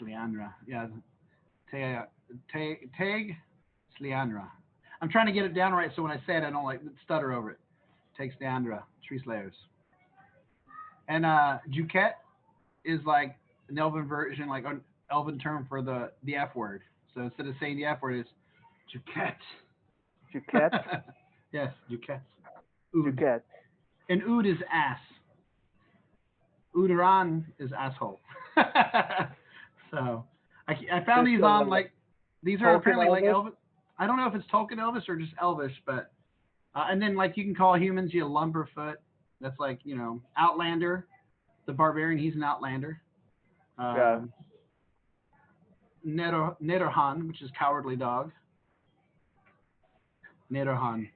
Sliandra. Yeah. Tag Sliandra. I'm trying to get it down right so when I say it, I don't like stutter over it. Tag Sliandra, Tree Slayers. And Juquette is like an elven version, like an elven term for the F word. So instead of saying the F word, it's Juquette. Juquette? Yes, Juquette. Juquette. And ood is ass. Udaran is asshole. So I found these on like these are apparently like Elvis. I don't know if it's Tolkien Elvis or just Elvish, but and then like you can call humans you Lumberfoot. That's like Outlander, the barbarian. He's an Outlander. Nederhan, which is cowardly dog. Nederhan.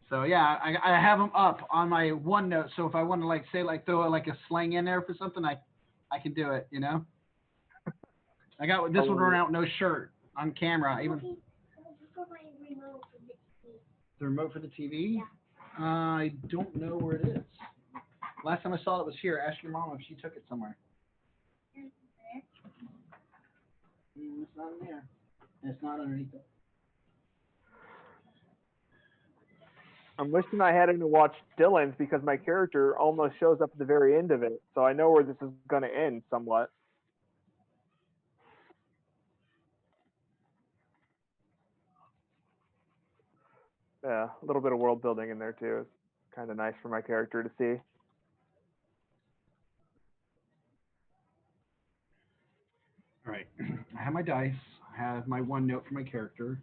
So yeah, I have them up on my OneNote. So if I want to like say like throw like a slang in there for something, I can do it. I got this one running out with no shirt on camera. Even the remote for the TV. Yeah. I don't know where it is. Last time I saw it was here. Ask your mom if she took it somewhere. It's not in there. It's not underneath it. I'm wishing I hadn't watched Dylan's because my character almost shows up at the very end of it, so I know where this is going to end somewhat. Yeah, a little bit of world building in there too. It's kind of nice for my character to see. All right, I have my dice. I have my OneNote for my character.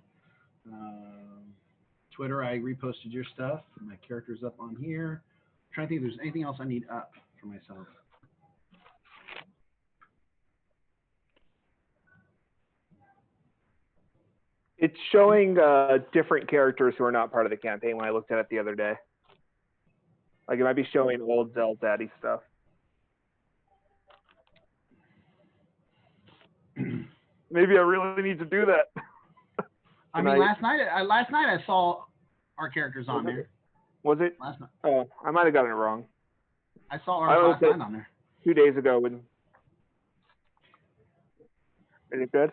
Twitter, I reposted your stuff. My character's up on here. I'm trying to think if there's anything else I need up for myself. It's showing different characters who are not part of the campaign when I looked at it the other day. Like it might be showing old ZealZaddy stuff. Maybe I really need to do that. I mean, last night I saw our characters on there. Was it? Last night. Oh, I might have gotten it wrong. I saw ours last night on there. 2 days ago. Is it good?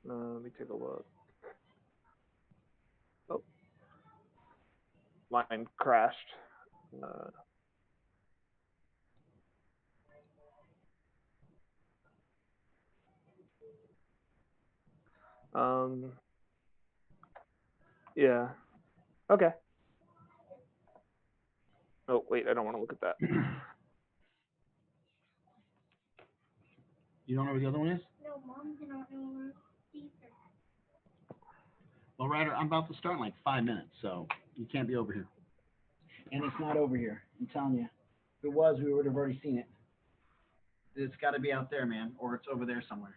Let me take a look. Oh, mine crashed. Yeah. Okay. Oh, wait, I don't want to look at that. You don't know where the other one is? No, Mom did not know either. Well, Ryder, I'm about to start in like 5 minutes, so you can't be over here. And it's not over here. I'm telling you. If it was, we would have already seen it. It's got to be out there, man, or it's over there somewhere.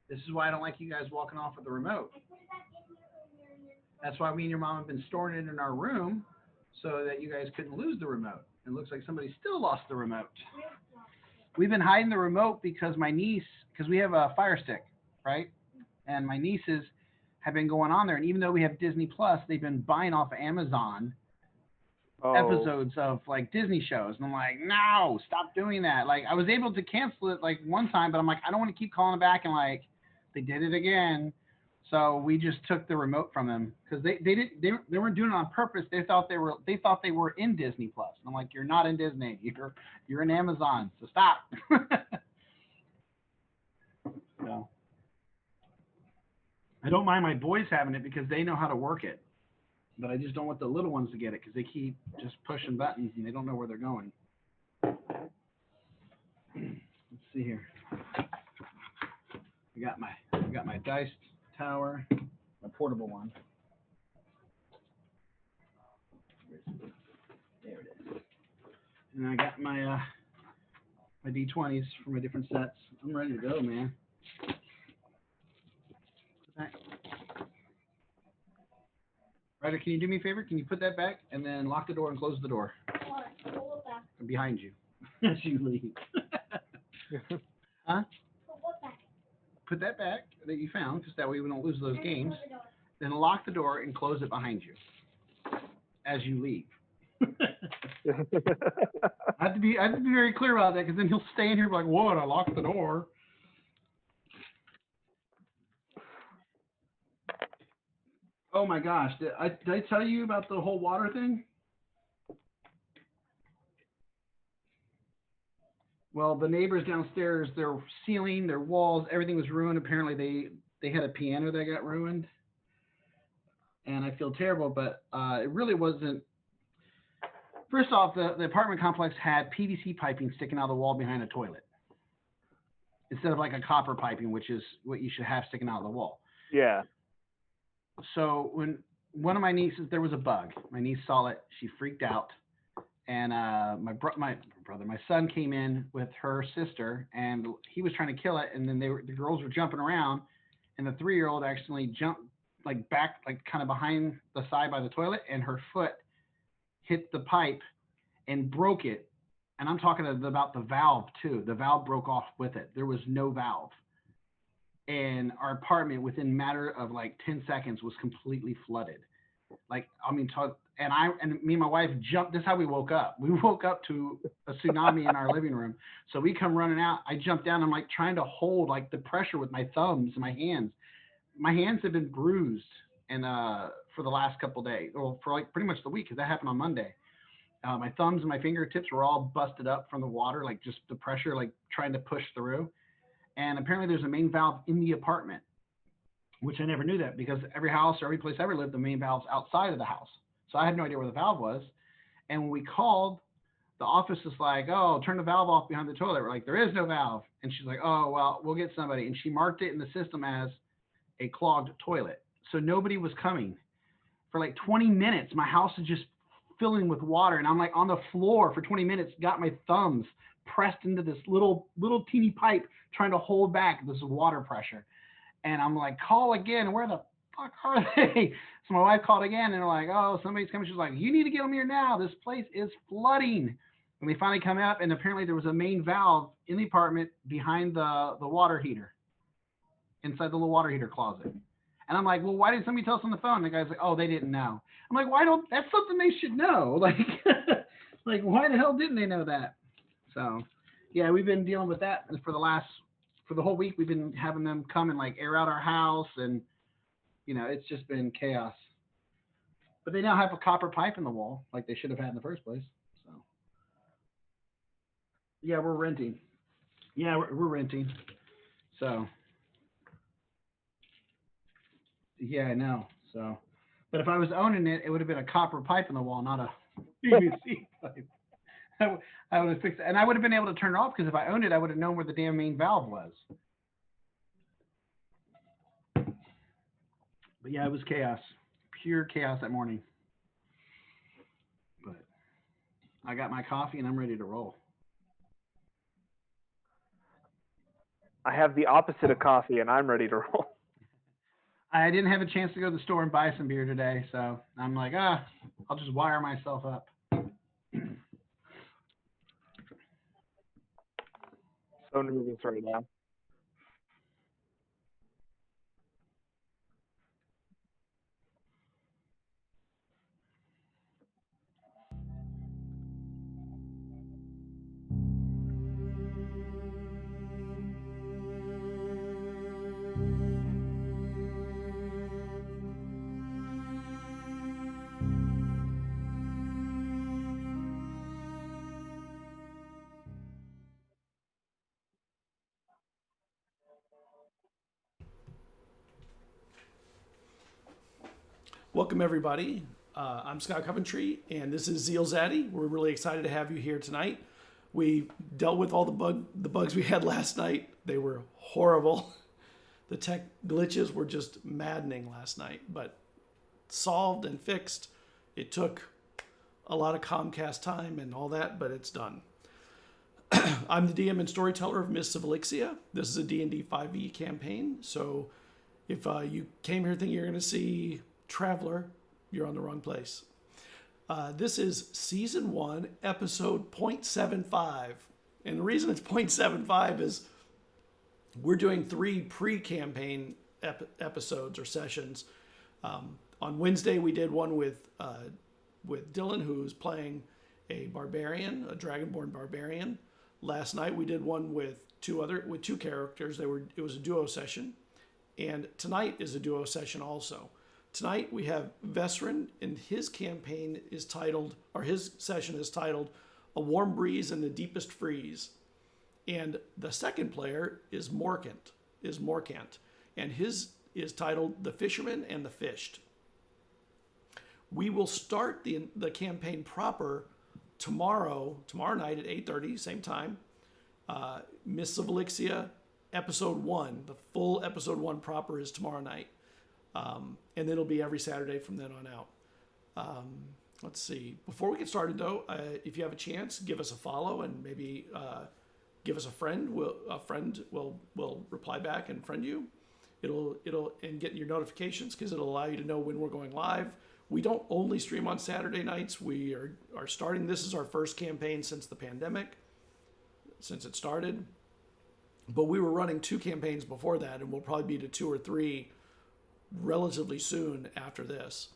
This is why I don't like you guys walking off with the remote. That's why me and your mom have been storing it in our room so that you guys couldn't lose the remote. It looks like somebody still lost the remote. We've been hiding the remote because my niece, because we have a Fire Stick, right? And my nieces have been going on there. And even though we have Disney Plus, they've been buying off of Amazon episodes of like Disney shows. And I'm like, no, stop doing that. Like I was able to cancel it like one time, but I'm like, I don't want to keep calling back and like, they did it again. So we just took the remote from them because they weren't doing it on purpose. They thought they were in Disney Plus. And I'm like, you're not in Disney. You're in Amazon. So stop. So I don't mind my boys having it because they know how to work it, but I just don't want the little ones to get it because they keep just pushing buttons and they don't know where they're going. Let's see here. I got my dice tower, my portable one. There it is. And I got my my D20s for my different sets. I'm ready to go, man. Ryder, can you do me a favor? Can you put that back and then lock the door and close the door? Behind you as you leave. Huh? Put that back that you found, because that way we don't lose those games. Then lock the door and close it behind you as you leave. I have to be very clear about that because then he'll stay in here like, what? I locked the door. Oh my gosh! Did I tell you about the whole water thing? Well, the neighbors downstairs, their ceiling, their walls, everything was ruined. Apparently, they had a piano that got ruined, and I feel terrible, but it really wasn't. First off, the apartment complex had PVC piping sticking out of the wall behind a toilet instead of like a copper piping, which is what you should have sticking out of the wall. Yeah. So when one of my nieces, there was a bug. My niece saw it. She freaked out. And my son came in with her sister, and he was trying to kill it. And then the girls were jumping around, and the 3-year-old accidentally jumped like back, like kind of behind the side by the toilet, and her foot hit the pipe and broke it. And I'm talking about the valve too. The valve broke off with it. There was no valve. And our apartment, within a matter of like 10 seconds, was completely flooded. Like, I mean, and me and my wife jumped. This is how we woke up. We woke up to a tsunami in our living room. So we come running out. I jumped down. I'm like trying to hold like the pressure with my thumbs and my hands. My hands have been bruised and for the last couple of days, or for like pretty much the week, because that happened on Monday. My thumbs and my fingertips were all busted up from the water, like just the pressure, like trying to push through. And apparently there's a main valve in the apartment, which I never knew that, because every house or every place I ever lived, the main valve's outside of the house. So I had no idea where the valve was. And when we called, the office is like, oh, turn the valve off behind the toilet. We're like, there is no valve. And she's like, oh, well, we'll get somebody. And she marked it in the system as a clogged toilet. So nobody was coming. For like 20 minutes, my house is just filling with water. And I'm like on the floor for 20 minutes, got my thumbs pressed into this little teeny pipe, trying to hold back this water pressure. And I'm like, call again. Where the fuck are they? So my wife called again, and they're like, oh, somebody's coming. She's like, you need to get them here now. This place is flooding. And they finally come up, and apparently there was a main valve in the apartment behind the water heater, inside the little water heater closet. And I'm like, well, why didn't somebody tell us on the phone? And the guy's like, oh, they didn't know. I'm like, that's something they should know. Like, like, why the hell didn't they know that? So, yeah, we've been dealing with that for the whole week. We've been having them come and like air out our house, and it's just been chaos. But they now have a copper pipe in the wall, like they should have had in the first place. So, yeah, we're renting. Yeah, we're renting. So, yeah, I know. So, but if I was owning it, it would have been a copper pipe in the wall, not a PVC pipe. I would have fixed it, and I would have been able to turn it off, because if I owned it, I would have known where the damn main valve was. But yeah, it was chaos, pure chaos that morning. But I got my coffee and I'm ready to roll. I have the opposite of coffee, and I'm ready to roll. I didn't have a chance to go to the store and buy some beer today, so I'm like, I'll just wire myself up. So nervous right now. Welcome, everybody. I'm Scott Coventry, and this is ZealZaddy. We're really excited to have you here tonight. We dealt with all the bugs we had last night. They were horrible. The tech glitches were just maddening last night, but solved and fixed. It took a lot of Comcast time and all that, but it's done. I'm the DM and storyteller of Mysts of Elixia. This is a D&D 5e campaign, so if you came here thinking you're going to see Traveler, you're on the wrong place. This is season 1, episode 0.75. And the reason it's 0.75 is we're doing 3 pre-campaign episodes or sessions. On Wednesday, we did one with with Dylan, who's playing a barbarian, a dragonborn barbarian. Last night we did one with two characters. It was a duo session, and tonight is a duo session also. Tonight we have Vesryn, and his session is titled "A Warm Breeze in the Deepest Freeze," and the second player is Morcant, and his is titled "The Fisherman and the Fished." We will start the campaign proper tomorrow night at 8:30, same time. Mysts of Elixia, episode 1. The full episode 1 proper is tomorrow night. And then it'll be every Saturday from then on out. Let's see. Before we get started, though, if you have a chance, give us a follow and maybe give us a friend. A friend will reply back and friend you. It'll and get your notifications because it'll allow you to know when we're going live. We don't only stream on Saturday nights. We are starting. This is our first campaign since the pandemic, since it started. But we were running 2 campaigns before that, and we'll probably be to 2 or 3 relatively soon after this.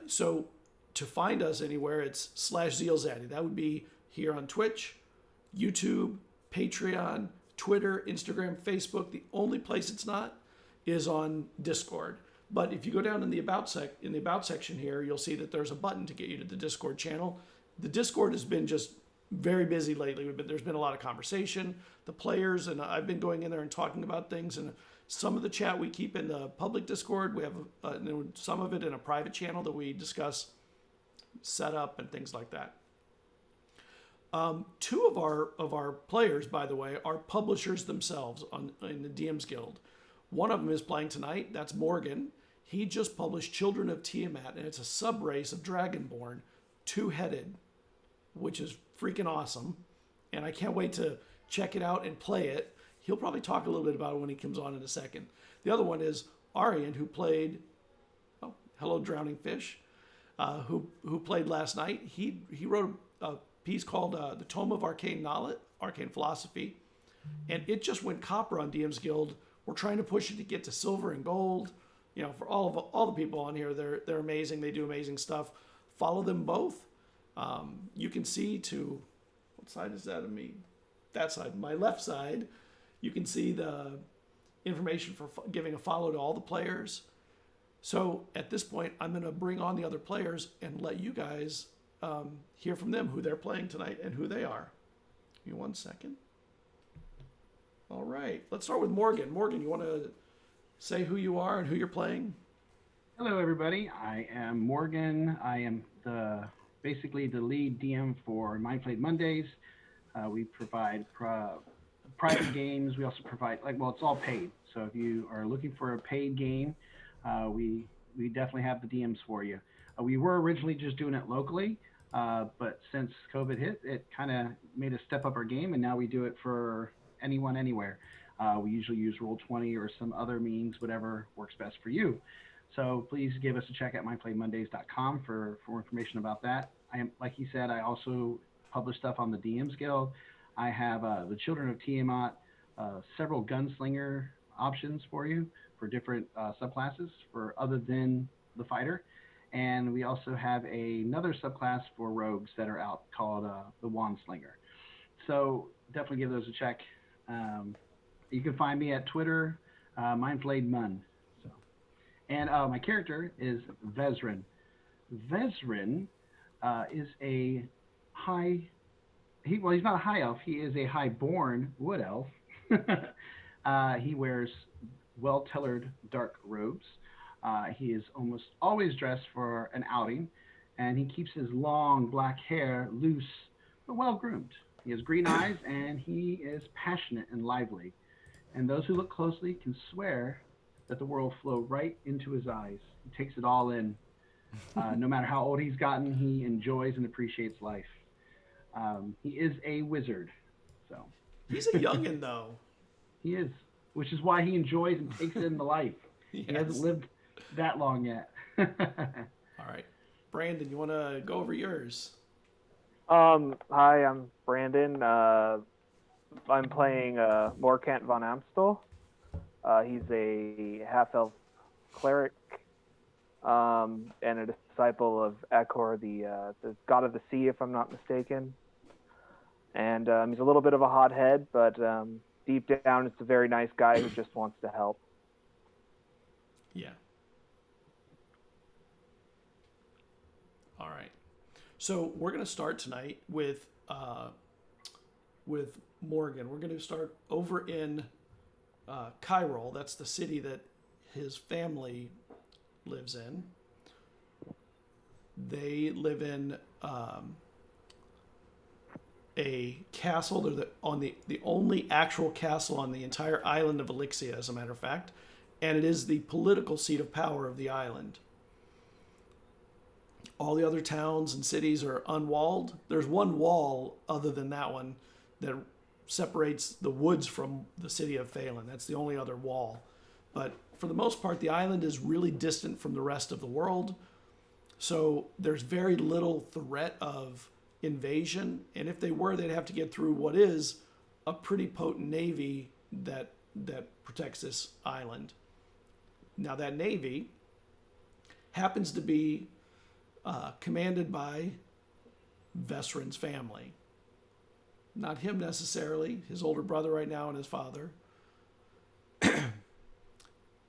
So to find us anywhere, it's /ZealZaddy. That would be here on Twitch, YouTube, Patreon, Twitter, Instagram, Facebook. The only place it's not is on Discord. But if you go down in the about section here, you'll see that there's a button to get you to the Discord channel. The Discord has been just very busy lately. There's been a lot of conversation. The players and I've been going in there and talking about things. And some of the chat we keep in the public Discord. We have some of it in a private channel that we discuss setup and things like that. 2 of our players, by the way, are publishers themselves in the DM's Guild. One of them is playing tonight. That's Morgan. He just published Children of Tiamat, and it's a sub-race of Dragonborn, 2-headed, which is freaking awesome. And I can't wait to check it out and play it. He'll probably talk a little bit about it when he comes on in a second. The other one is Arian, who played, Hello Drowning Fish, who played last night. He wrote a piece called The Tome of Arcane Knowledge, Arcane Philosophy, and it just went copper on DM's Guild. We're trying to push it to get to silver and gold. For all the people on here, they're amazing. They do amazing stuff. Follow them both. You can see what side is that of me? That side, my left side. You can see the information for giving a follow to all the players. So at this point, I'm going to bring on the other players and let you guys hear from them, who they're playing tonight and who they are. Give me 1 second. All right, let's start with Morgan. Morgan, you want to say who you are and who you're playing? Hello, everybody. I am Morgan. I am basically the lead DM for Mind Played Mondays. We provide private games. We also provide, it's all paid. So if you are looking for a paid game, we definitely have the DMs for you. We were originally just doing it locally, but since COVID hit, it kind of made us step up our game, and now we do it for anyone, anywhere. We usually use Roll20 or some other means, whatever works best for you. So please give us a check at mindplaymondays.com for information about that. Like he said, I also publish stuff on the DM's Guild. I have the Children of Tiamat, several gunslinger options for you for different subclasses for other than the fighter. And we also have another subclass for rogues that are out called the Wandslinger. So definitely give those a check. You can find me at Twitter, mindplayedmun. And my character is Vesryn. Vesryn is a he's not a high elf. He is a high-born wood elf. He wears well-tailored dark robes. He is almost always dressed for an outing, and he keeps his long black hair loose but well-groomed. He has green eyes, and he is passionate and lively. And those who look closely can swear that the world flow right into his eyes. He takes it all in. No matter how old he's gotten, he enjoys and appreciates life. He is a wizard. So he's a youngin' though. He is, which is why he enjoys and takes it into life. Yes. He hasn't lived that long yet. All right. Brandon, you want to go over yours? Hi, I'm Brandon. I'm playing Morcant von Amstel. He's a half-elf cleric, and a disciple of Ekor, the god of the sea, if I'm not mistaken. And he's a little bit of a hothead, but deep down, it's a very nice guy who just wants to help. Yeah. All right. So we're going to start tonight with Morgan. We're going to start over in Cairo. That's the city that his family lives in. They live in a castle. They're the only actual castle on the entire island of Elixia, as a matter of fact, and it is the political seat of power of the island. All the other towns and cities are unwalled. There's one wall other than that one that separates the woods from the city of Phelan. That's the only other wall. But for the most part, the island is really distant from the rest of the world. So there's very little threat of invasion. And if they were, they'd have to get through what is a pretty potent navy that protects this island. Now, that navy happens to be commanded by Vesryn's family. Not him necessarily, his older brother right now and his father.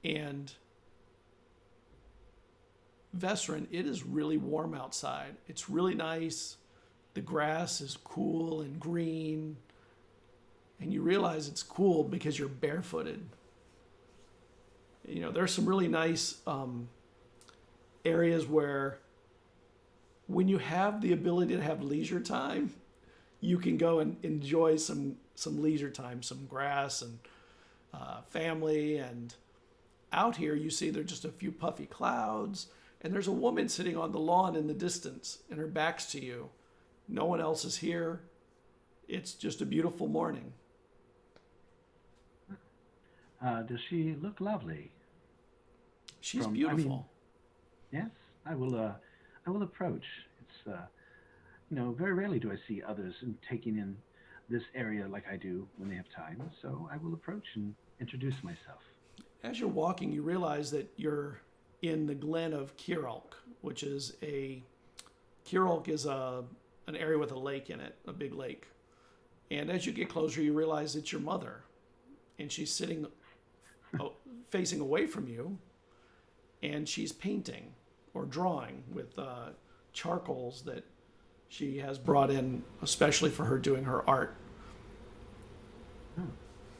And Vesryn, it is really warm outside. It's really nice. The grass is cool and green. And you realize it's cool because you're barefooted. You know, there's some really nice areas where when you have the ability to have leisure time, you can go and enjoy some leisure time, some grass and family. And out here, you see there's just a few puffy clouds, and there's a woman sitting on the lawn in the distance, and her back's to you. No one else is here. It's just a beautiful morning. Does she look lovely? She's beautiful. Yes, I will approach. It's very rarely do I see others taking in this area like I do when they have time. So I will approach and introduce myself. As you're walking, you realize that you're in the glen of Kiralk, which is Kiralk is an area with a lake in it, a big lake. And as you get closer, you realize it's your mother, and she's sitting facing away from you, and she's painting or drawing with charcoals that she has brought in especially for her doing her art.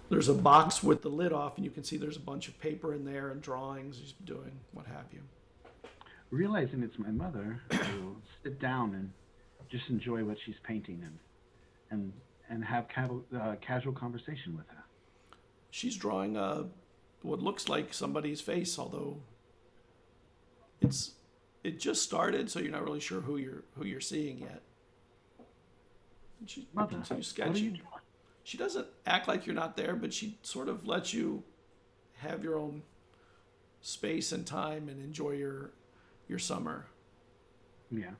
There's a box with the lid off, and you can see there's a bunch of paper in there and drawings she's doing, what have you. Realizing it's my mother, I will sit down and just enjoy what she's painting and have casual conversation with her. She's drawing what looks like somebody's face, although it just started, so you're not really sure who you're seeing yet. She Mother, continues what are you sketching. drawing? She doesn't act like you're not there, but she sort of lets you have your own space and time and enjoy your summer. Yeah.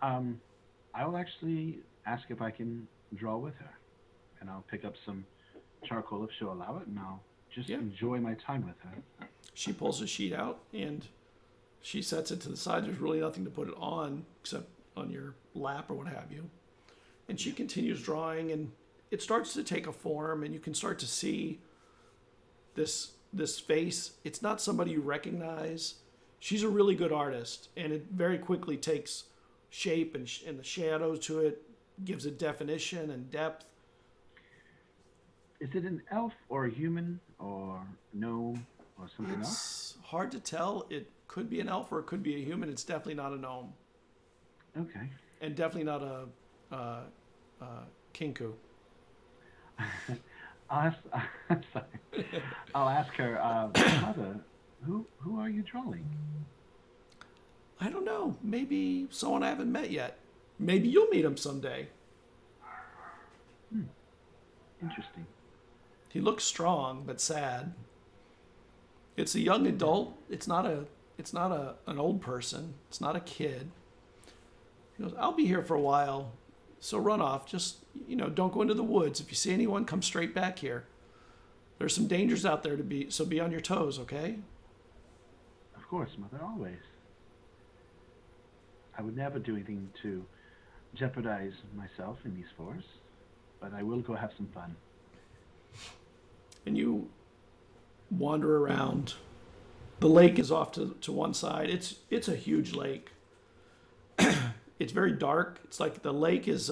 I will actually ask if I can draw with her, and I'll pick up some charcoal if she'll allow it, and I'll just enjoy my time with her. She pulls a sheet out and she sets it to the side. There's really nothing to put it on except on your lap or what have you. And she continues drawing, and it starts to take a form, and you can start to see this face. It's not somebody you recognize. She's a really good artist, and it very quickly takes shape and the shadows to it, gives it definition and depth. Is it an elf or a human or gnome or something else? It's hard to tell. It could be an elf or it could be a human. It's definitely not a gnome. Okay. And definitely not a kinku. I'll ask her, Mother, who are you drawing? I don't know. Maybe someone I haven't met yet. Maybe you'll meet him someday. Interesting. He looks strong but sad. It's a young adult. It's not an old person. It's not a kid. He goes, I'll be here for a while, so run off. Just, don't go into the woods. If you see anyone, come straight back here. There's some dangers out there so be on your toes, okay? Of course, Mother, always. I would never do anything to jeopardize myself in these forests, but I will go have some fun. And you wander around. The lake is off to one side. It's a huge lake. It's very dark. It's like the lake is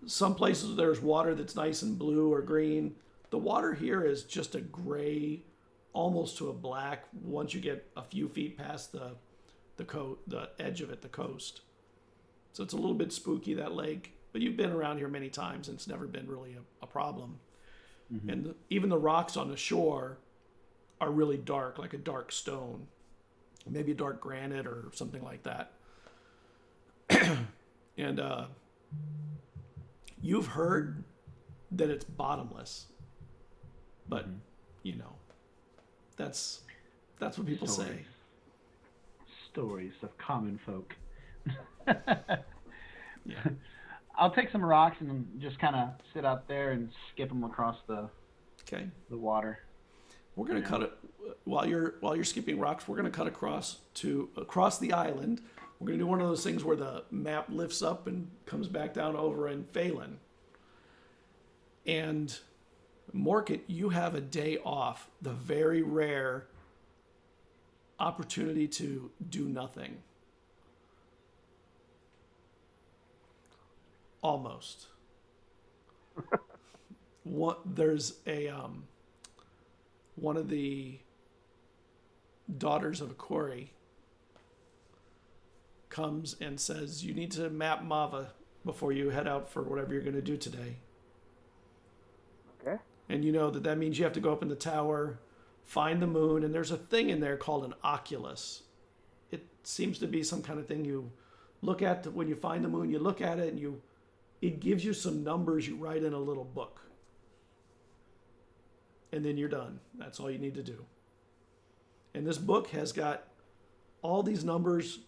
some places there's water that's nice and blue or green. The water here is just a gray, almost to a black once you get a few feet past the edge of it, the coast. So it's a little bit spooky, that lake. But you've been around here many times and it's never been really a problem. Mm-hmm. And even the rocks on the shore are really dark, like a dark stone, maybe a dark granite or something like that. And you've heard that it's bottomless, but you know, that's what people say. Stories of common folk. Yeah. I'll take some rocks and just kind of sit out there and skip them across the water. We're gonna cut it while you're skipping rocks. We're gonna cut across the island. We're gonna do one of those things where the map lifts up and comes back down over in Phelan. And Morcant, you have a day off, the very rare opportunity to do nothing. Almost. There's a one of the daughters of a quarry comes and says, you need to map Mava before you head out for whatever you're going to do today. Okay. And you know that means you have to go up in the tower, find the moon, and there's a thing in there called an oculus. It seems to be some kind of thing you look at when you find the moon. You look at it and it gives you some numbers you write in a little book. And then you're done. That's all you need to do. And this book has got all these numbers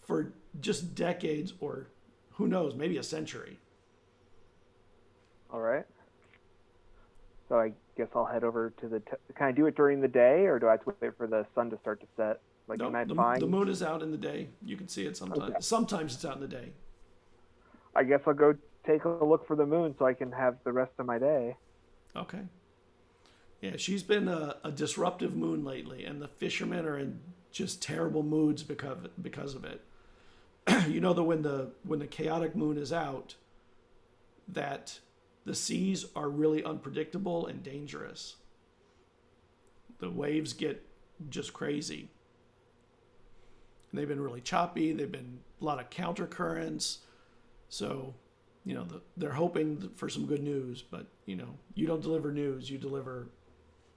for just decades, or who knows, maybe a century. All right. So I guess I'll head over to can I do it during the day, or do I have to wait for the sun to start to set? Like, No, can I find... the moon is out in the day. You can see it sometimes. Okay. Sometimes it's out in the day. I guess I'll go take a look for the moon so I can have the rest of my day. Okay. Yeah, she's been a disruptive moon lately, and the fishermen are in just terrible moods because of it. You know that when the chaotic moon is out, that the seas are really unpredictable and dangerous. The waves get just crazy. And they've been really choppy. They've been a lot of counter currents. So, you know, they're hoping for some good news, but, you know, you don't deliver news, you deliver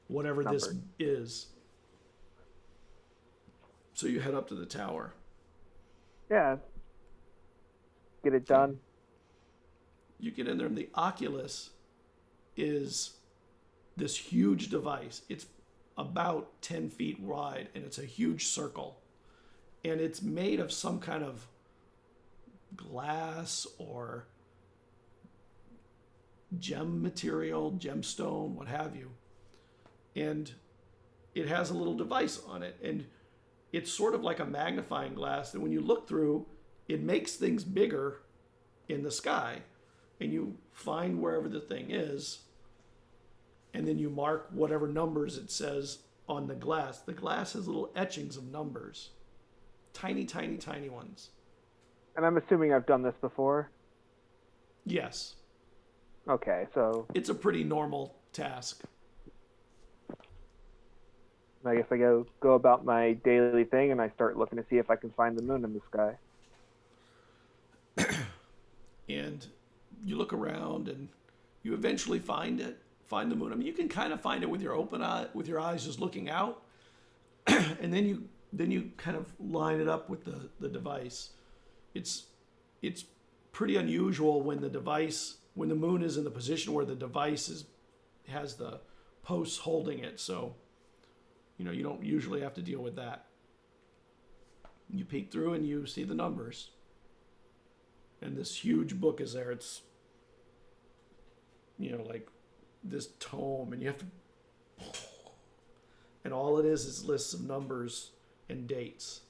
whatever this is. So you head up to the tower. Yeah. Get it done. You get in there, and the Oculus is this huge device. It's about 10 feet wide, and it's a huge circle. And it's made of some kind of glass or gem material, gemstone, what have you. And it has a little device on it, and it's sort of like a magnifying glass that when you look through, it makes things bigger in the sky. And you find wherever the thing is, and then you mark whatever numbers it says on the glass. The glass has little etchings of numbers. Tiny, tiny, tiny ones. And I'm assuming I've done this before? Yes. Okay, so... It's a pretty normal task. I guess I go about my daily thing, and I start looking to see if I can find the moon in the sky. And you look around, and you eventually find the moon. I mean, you can kind of find it with your open eye, with your eyes just looking out, and then you kind of line it up with the device. It's pretty unusual when the moon is in the position where the device has the posts holding it. So, you know, you don't usually have to deal with that. You peek through and you see the numbers. And this huge book is there. It's, you know, like this tome, and you have to, and all it is lists of numbers and dates.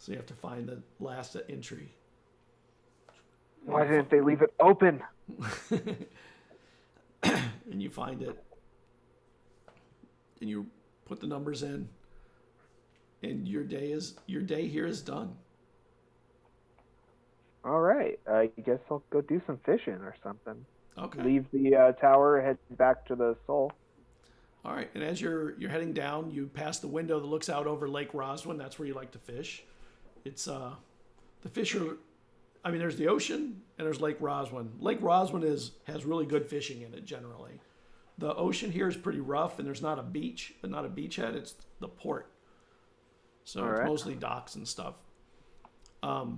So you have to find the last entry. Why didn't they leave it open? And you find it. And you put the numbers in. And your day here is done. All right. I guess I'll go do some fishing or something. Okay. Leave the tower, head back to the Soul. All right. And as you're heading down, you pass the window that looks out over Lake Roswin. That's where you like to fish. It's the fish are. I mean, there's the ocean and there's Lake Roswin. Lake Roswin has really good fishing in it generally. The ocean here is pretty rough, and there's not a beach, but not a beachhead. It's the port, so it's mostly docks and stuff. The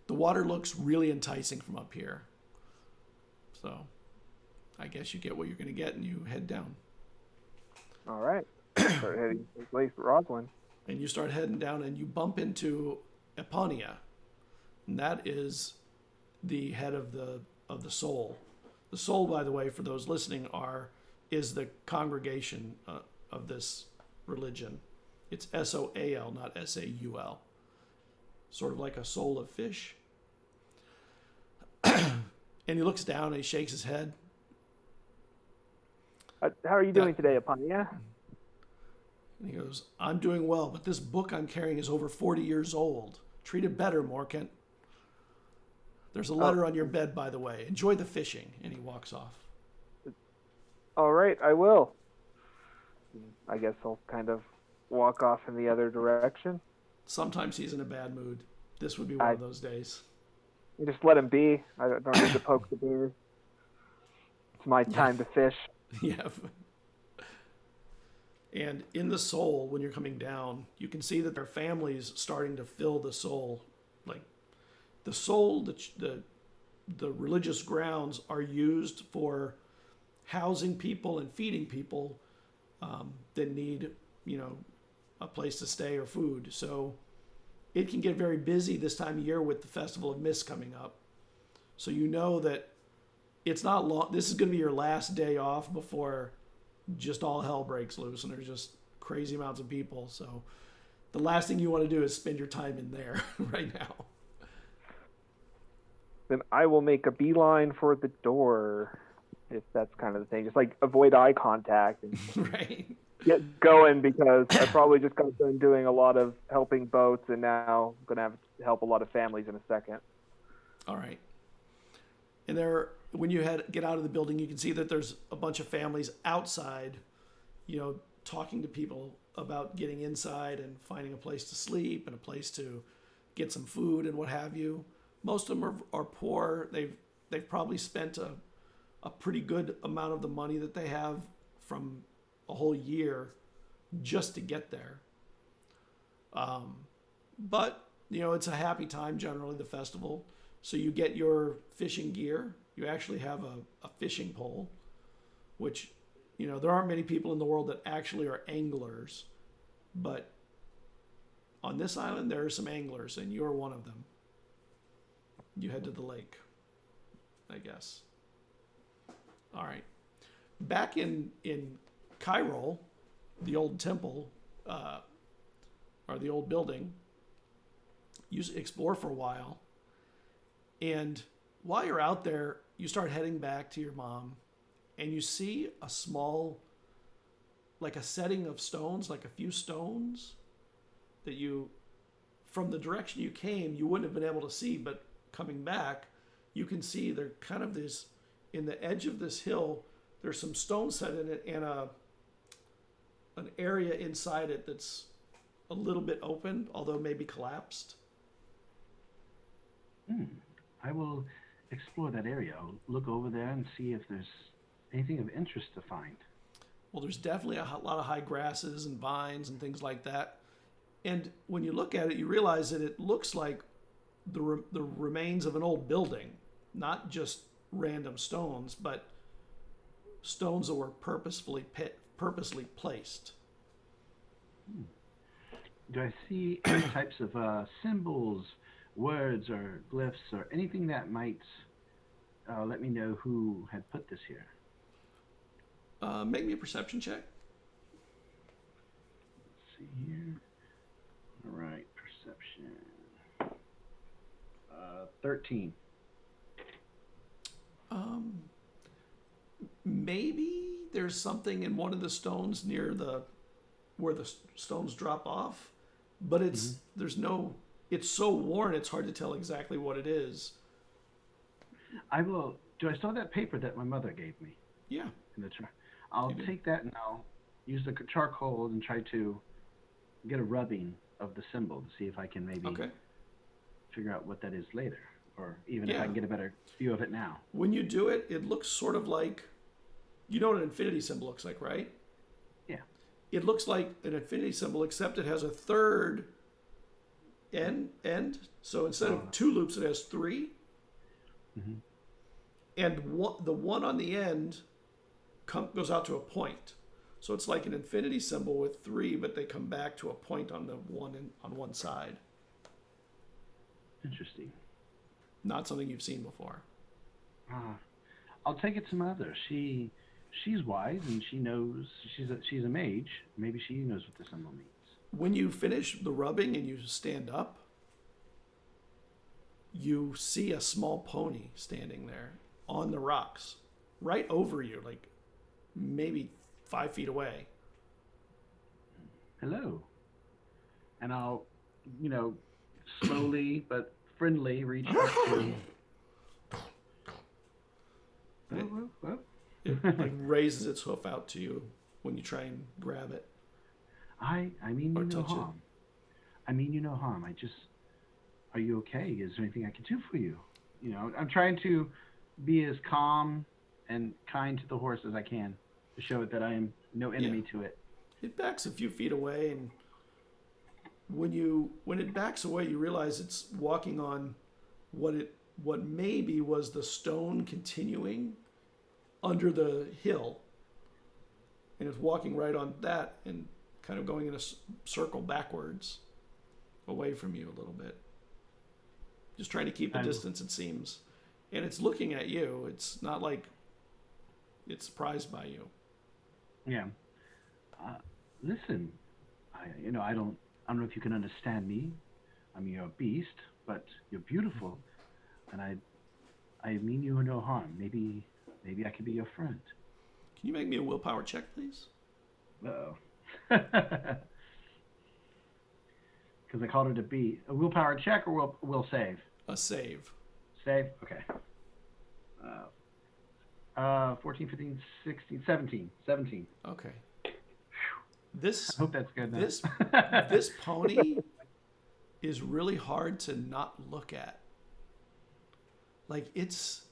water looks really enticing from up here, so I guess you get what you're going to get, and you head down. All right. Start heading to Lake Roslyn. And you start heading down, and you bump into Eponia, and that is the head of the Soul. The Soul, by the way, for those listening, is the congregation of this religion. It's S-O-A-L, not S-A-U-L. Sort of like a soul of fish. And he looks down and he shakes his head. How are you doing today, Eponia? And he goes, I'm doing well, but this book I'm carrying is over 40 years old. Treat it better, Morcant. There's a letter on your bed, by the way. Enjoy the fishing. And he walks off. All right, I will. I guess I'll kind of walk off in the other direction. Sometimes he's in a bad mood. This would be one of those days. You just let him be. I don't need to poke the bear. It's my time to fish. Yeah. And in the Soul, when you're coming down, you can see that there are families starting to fill the Soul. Like the Soul, the religious grounds are used for housing people and feeding people that need, a place to stay or food. So it can get very busy this time of year with the Festival of Mist coming up. So you know that it's not long. This is going to be your last day off before just all hell breaks loose and there's just crazy amounts of people. So the last thing you want to do is spend your time in there right now. Then I will make a beeline for the door, if that's kind of the thing. Just like avoid eye contact and Right. get going, because I probably just got done doing a lot of helping boats, and now I'm going to have to help a lot of families in a second. All right. And when you get out of the building, you can see that there's a bunch of families outside, talking to people about getting inside and finding a place to sleep and a place to get some food and what have you. Most of them are poor. They've probably spent a pretty good amount of the money that they have from a whole year just to get there. But, it's a happy time generally, the festival. So you get your fishing gear. You actually have a fishing pole, which, there aren't many people in the world that actually are anglers. But on this island, there are some anglers, and you're one of them. You head to the lake, I guess. All right. Back in Cairo, the old temple, or the old building, you explore for a while. And while you're out there, you start heading back to your mom, and you see a small, like a setting of stones, like a few stones that from the direction you came, you wouldn't have been able to see, but coming back, you can see they're kind of in the edge of this hill, there's some stones set in it and an area inside it that's a little bit open, although maybe collapsed. I will explore that area. I'll look over there and see if there's anything of interest to find. Well, there's definitely a lot of high grasses and vines and things like that. And when you look at it, you realize that it looks like the remains of an old building, not just random stones, but stones that were purposely placed. Do I see any types of symbols, words, or glyphs, or anything that might let me know who had put this here? Make me a perception check. Let's see here. All right, perception. 13. Maybe there's something in one of the stones near where the stones drop off, but there's no. It's so worn, it's hard to tell exactly what it is. I will. Do I still have that paper that my mother gave me? Yeah. In the I'll take that and I'll use the charcoal and try to get a rubbing of the symbol to see if I can maybe figure out what that is later, or even if I can get a better view of it now. When you do it, it looks sort of like, you know what an infinity symbol looks like, right? Yeah. It looks like an infinity symbol, except it has a third end. So instead of 2 loops, it has 3. Mm-hmm. And the one on the end goes out to a point. So it's like an infinity symbol with 3, but they come back to a point on the on one side. Interesting. Not something you've seen before. I'll take it to Mother. She's wise and she knows. She's a mage. Maybe she knows what the symbol means. When you finish the rubbing and you stand up, you see a small pony standing there on the rocks, right over you, like maybe 5 feet away. Hello. And I'll, slowly but friendly reach up to. It like raises its hoof out to you when you try and grab it. I mean Or you no touch it. harm. I mean you no harm. Are you okay? Is there anything I can do for you? I'm trying to be as calm and kind to the horse as I can to show it that I am no enemy to it. It backs a few feet away, and when it backs away, you realize it's walking on what maybe was the stone continuing under the hill, and it's walking right on that and kind of going in a circle backwards away from you a little bit, just trying to keep the distance, it seems. And it's looking at you. It's not like it's surprised by you. Yeah. Listen, I don't know if you can understand me. I mean, you're a beast, but you're beautiful, and I mean you no harm. Maybe I could be your friend. Can you make me a willpower check, please? Uh-oh. Because I called it a willpower check, or will save? A save. Save? Okay. 14, 15, 16, 17. 17. Okay. I This hope that's good. Then. this pony is really hard to not look at. Like it's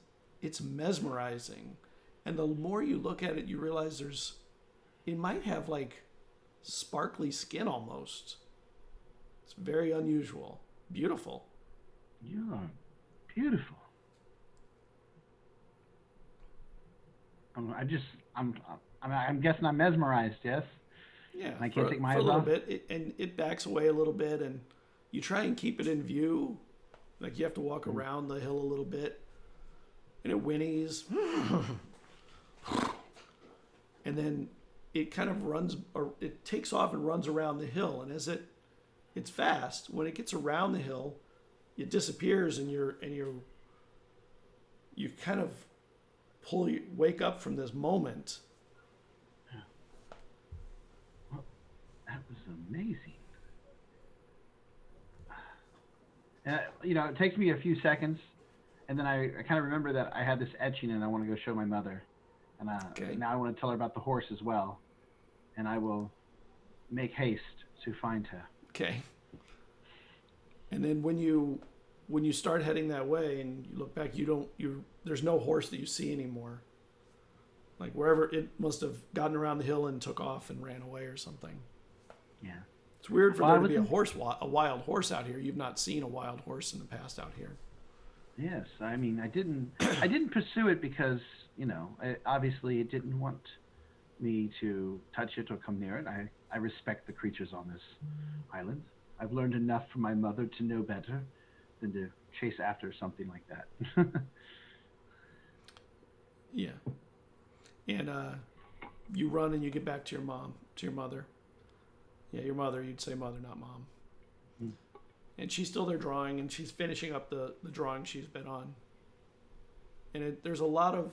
mesmerizing, and the more you look at it, you realize it might have like sparkly skin almost. It's very unusual, beautiful. You're beautiful. I'm guessing I'm mesmerized. Yes. Yeah, I can't take my for a eyes little off? bit, and it backs away a little bit, and you try and keep it in view. Like you have to walk around the hill a little bit, and it whinnies, and then it kind of runs, or it takes off and runs around the hill. And as it's fast. When it gets around the hill, it disappears, and you kind of wake up from this moment. That was amazing. It takes me a few seconds, and then I kind of remember that I had this etching, and I want to go show my mother. And now I want to tell her about the horse as well, and I will make haste to find her. Okay. And then when you start heading that way, and you look back, there's no horse that you see anymore. Like wherever it must have gotten around the hill and took off and ran away or something. Yeah. It's weird for there to be a wild horse out here. You've not seen a wild horse in the past out here. Yes, I mean, I didn't pursue it because, obviously it didn't want me to touch it or come near it. I respect the creatures on this island. I've learned enough from my mother to know better than to chase after something like that. Yeah. And you run and you get back to your mother. Yeah, your mother. You'd say mother, not mom. And she's still there drawing, and she's finishing up the drawing she's been on. And there's a lot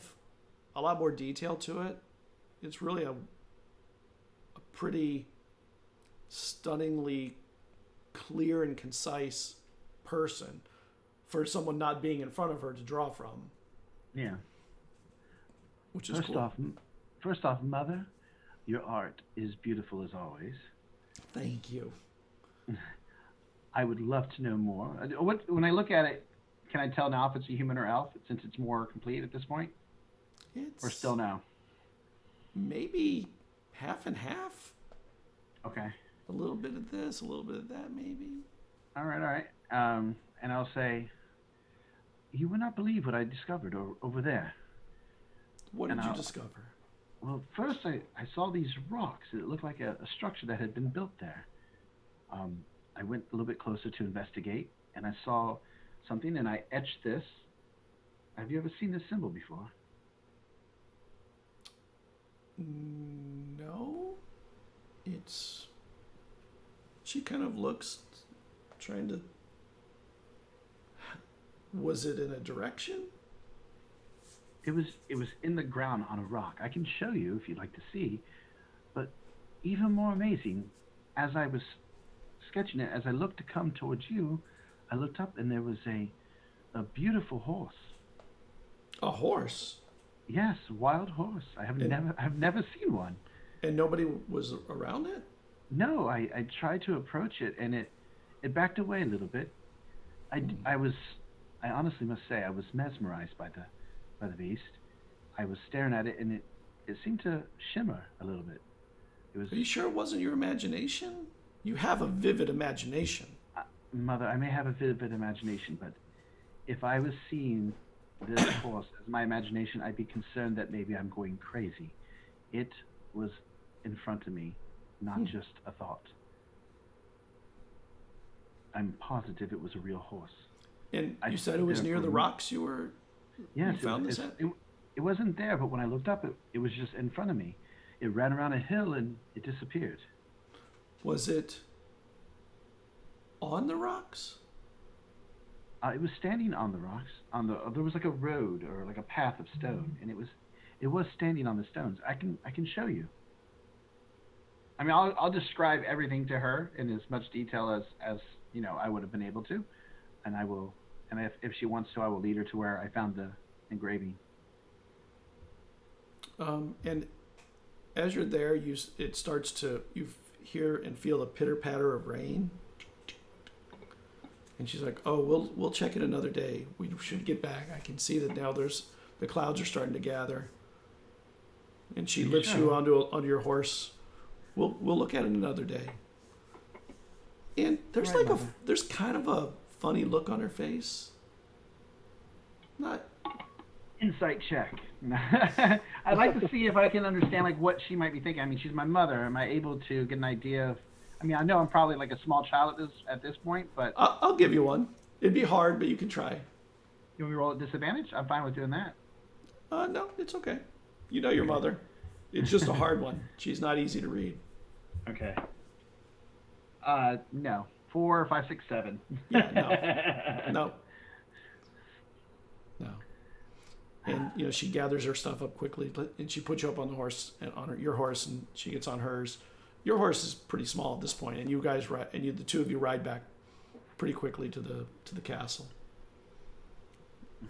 more detail to it. It's really a pretty stunningly clear and concise person for someone not being in front of her to draw from. Yeah. Which is cool. First off, Mother, your art is beautiful as always. Thank you. I would love to know more. When I look at it, can I tell now if it's a human or elf, since it's more complete at this point? Or still no? Maybe half and half. Okay. A little bit of this, a little bit of that, maybe. All right. And I'll say, you would not believe what I discovered over there. What did you discover? Well, first I saw these rocks. It looked like a structure that had been built there. I went a little bit closer to investigate, and I saw something, and I etched this. Have you ever seen this symbol before? No. She kind of looks, trying to... Was it in a direction? It was in the ground on a rock. I can show you if you'd like to see. But even more amazing, as I was sketching it, as I looked to come towards you, I looked up and there was a beautiful horse. A horse? Yes, a wild horse. I've never seen one. And nobody was around it? No, I tried to approach it and it backed away a little bit. I honestly must say I was mesmerized by the beast. I was staring at it and it seemed to shimmer a little bit. Are you sure it wasn't your imagination? You have a vivid imagination. Mother, I may have a vivid imagination, but if I was seeing this horse as my imagination, I'd be concerned that maybe I'm going crazy. It was in front of me, not just a thought. I'm positive it was a real horse. And you said it was near the rocks you were... Yes, you found this at? It wasn't there, but when I looked up, it was just in front of me. It ran around a hill and it disappeared. Was it on the rocks? It was standing on the rocks. There was like a road or like a path of stone, and it was standing on the stones. I can show you. I mean, I'll describe everything to her in as much detail as you know I would have been able to, and I will. And if she wants to, I will lead her to where I found the engraving. And as you're there, you hear and feel the pitter patter of rain. And she's like, "Oh, we'll check it another day. We should get back. I can see that now. The clouds are starting to gather." And she lifts you onto your horse. We'll look at it another day. And there's there's kind of a funny look on her face. Not insight check. I'd like to see if I can understand like what she might be thinking. I mean, she's my mother. Am I able to get an idea of? I mean, I know I'm probably like a small child at this point, but I'll give you one. It'd be hard, but you can try. You want me to roll at disadvantage? I'm fine with doing that. No, it's okay. You know your mother. It's just a hard one. She's not easy to read. Okay. No. 4, 5, 6, 7. Yeah, no. And she gathers her stuff up quickly, and she puts you up on the horse and your horse, and she gets on hers. Your horse is pretty small at this point, and you guys ride, and the two of you ride back pretty quickly to the castle.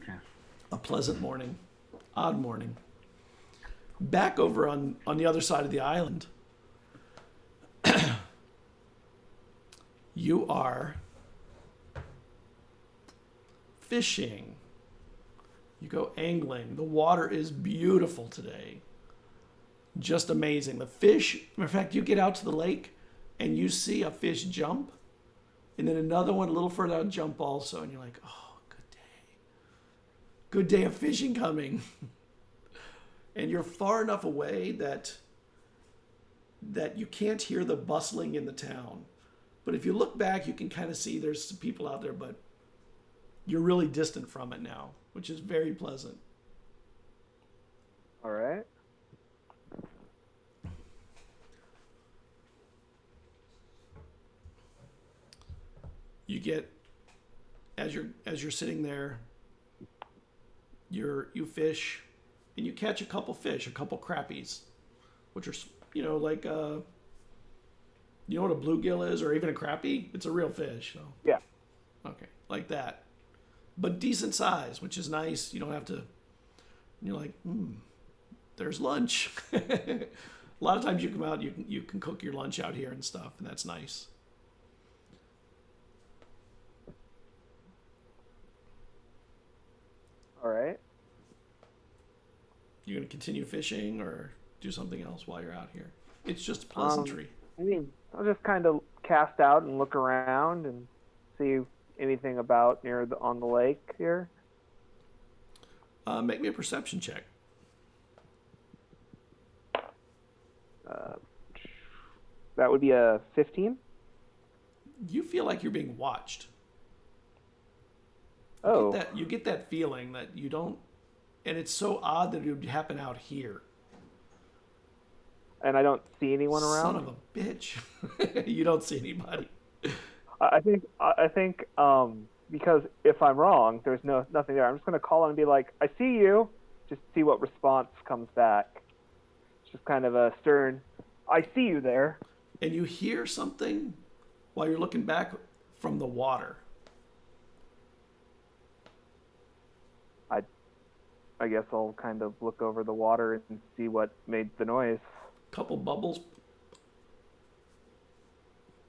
Okay. A pleasant morning, odd morning. Back over on the other side of the island, you are fishing. You go angling. The water is beautiful today. Just amazing. The fish, matter of fact, you get out to the lake and you see a fish jump, and then another one a little further out jump also, and you're like, oh, good day. Good day of fishing coming. And you're far enough away that you can't hear the bustling in the town. But if you look back, you can kind of see there's some people out there, but you're really distant from it now, which is very pleasant. All right. you get as you're sitting there, you fish, and you catch a couple fish, a couple crappies, which are like you know what a bluegill is, or even a crappie? It's a real fish. So. Yeah. Okay, like that, but decent size, which is nice. You don't have to. You're like, there's lunch. A lot of times you come out, you can cook your lunch out here and stuff, and that's nice. All right. You gonna continue fishing or do something else while you're out here? It's just a pleasantry. I mean, I'll just kind of cast out and look around and see anything about on the lake here. Make me a perception check. That would be a 15. You feel like you're being watched. Oh. You get that feeling that you don't, and it's so odd that it would happen out here. And I don't see anyone around? Son of a bitch. You don't see anybody. I think because if I'm wrong, there's nothing there. I'm just going to call and be like, I see you, just see what response comes back. It's just kind of a stern, I see you there. And you hear something while you're looking back from the water. I guess I'll kind of look over the water and see what made the noise. Couple bubbles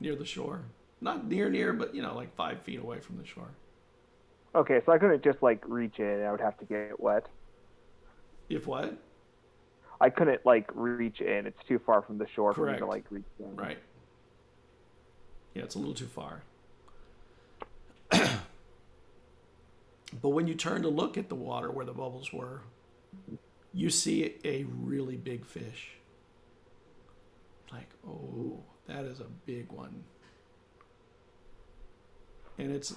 near the shore. Not near, but like 5 feet away from the shore. Okay, so I couldn't just like reach in. I would have to get wet. If what? I couldn't like reach in. It's too far from the shore Correct. for me to like reach in. Right. Yeah, it's a little too far. But when you turn to look at the water where the bubbles were, you see a really big fish. Like, oh, that is a big one. And it's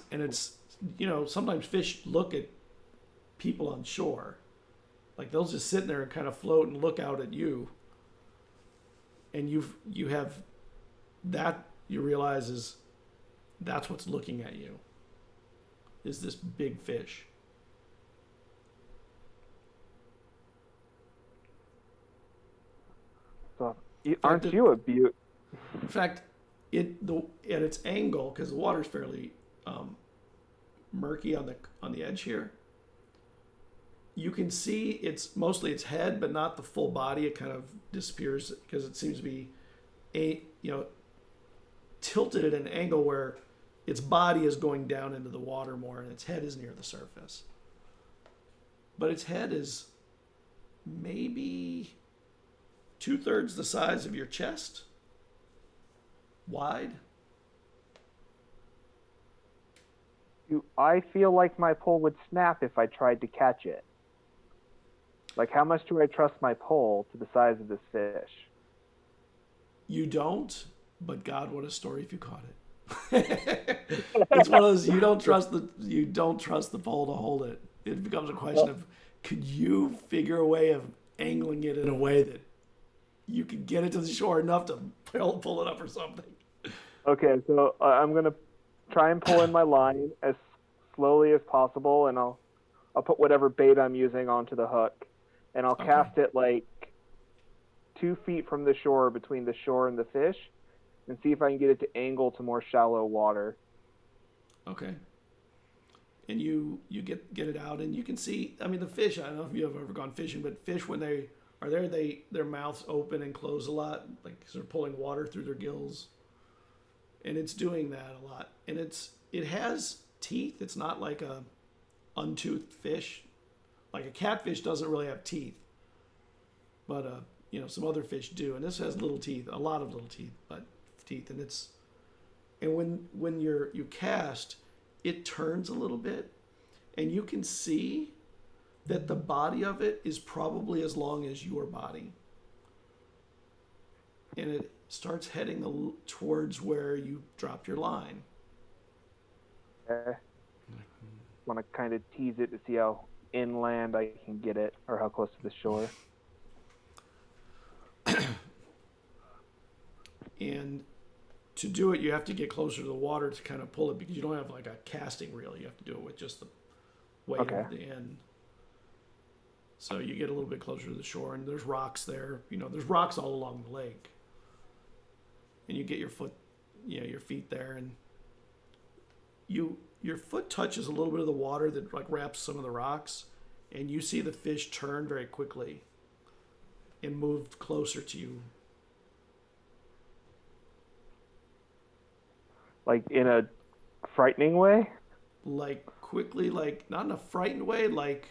sometimes fish look at people on shore. Like they'll just sit there and kind of float and look out at you. And you have that you realize is that's what's looking at you. Is this big fish. So, aren't you a beaut? In fact, at its angle, because the water's fairly murky on the edge here, you can see it's mostly its head, but not the full body. It kind of disappears because it seems to be tilted at an angle where its body is going down into the water more, and its head is near the surface. But its head is maybe 2/3 the size of your chest, wide. I feel like my pole would snap if I tried to catch it. Like, how much do I trust my pole to the size of this fish? You don't, but God, what a story if you caught it. It's one of those you don't trust the pole to hold it. It becomes a question of could you figure a way of angling it in a way that you could get it to the shore enough to pull it up or something. Okay, so I'm gonna try and pull in my line as slowly as possible, and I'll put whatever bait I'm using onto the hook, and I'll cast it like 2 feet from the shore, between the shore and the fish, and see if I can get it to angle to more shallow water. Okay. And you get it out, and you can see. I mean, the fish. I don't know if you've ever gone fishing, but fish when they are there, their mouths open and close a lot, like 'cause they're pulling water through their gills. And it's doing that a lot. And it has teeth. It's not like a untoothed fish. Like a catfish doesn't really have teeth, but some other fish do. And this has little teeth, a lot of little teeth, and when you cast, it turns a little bit, and you can see that the body of it is probably as long as your body. And it starts heading towards where you dropped your line. Okay. Want to kind of tease it to see how inland I can get it, or how close to the shore. And to do it, you have to get closer to the water to kind of pull it because you don't have like a casting reel. You have to do it with just the weight of the end. So you get a little bit closer to the shore, and there's rocks there. You know, there's rocks all along the lake. And you get your feet there, and your foot touches a little bit of the water that like wraps some of the rocks, and you see the fish turn very quickly and move closer to you. Like in a frightening way? Like quickly, like not in a frightened way, like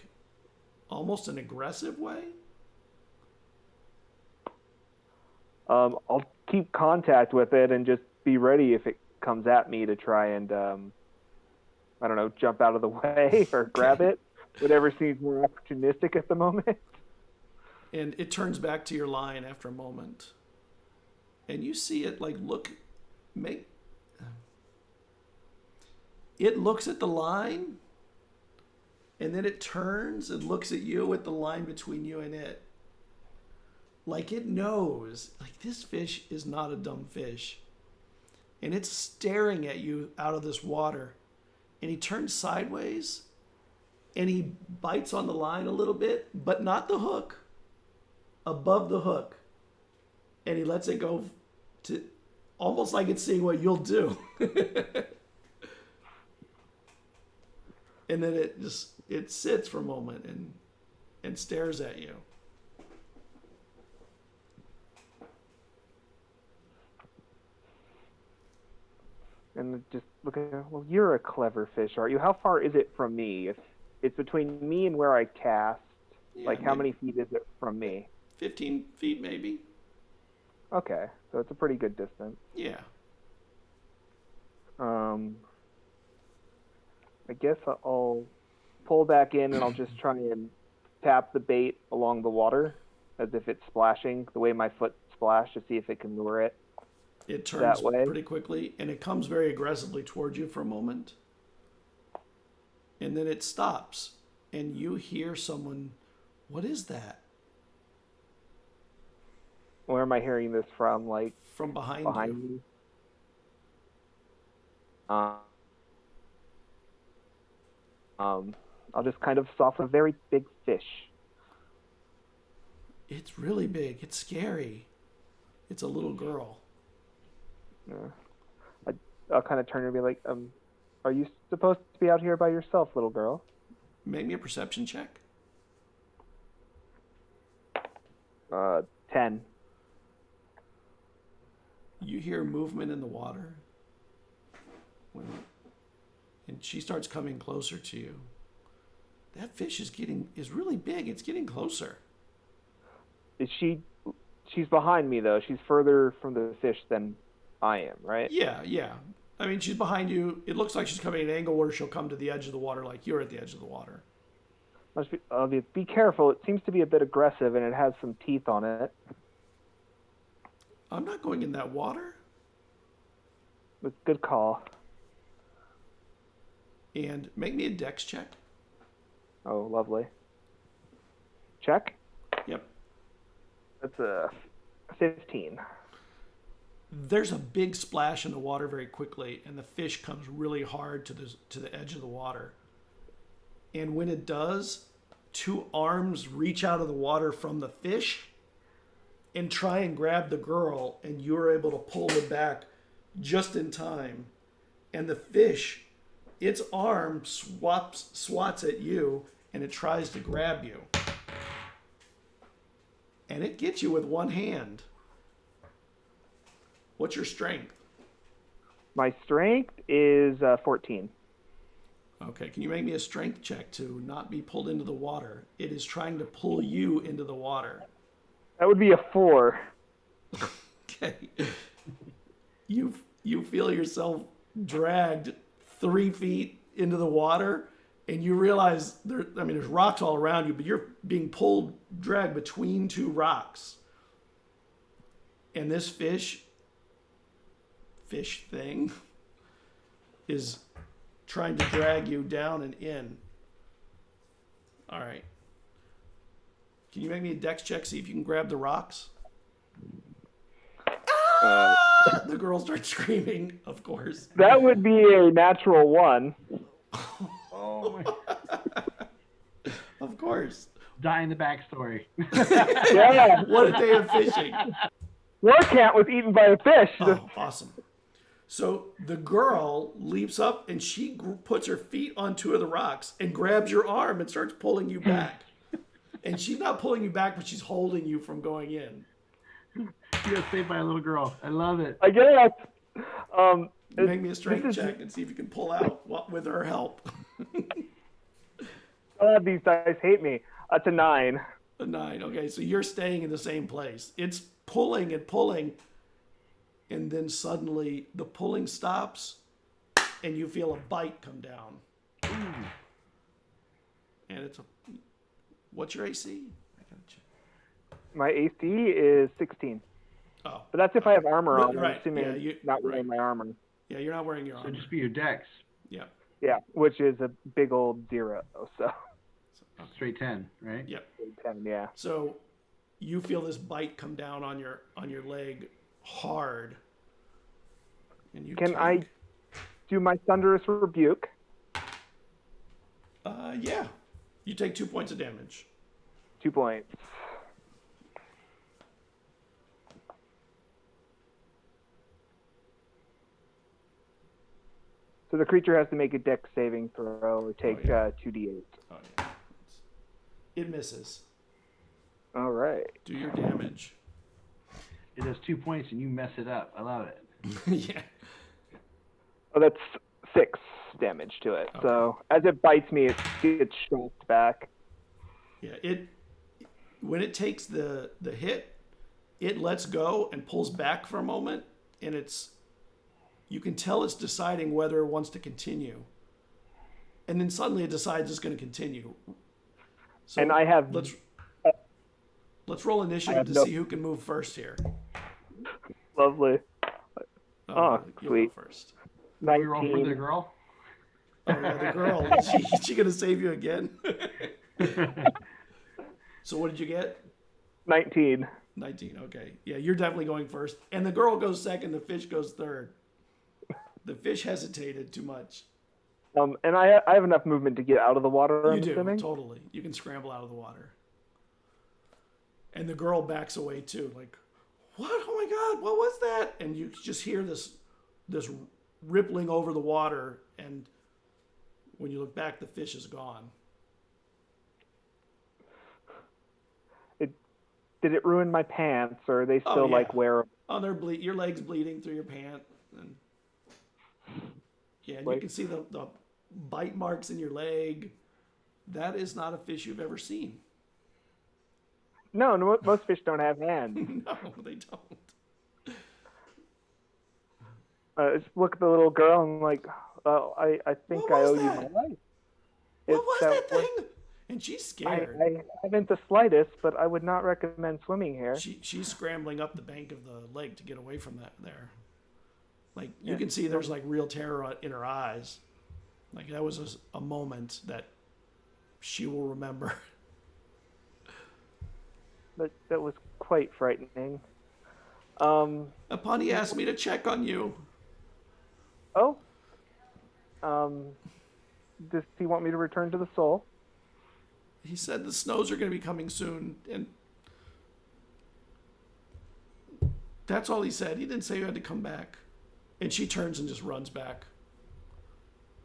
almost an aggressive way. I'll keep contact with it and just be ready if it comes at me to try and, I don't know, jump out of the way or grab it. Whatever seems more opportunistic at the moment. And it turns back to your line after a moment. And you see it like it looks at the line, and then it turns and looks at you with the line between you and it. Like it knows, like this fish is not a dumb fish. And it's staring at you out of this water. And he turns sideways, and he bites on the line a little bit, but not the hook, above the hook. And he lets it go to almost like it's seeing what you'll do. And then it sits for a moment and stares at you. And just look at, well, you're a clever fish, aren't you? How far is it from me? If it's between me and where I cast, like how many feet is it from me? 15 feet maybe. Okay, so it's a pretty good distance. Yeah. I guess I'll pull back in and I'll just try and tap the bait along the water as if it's splashing, the way my foot splashed, to see if it can lure it. It turns pretty quickly, and it comes very aggressively towards you for a moment. And then it stops, and you hear someone, what is that? Where am I hearing this from? Like from behind you? I'll just kind of soft a very big fish. It's really big. It's scary. It's a little girl. I'll kind of turn and be like, are you supposed to be out here by yourself, little girl? Make me a perception check. 10. You hear movement in the water. And she starts coming closer to you. That fish is really big. It's getting closer. She's behind me though. She's further from the fish than I am, right? Yeah. I mean, she's behind you. It looks like she's coming at an angle where she'll come to the edge of the water like you're at the edge of the water. Be careful. It seems to be a bit aggressive, and it has some teeth on it. I'm not going in that water. Good call. And make me a dex check. Oh, lovely. Check? Yep. That's a 15. There's a big splash in the water very quickly, and the fish comes really hard to the edge of the water. And when it does, two arms reach out of the water from the fish and try and grab the girl, and you're able to pull it back just in time. And the fish, its arm swats at you, and it tries to grab you. And it gets you with one hand. What's your strength? My strength is 14. Okay, can you make me a strength check to not be pulled into the water? It is trying to pull you into the water. That would be a 4. Okay. You feel yourself dragged 3 feet into the water, and you realize there's rocks all around you, but you're being dragged between two rocks. And this fish thing is trying to drag you down and in. All right. Can you make me a dex check, see if you can grab the rocks? The girl starts screaming, of course. That would be a natural 1. Oh my. Of course. Dying the backstory. Yeah. What a day of fishing. Morcant was eaten by a fish. Oh, awesome. So the girl leaps up and she puts her feet on 2 of the rocks and grabs your arm and starts pulling you back. And she's not pulling you back, but she's holding you from going in. You got saved by a little girl. I love it. I guess. Make me a strength check and see if you can pull out with her help. These dice hate me. That's a 9. A 9. Okay, so you're staying in the same place. It's pulling and pulling, and then suddenly the pulling stops, and you feel a bite come down. Ooh. And it's what's your AC? I gotta check. My AC is 16. Oh, But that's if I have armor on. Right. I'm assuming Yeah, you- not wearing right. my armor. yeah, you're not wearing your So armor. just be your dex. Yeah. Yeah, which is a big old 0. So Straight 10, right? Yep. 10, yeah. So you feel this bite come down on your leg hard, and you Can I do my thunderous rebuke? Yeah. You take 2 points of damage. 2 points. So the creature has to make a dex saving throw or take 2d8. Oh yeah. It misses. All right. Do your damage. It has 2 points and you mess it up. I love it. Yeah. Oh, that's 6 damage to it. Okay. So as it bites me, it gets shocked back. Yeah. When it takes the hit, it lets go and pulls back for a moment, and you can tell it's deciding whether it wants to continue. And then suddenly it decides it's going to continue. So And I have... let's roll initiative to see who can move first here. Lovely. Oh, You'll sweet. go first. We roll for 19. the girl. Oh yeah, the girl. Is she going to save you again? So what did you get? 19. 19. Okay. Yeah, you're definitely going first. And the girl goes second. The fish goes third. The fish hesitated too much. And I have enough movement to get out of the water, I'm You do, assuming? totally. You can scramble out of the water. And the girl backs away too, like, what? Oh my God, what was that? And you just hear this rippling over the water, and when you look back, the fish is gone. Did it ruin my pants, or are they still yeah. like wearable? Oh, your leg's bleeding through your pant, and yeah, and you can see the bite marks in your leg. That is not a fish you've ever seen. No, most fish don't have hands. No, they don't. Just look at the little girl and like, I think What I was owe that? you my life. What was that thing? And she's scared. I haven't the slightest, but I would not recommend swimming here. She's scrambling up the bank of the lake to get away from that there. Like, you can see there's like real terror in her eyes. Like, that was a moment that she will remember. That was quite frightening. Apani asked me to check on you. Oh. Does he want me to return to the soul? He said the snows are going to be coming soon, and that's all he said. He didn't say you had to come back. And she turns and just runs back.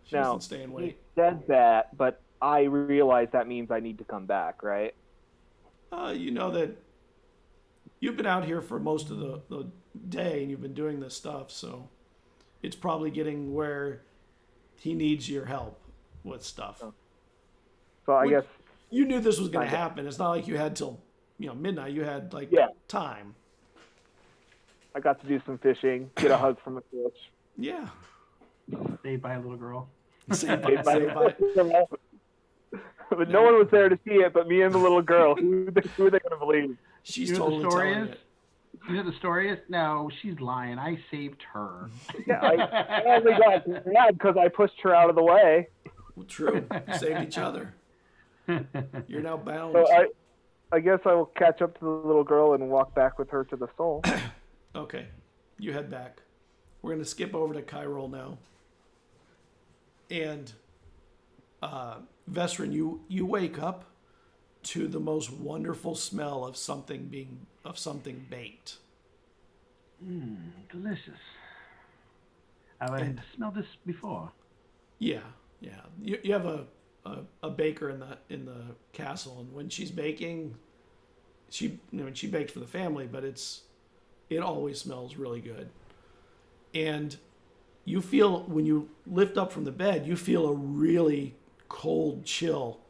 She doesn't stay and wait. He said that, but I realize that means I need to come back, right? You know that you've been out here for most of the day, and you've been doing this stuff, so it's probably getting where he needs your help with stuff. So I guess... You knew this was going to happen. It's not like you had till midnight. You had time. I got to do some fishing, get a hug from a fish. Yeah. Saved by a little girl. Saved by. But no one was there to see it but me and the little girl. Who are they going to believe? She's You know what totally the story telling is? it. You know what the story is? No, she's lying. I saved her. Yeah, I only got mad because I pushed her out of the way. Well, true. You saved each other. You're now bound. So I guess I will catch up to the little girl and walk back with her to the soul. Okay. you head back. We're going to skip over to Kyrol now. And Vesryn, you wake up to the most wonderful smell of something baked. Delicious. I've smelled this before. Yeah. You have a baker in the castle, and when she's baking, she baked for the family, but it always smells really good. And you feel, when you lift up from the bed, you feel a really cold chill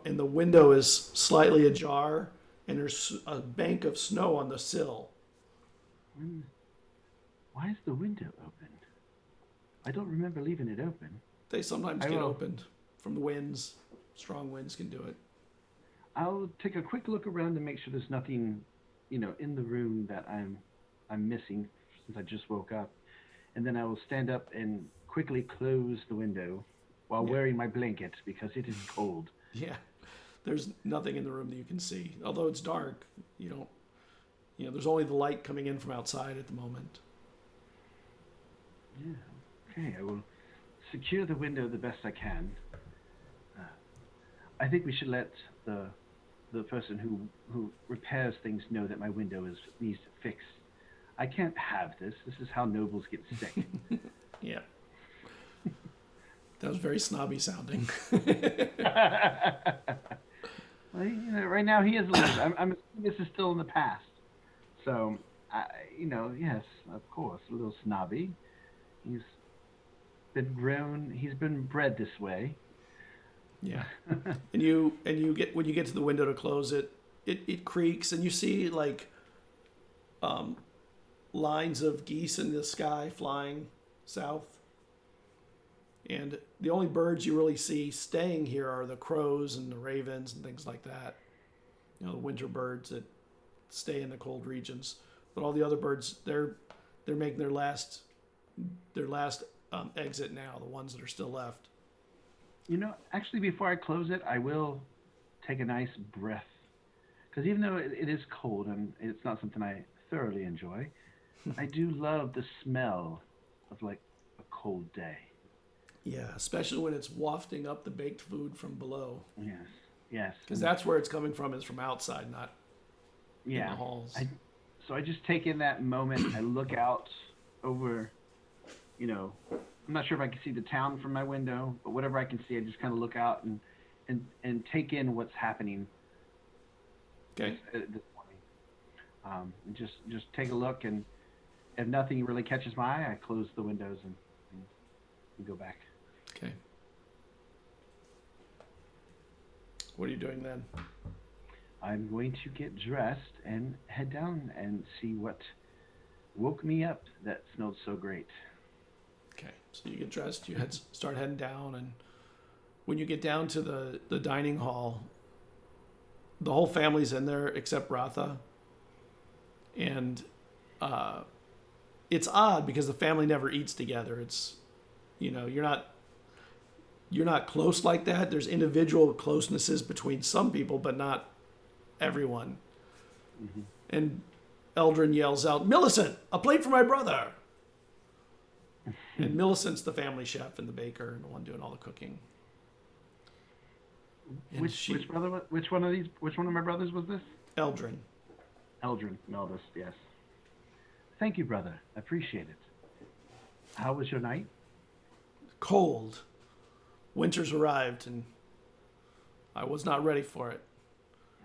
and the window is slightly ajar, and there's a bank of snow on the sill. Why is the window open? I don't remember leaving it open. They sometimes get opened from the winds. Strong winds can do it. I'll take a quick look around to make sure there's nothing, in the room that I'm missing since I just woke up. And then I will stand up and quickly close the window while wearing my blanket because it is cold. Yeah. There's nothing in the room that you can see. Although it's dark, there's only the light coming in from outside at the moment. Yeah. Okay, I will secure the window the best I can. I think we should let the person who repairs things know that my window needs fixed. I can't have this. This is how nobles get sick. Yeah. That was very snobby sounding. Well, right now he is a little. I'm assuming this is still in the past. So, yes, of course, a little snobby. He's been bred this way. Yeah. and you get, when you get to the window to close it, it creaks, and you see lines of geese in the sky flying south. And the only birds you really see staying here are the crows and the ravens and things like that. The winter birds that stay in the cold regions. But all the other birds, they're making their last exit now, the ones that are still left. Actually, before I close it, I will take a nice breath. Because even though it is cold and it's not something I thoroughly enjoy, I do love the smell of a cold day. Yeah, especially when it's wafting up the baked food from below. Yes. Because that's where it's coming from, is from outside, not in the halls. So I just take in that moment. I look out over, I'm not sure if I can see the town from my window, but whatever I can see, I just kind of look out and take in what's happening. Okay. This morning. And just take a look, and if nothing really catches my eye, I close the windows and go back. Okay. What are you doing then? I'm going to get dressed and head down and see what woke me up that smelled so great. Okay, so you get dressed, you start heading down, and when you get down to the dining hall, the whole family's in there except Ratha. And it's odd because the family never eats together. It's, you're not close like that. There's individual closenesses between some people, but not everyone. Mm-hmm. And Eldrin yells out, "Millicent, a plate for my brother!" And Millicent's the family chef and the baker and the one doing all the cooking. And which brother? Which one of my brothers was this? Eldrin, eldest, yes. Thank you, brother. I appreciate it. How was your night? Cold. Winter's arrived, and I was not ready for it.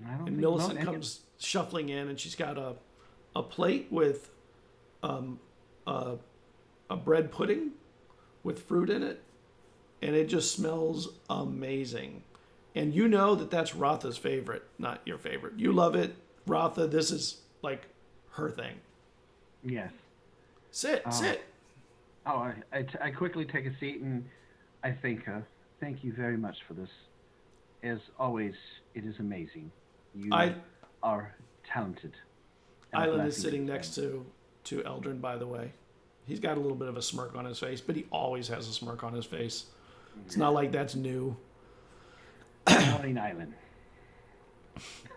And Millicent comes shuffling in, and she's got a plate with a bread pudding with fruit in it, and it just smells amazing. And you know that's Ratha's favorite, not your favorite. You love it. Ratha, this is her thing. Yes. Sit. Oh, I quickly take a seat, and I thank her. Thank you very much for this. As always, it is amazing. You are talented. Island is sitting next to Eldrin, by the way. He's got a little bit of a smirk on his face, but he always has a smirk on his face. It's not like that's new. Good morning, Island.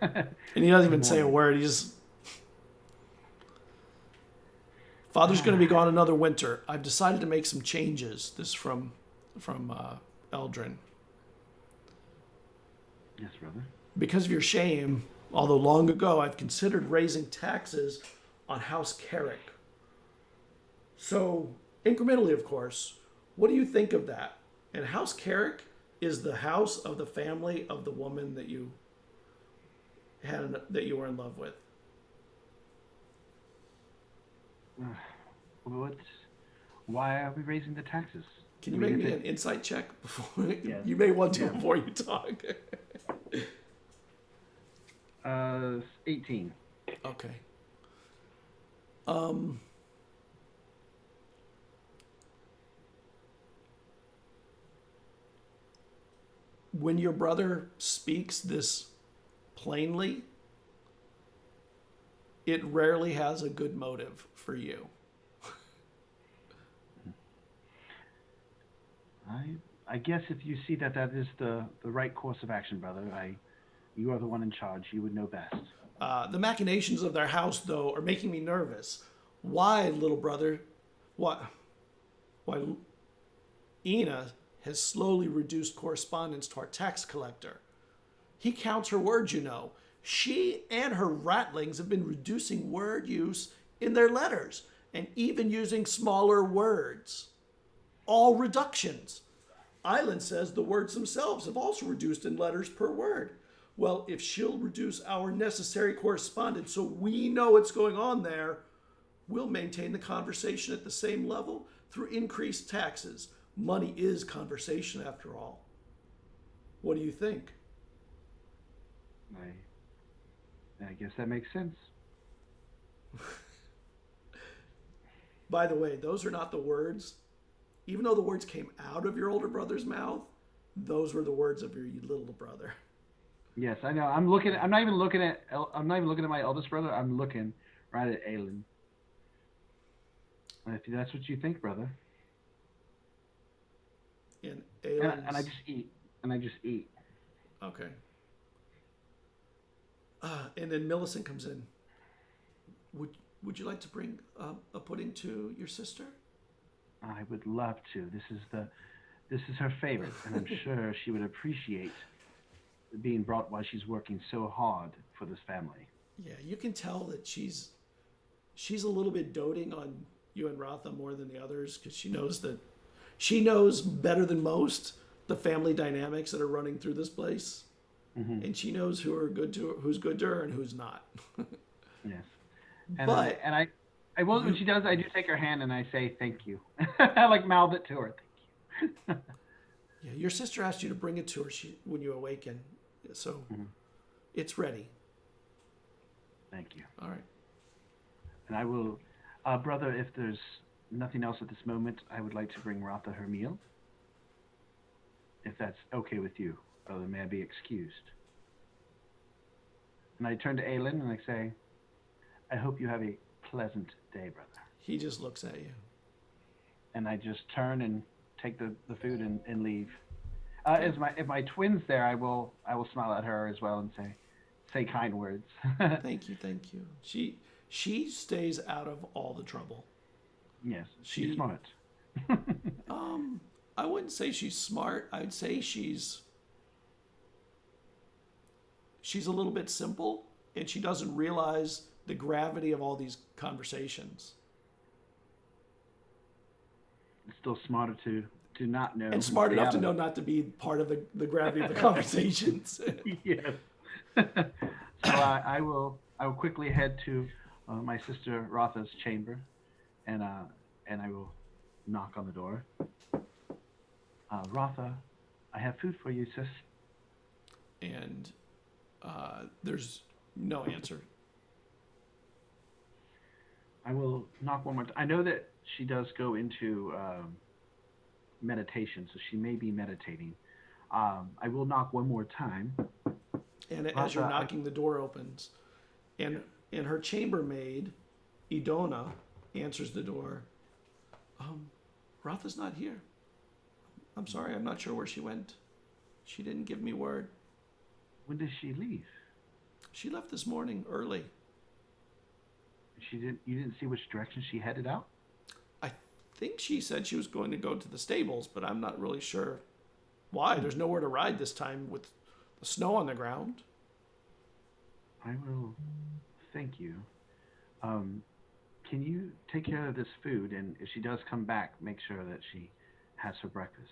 And he doesn't even say a word. He just... Father's going to be gone another winter. I've decided to make some changes. This from Eldrin. Yes, brother. Because of your shame, although long ago, I've considered raising taxes on House Carrick. So, incrementally, of course, what do you think of that? And House Carrick is the house of the family of the woman that you were in love with. Why are we raising the taxes? Can you make me an insight check before Yes. you may want to before you talk? 18. Okay. When your brother speaks this plainly, it rarely has a good motive for you. I guess if you see that is the right course of action, brother, you are the one in charge. You would know best. The machinations of their house, though, are making me nervous. Why, little brother? Why Ina has slowly reduced correspondence to our tax collector. He counts her words, you know. She and her ratlings have been reducing word use in their letters and even using smaller words. All reductions. Island says the words themselves have also reduced in letters per word. Well, if she'll reduce our necessary correspondence so we know what's going on there, we'll maintain the conversation at the same level through increased taxes. Money is conversation, after all. What do you think? I guess that makes sense. By the way, those are not the words. Even though the words came out of your older brother's mouth, those were the words of your little brother. Yes, I know. I'm not even looking at my eldest brother. I'm looking right at Aelin. If that's what you think, brother. And I just eat. Okay. And then Millicent comes in. Would you like to bring a pudding to your sister? I would love to. This is her favorite, and I'm sure she would appreciate being brought while she's working so hard for this family. Yeah, you can tell that she's a little bit doting on you and Ratha more than the others because she knows better than most the family dynamics that are running through this place, and she knows who's good to her and who's not. Yes, and I will when she does. I do take her hand and I say thank you. I mouth it to her. Thank you. Yeah, your sister asked you to bring it to her when you awaken, so it's ready. Thank you. All right. And I will, brother, if there's nothing else at this moment, I would like to bring Ratha her meal. If that's okay with you, brother, may I be excused? And I turn to Aelin and I say, I hope you have a pleasant day, brother. He just looks at you. And I just turn and take the food and leave. If my twin's there, I will smile at her as well and say kind words. Thank you. She stays out of all the trouble. Yes, she's smart. I wouldn't say she's smart. I'd say she's a little bit simple, and she doesn't realize the gravity of all these conversations. It's still smarter to not know. And smart enough to know not to be part of the gravity of the conversations. Yes. So I will quickly head to my sister Ratha's chamber, and I will knock on the door. Ratha, I have food for you, sis. And there's no answer. I will knock one more time. I know that she does go into meditation, so she may be meditating. I will knock one more time. And as you're knocking, the door opens. And her chambermaid, Idona, answers the door. Ratha's not here. I'm sorry, I'm not sure where she went. She didn't give me word. When does she leave? She left this morning early. You didn't see which direction she headed out? I think she said she was going to go to the stables, but I'm not really sure why. There's nowhere to ride this time with the snow on the ground. I will. Thank you. Can you take care of this food, and if she does come back, make sure that she has her breakfast.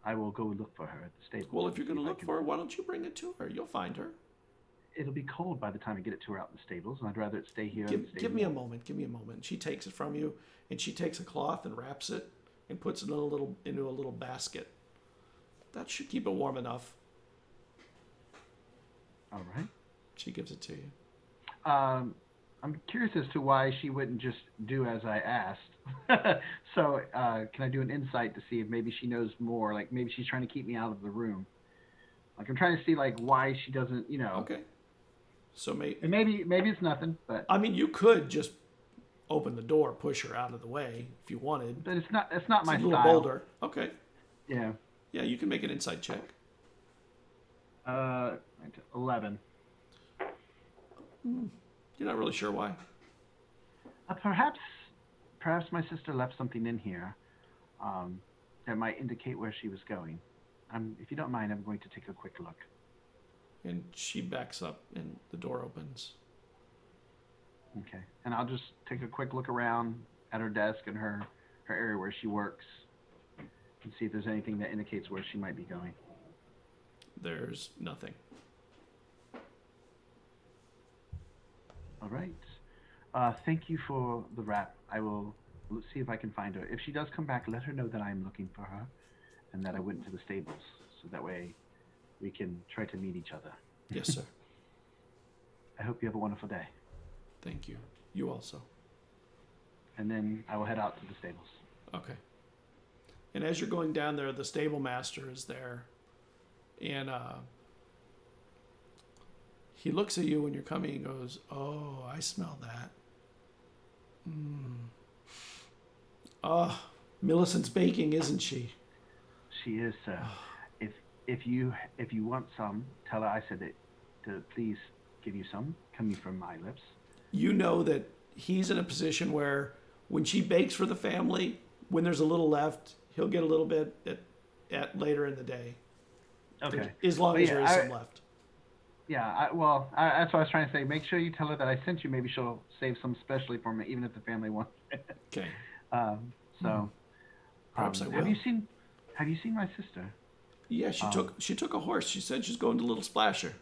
I will go look for her at the stable. Well, if you're going to look for her, why don't you bring it to her? You'll find her. It'll be cold by the time I get it to her out in the stables, and I'd rather it stay here. Give me a moment. Give me a moment. She takes it from you, and she takes a cloth and wraps it and puts it into a little basket. That should keep it warm enough. All right. She gives it to you. I'm curious as to why she wouldn't just do as I asked. So can I do an insight to see if maybe she knows more? Like maybe she's trying to keep me out of the room. Like I'm trying to see like why she doesn't, Okay. So maybe it's nothing, but I mean, you could just open the door, push her out of the way if you wanted. But it's not my a little style. bolder. Okay. Yeah. Yeah, you can make an insight check. 11. You're not really sure why. Perhaps my sister left something in here that might indicate where she was going. If you don't mind, I'm going to take a quick look. And she backs up and the door opens. Okay. And I'll just take a quick look around at her desk and her area where she works and see if there's anything that indicates where she might be going. There's nothing. All right. Thank you for the wrap. I will see if I can find her. If she does come back, let her know that I am looking for her and that I went to the stables. So that way we can try to meet each other. Yes, sir. I hope you have a wonderful day. Thank you. You also. And then I will head out to the stables. Okay. And as you're going down there, the stable master is there. And he looks at you when you're coming and goes, "Oh, I smell that. Oh, Millicent's baking, isn't she?" She is, sir. If you want some, tell her I said it to please give you some coming from my lips. You know that he's in a position where when she bakes for the family, when there's a little left, he'll get a little bit at later in the day. Okay. As long as there is some left. Yeah, that's what I was trying to say. Make sure you tell her that I sent you. Maybe she'll save some specially for me, even if the family wants it. Okay. Perhaps I will. Have you seen my sister? Yeah, she took a horse. She said she's going to Little Splasher.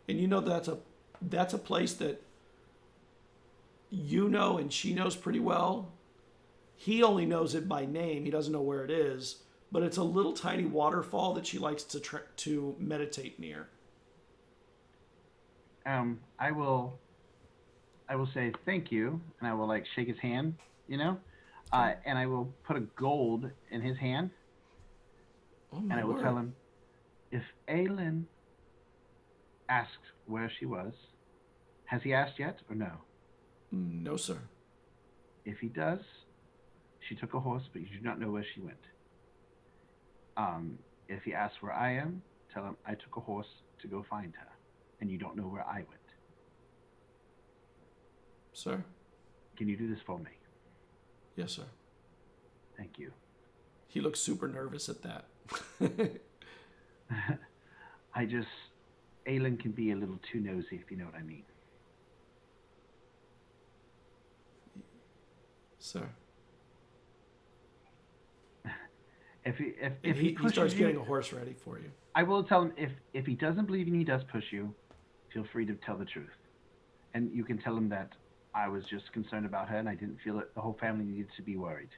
And you know that's a place that you know and she knows pretty well. He only knows it by name. He doesn't know where it is, but it's a little tiny waterfall that she likes to meditate near. I will say thank you, and I will like shake his hand, and I will put a gold in his hand, and I will tell him, if Aelin asks where she was, has he asked yet or no? No, sir. If he does, she took a horse, but you do not know where she went. If he asks where I am, tell him I took a horse to go find her, and you don't know where I went. Sir? Can you do this for me? Yes, sir. Thank you. He looks super nervous at that. Aelin can be a little too nosy, if you know what I mean. Sir? If he pushes starts you, getting a horse ready for you. I will tell him if he doesn't believe you and he does push you, feel free to tell the truth. And you can tell him that I was just concerned about her and I didn't feel that the whole family needed to be worried.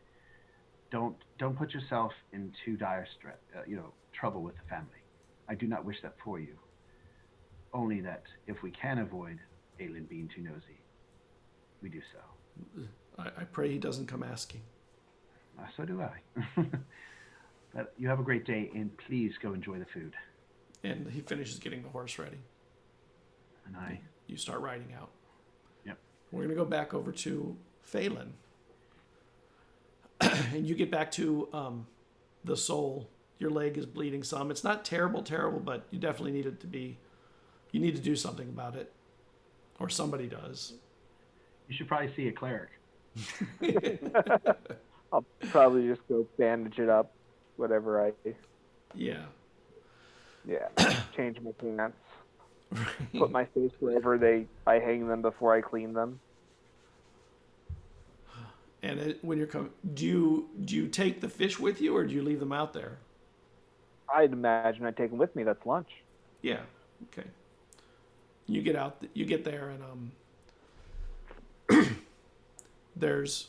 Don't put yourself in too dire trouble with the family. I do not wish that for you. Only that if we can avoid Aelin being too nosy, we do so. I pray he doesn't come asking. So do I. But you have a great day, and please go enjoy the food. And he finishes getting the horse ready. And you start riding out. Yep. We're going to go back over to Phelan. And you get back to the soul. Your leg is bleeding some. It's not terrible, but you definitely need it to be. You need to do something about it. Or somebody does. You should probably see a cleric. I'll probably just go bandage it up, whatever I. Yeah. Yeah. Change my pants. Put my face wherever I hang them before I clean them. And when you're coming, do you take the fish with you, or do you leave them out there? I'd imagine I'd take them with me. That's lunch. Yeah. Okay. You get there, and there's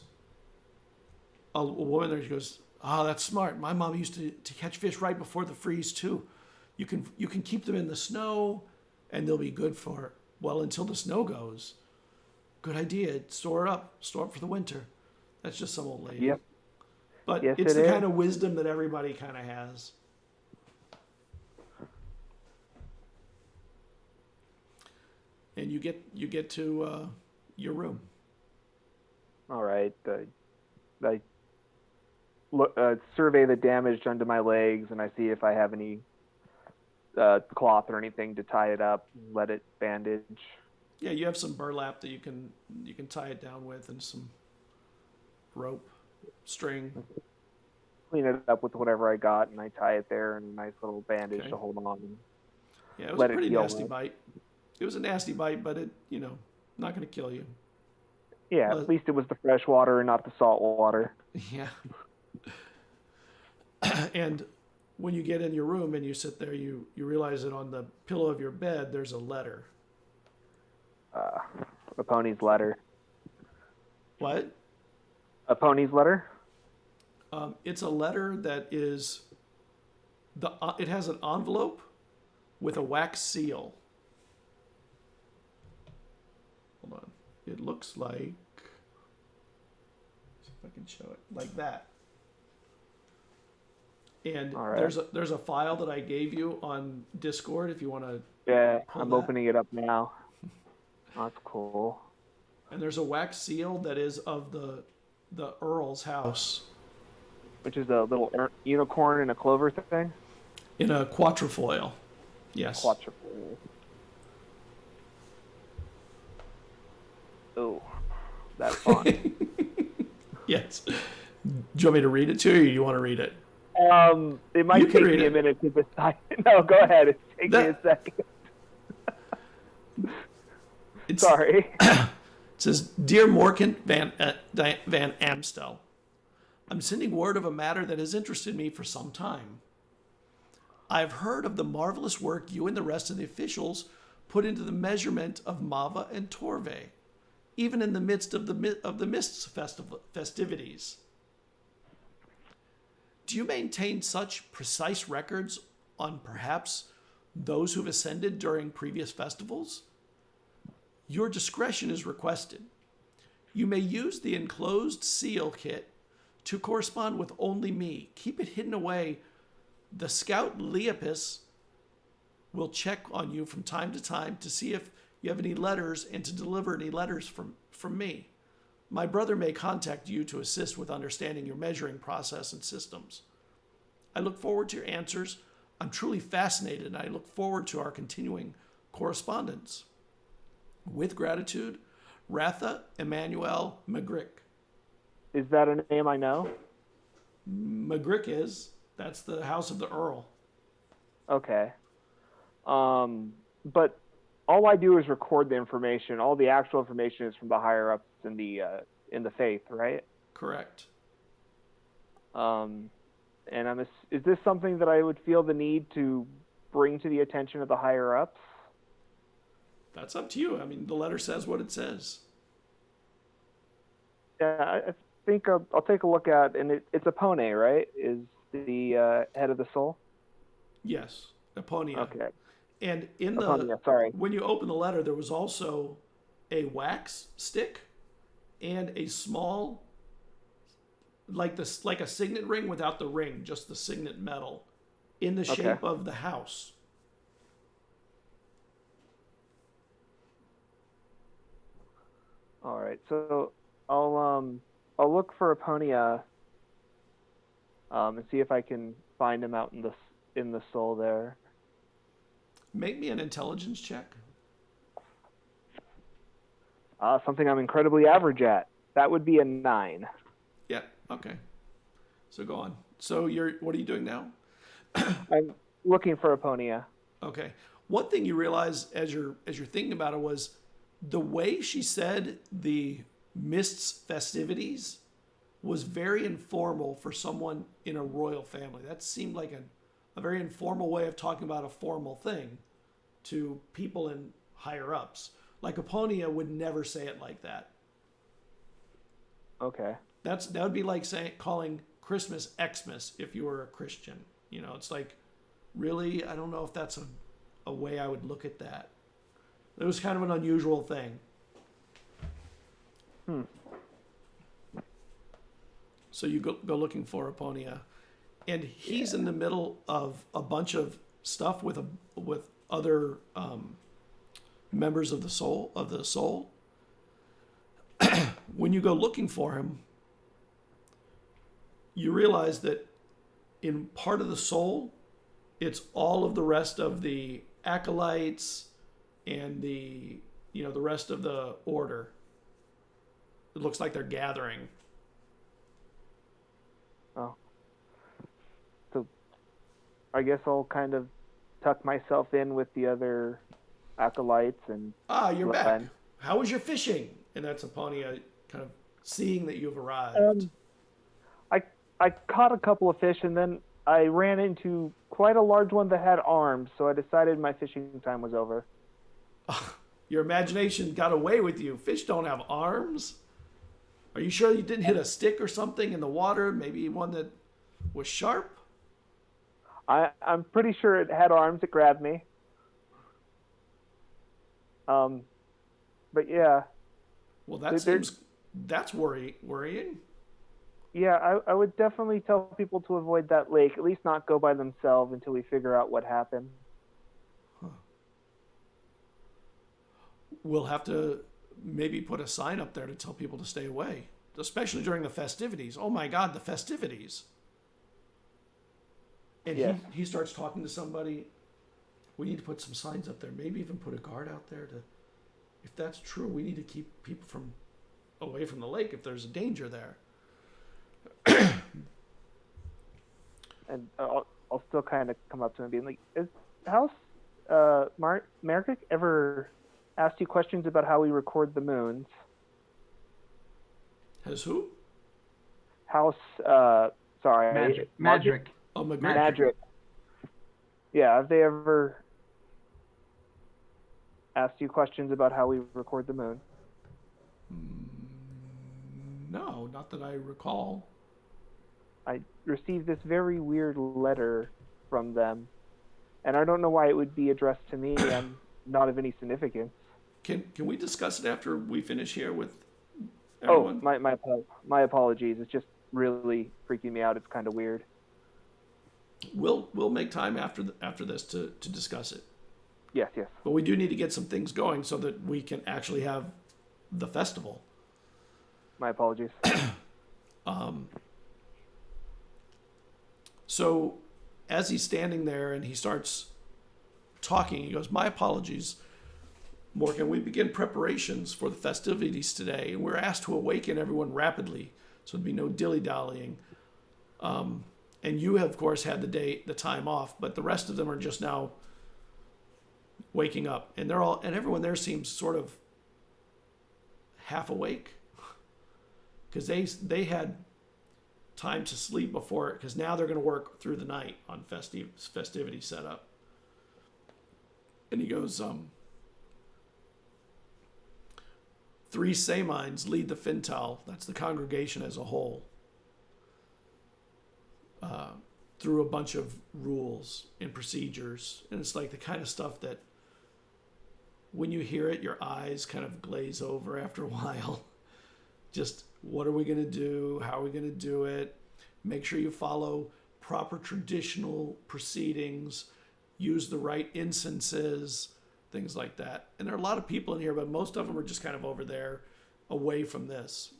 a woman there. She goes, "Oh, that's smart. My mom used to catch fish right before the freeze too. You can keep them in the snow, and they'll be good for until the snow goes. Good idea. Store up for the winter." That's just some old lady. Yep. But yes, it's the is. kind of wisdom that everybody kind of has. And you get to your room. All right. I look, survey the damage done to my legs, and I see if I have any cloth or anything to tie it up, let it bandage. Yeah, you have some burlap that you can tie it down with, and some rope, string. Clean it up with whatever I got, and I tie it there in a nice little bandage to hold on. Yeah, it was a pretty nasty bite. It was a nasty bite, but it, not going to kill you. Yeah, at least it was the fresh water and not the salt water. Yeah. And when you get in your room and you sit there, you realize that on the pillow of your bed, there's a letter. A pony's letter. What? A pony's letter? It's a letter that is it has an envelope with a wax seal. Hold on. It looks like, see if I can show it like that. And right. there's a file that I gave you on Discord if you want to. Yeah, I'm opening it up now. That's cool. And there's a wax seal that is of the Earl's house. Which is a little unicorn and a clover thing? In a quatrefoil. Yes. Quatrefoil. Oh, that's fun. Yes. Do you want me to read it to you, or do you want to read it? It might take me a minute to decide. No, go ahead. It takes me a second. Sorry. It says, "Dear Morcant Van Amstel, I'm sending word of a matter that has interested me for some time. I've heard of the marvelous work you and the rest of the officials put into the measurement of Mava and Torve, even in the midst of the Mists festivities. Do you maintain such precise records on perhaps those who've ascended during previous festivals? Your discretion is requested. You may use the enclosed seal kit to correspond with only me. Keep it hidden away. The scout Leopis will check on you from time to time to see if you have any letters and to deliver any letters from me. My brother may contact you to assist with understanding your measuring process and systems. I look forward to your answers. I'm truly fascinated, and I look forward to our continuing correspondence. With gratitude, Ratha Emmanuel Magrik." Is that a name I know? Magrik is. That's the house of the Earl. Okay. But all I do is record the information. All the actual information is from the higher ups in the faith, right? Correct. And is this something that I would feel the need to bring to the attention of the higher ups? That's up to you. I mean, the letter says what it says. Yeah, I think I'll take a look at, and it's Epone, right? Is the head of the soul? Yes, Eponia. Okay. And in Eponia, sorry. when you open the letter, there was also a wax stick and a small, like a signet ring without the ring, just the signet metal, in the shape of the house. All right, so I'll look for Eponia and see if I can find him out in the soul there. Make me an intelligence check. Something I'm incredibly average at. That would be a 9. Yeah. Okay. So go on. So what are you doing now? I'm looking for Aponia. Okay. One thing you realize as you're thinking about it was the way she said the Mists festivities was very informal for someone in a royal family. That seemed like a very informal way of talking about a formal thing to people in higher ups. Like Aponia would never say it like that. Okay. That would be like calling Christmas Xmas if you were a Christian. It's like, really? I don't know if that's a way I would look at that. It was kind of an unusual thing. So you go looking for Aponia, and he's in the middle of a bunch of stuff with other members of the soul. When you go looking for him, you realize that in part of the soul, it's all of the rest of the acolytes and the rest of the order. It looks like they're gathering. Oh. So I guess I'll kind of tuck myself in with the other acolytes and... You're back. How was your fishing? And that's Aponia kind of seeing that you've arrived. I caught a couple of fish, and then I ran into quite a large one that had arms, so I decided my fishing time was over. Your imagination got away with you. Fish don't have arms. Are you sure you didn't hit a stick or something in the water? Maybe one that was sharp? I'm pretty sure it had arms. It grabbed me. But yeah. Well, that's worrying. Yeah, I would definitely tell people to avoid that lake, at least not go by themselves until we figure out what happened. Huh. We'll have to maybe put a sign up there to tell people to stay away, especially during the festivities. Oh my God, the festivities. And yeah. he starts talking to somebody. We need to put some signs up there, maybe even put a guard out there if that's true, we need to keep people away from the lake if there's a danger there. And I'll still kind of come up to him and be like, how's Magrik ever asked you questions about how we record the moons? Has who? House, sorry. Magrik. Oh, Magrik. Yeah, have they ever asked you questions about how we record the moon? No, not that I recall. I received this very weird letter from them, and I don't know why it would be addressed to me and not of any significance. Can we discuss it after we finish here with everyone? Oh, my apologies. It's just really freaking me out. It's kind of weird. We'll make time after this to discuss it. Yes. But we do need to get some things going so that we can actually have the festival. My apologies. So as he's standing there and he starts talking, he goes, "My apologies, Morcant. We begin preparations for the festivities today, and we're asked to awaken everyone rapidly, so there'd be no dilly-dallying. And you have, of course, had the time off, but the rest of them are just now waking up, and everyone there seems sort of half awake because they had time to sleep before, because now they're going to work through the night on festivity setup." And he goes, 3 Samines lead the Fintal, that's the congregation as a whole, through a bunch of rules and procedures. And it's like the kind of stuff that when you hear it, your eyes kind of glaze over after a while. Just, what are we going to do? How are we going to do it? Make sure you follow proper traditional proceedings. Use the right incenses, things like that. And there are a lot of people in here, but most of them are just kind of over there, away from this.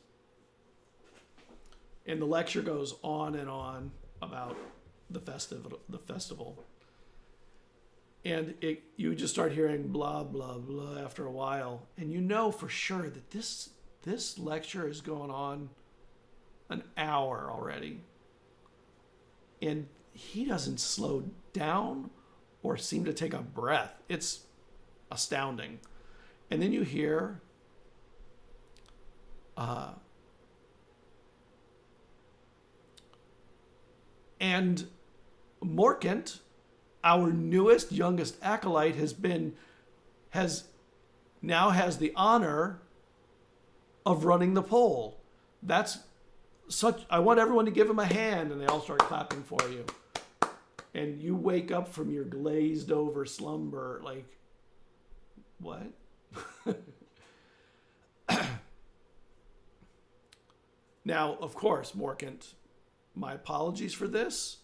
And the lecture goes on and on about the festival. And you just start hearing blah, blah, blah after a while. And you know for sure that this lecture is going on an hour already. And he doesn't slow down or seem to take a breath. It's astounding. And then you hear and Morcant, our newest, youngest acolyte, has the honor of running the poll. I want everyone to give him a hand, and they all start clapping for you. And you wake up from your glazed over slumber like, what? Now, of course, Morcant, my apologies for this,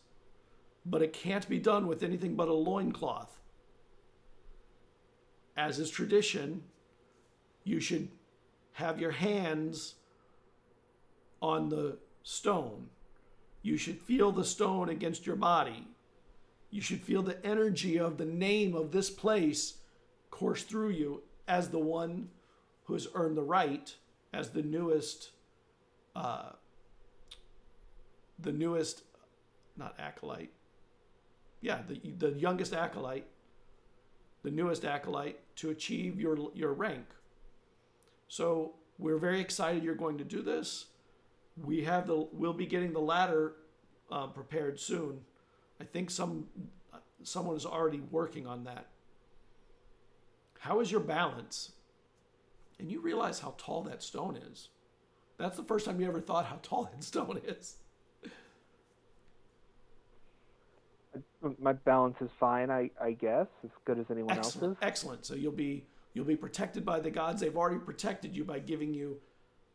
but it can't be done with anything but a loincloth. As is tradition, you should have your hands on the stone. You should feel the stone against your body. You should feel the energy of the name of this place course through you as the one who has earned the right, as the newest, not acolyte. Yeah, the youngest acolyte, the newest acolyte to achieve your rank. So we're very excited you're going to do this. We'll be getting the ladder prepared soon. I think someone is already working on that. How is your balance? And you realize how tall that stone is. That's the first time you ever thought how tall that stone is. My balance is fine, I guess, as good as anyone Excellent. else's. Excellent. So you'll be protected by the gods. They've already protected you by giving you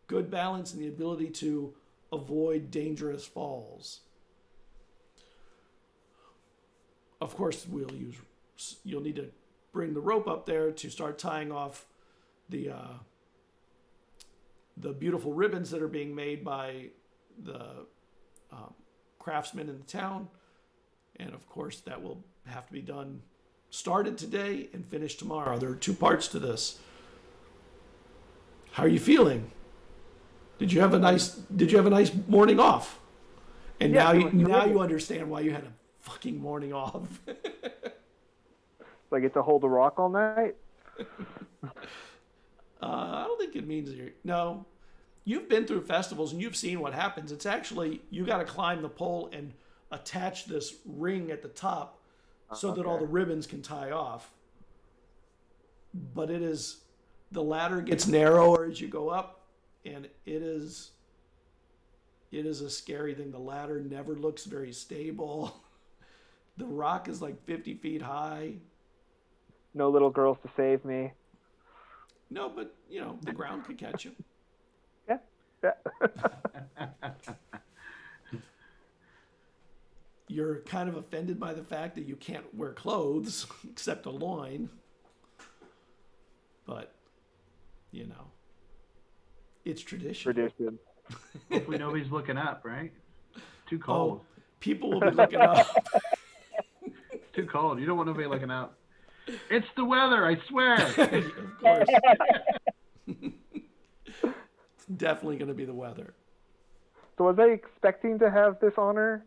good balance and the ability to avoid dangerous falls. Of course, you'll need to bring the rope up there to start tying off the beautiful ribbons that are being made by the craftsmen in the town. And of course, that will have to be started today and finished tomorrow. There are 2 parts to this. How are you feeling? Did you have a nice morning off? And Yeah, now you understand why you had a fucking morning off. So I get to hold a rock all night? I don't think it means no. You've been through festivals and you've seen what happens. It's actually, you got to climb the pole and attach this ring at the top so that all the ribbons can tie off. But the ladder gets narrower as you go up, and it is a scary thing. The ladder never looks very stable. The rock is like 50 feet high. No little girls to save me. No, but the ground could catch you. Yeah. You're kind of offended by the fact that you can't wear clothes except a loin. But, it's tradition. Tradition. Hopefully nobody's looking up, right? Too cold. Oh, people will be looking up. Too cold. You don't want nobody looking up. It's the weather, I swear. Of course. It's definitely going to be the weather. So was I expecting to have this honor?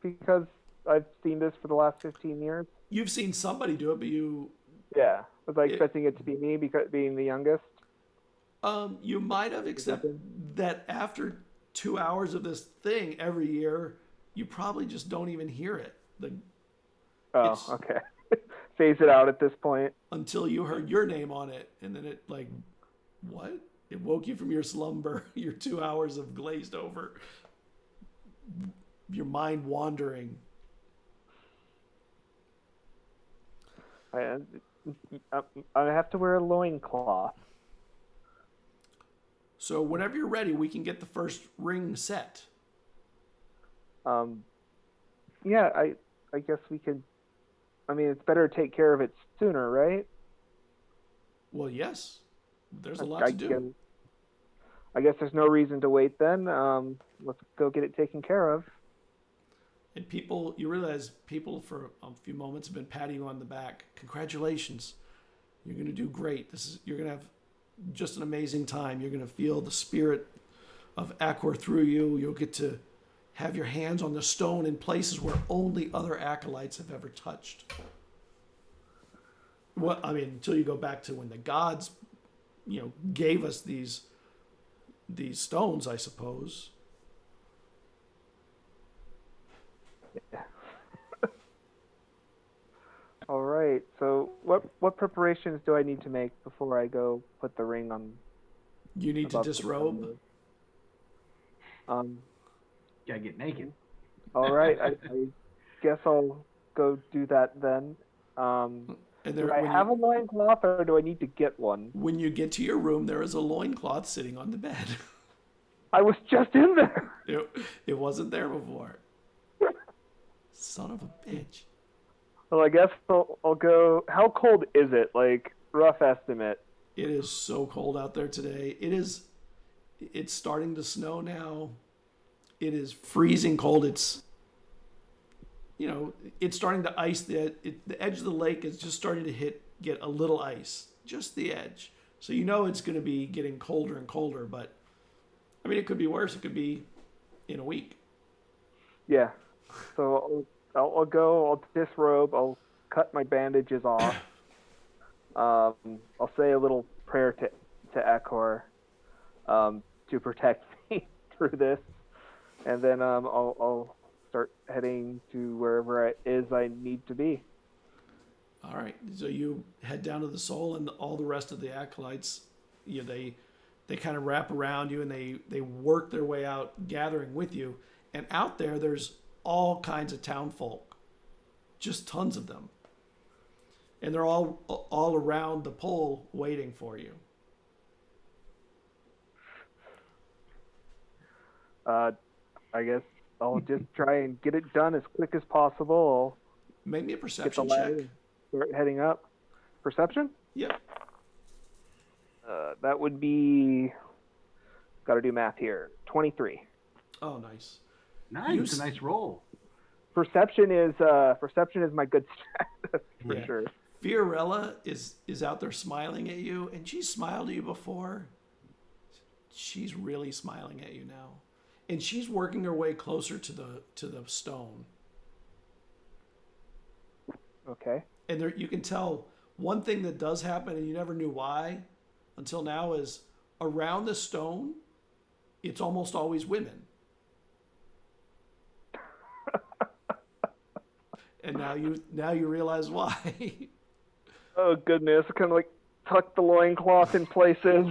Because I've seen this for the last 15 years. You've seen somebody do it, but you... Yeah. Was I expecting it to be me because being the youngest? You might have, except that after 2 hours of this thing every year, you probably just don't even hear it. Okay. Phase it out at this point. Until you heard your name on it, and then it what? It woke you from your slumber, your 2 hours of glazed over, your mind wandering. I have to wear a loincloth. So whenever you're ready, we can get the first ring set. Yeah, I guess we could. I mean, it's better to take care of it sooner, right? Well, yes. There's a lot to do. I guess there's no reason to wait then. Let's go get it taken care of. And you realize people for a few moments have been patting you on the back. Congratulations. You're going to do great. You're going to have just an amazing time. You're going to feel the spirit of Aquar through you. You'll get to have your hands on the stone in places where only other acolytes have ever touched. Well, I mean, until you go back to when the gods, gave us these stones, I suppose. Yeah. All right. So, what preparations do I need to make before I go put the ring on? You need to disrobe. Gotta get naked. All right. I guess I'll go do that then. Do I have a loincloth, or do I need to get one? When you get to your room, there is a loincloth sitting on the bed. I was just in there. It wasn't there before. Son of a bitch. Well, I guess I'll go. How cold is it? Like, rough estimate. It is so cold out there today. It's starting to snow now. It is freezing cold. It's starting to ice. The edge of the lake is just starting to get a little ice, just the edge. So it's going to be getting colder and colder. But I mean, it could be worse. It could be in a week. Yeah. So I'll go. I'll disrobe. I'll cut my bandages off. I'll say a little prayer to Aquar to protect me through this, and then I'll start heading to wherever it is I need to be. All right. So you head down to the Soul, and all the rest of the acolytes, they kind of wrap around you, and they work their way out, gathering with you. And out there's all kinds of town folk, just tons of them, and they're all around the pole waiting for you. I guess I'll just try and get it done as quick as possible. Make me a perception check. Start heading up. Perception? Yep. That would be. Got to do math here. 23. Oh, nice. Nice, a nice roll. Perception is my good stat for sure. Fiorella is out there smiling at you, and she smiled at you before. She's really smiling at you now, and she's working her way closer to the stone. Okay. And you can tell one thing that does happen, and you never knew why until now, is around the stone, it's almost always women. And now you realize why. Oh goodness! I kind of like tuck the loincloth in places.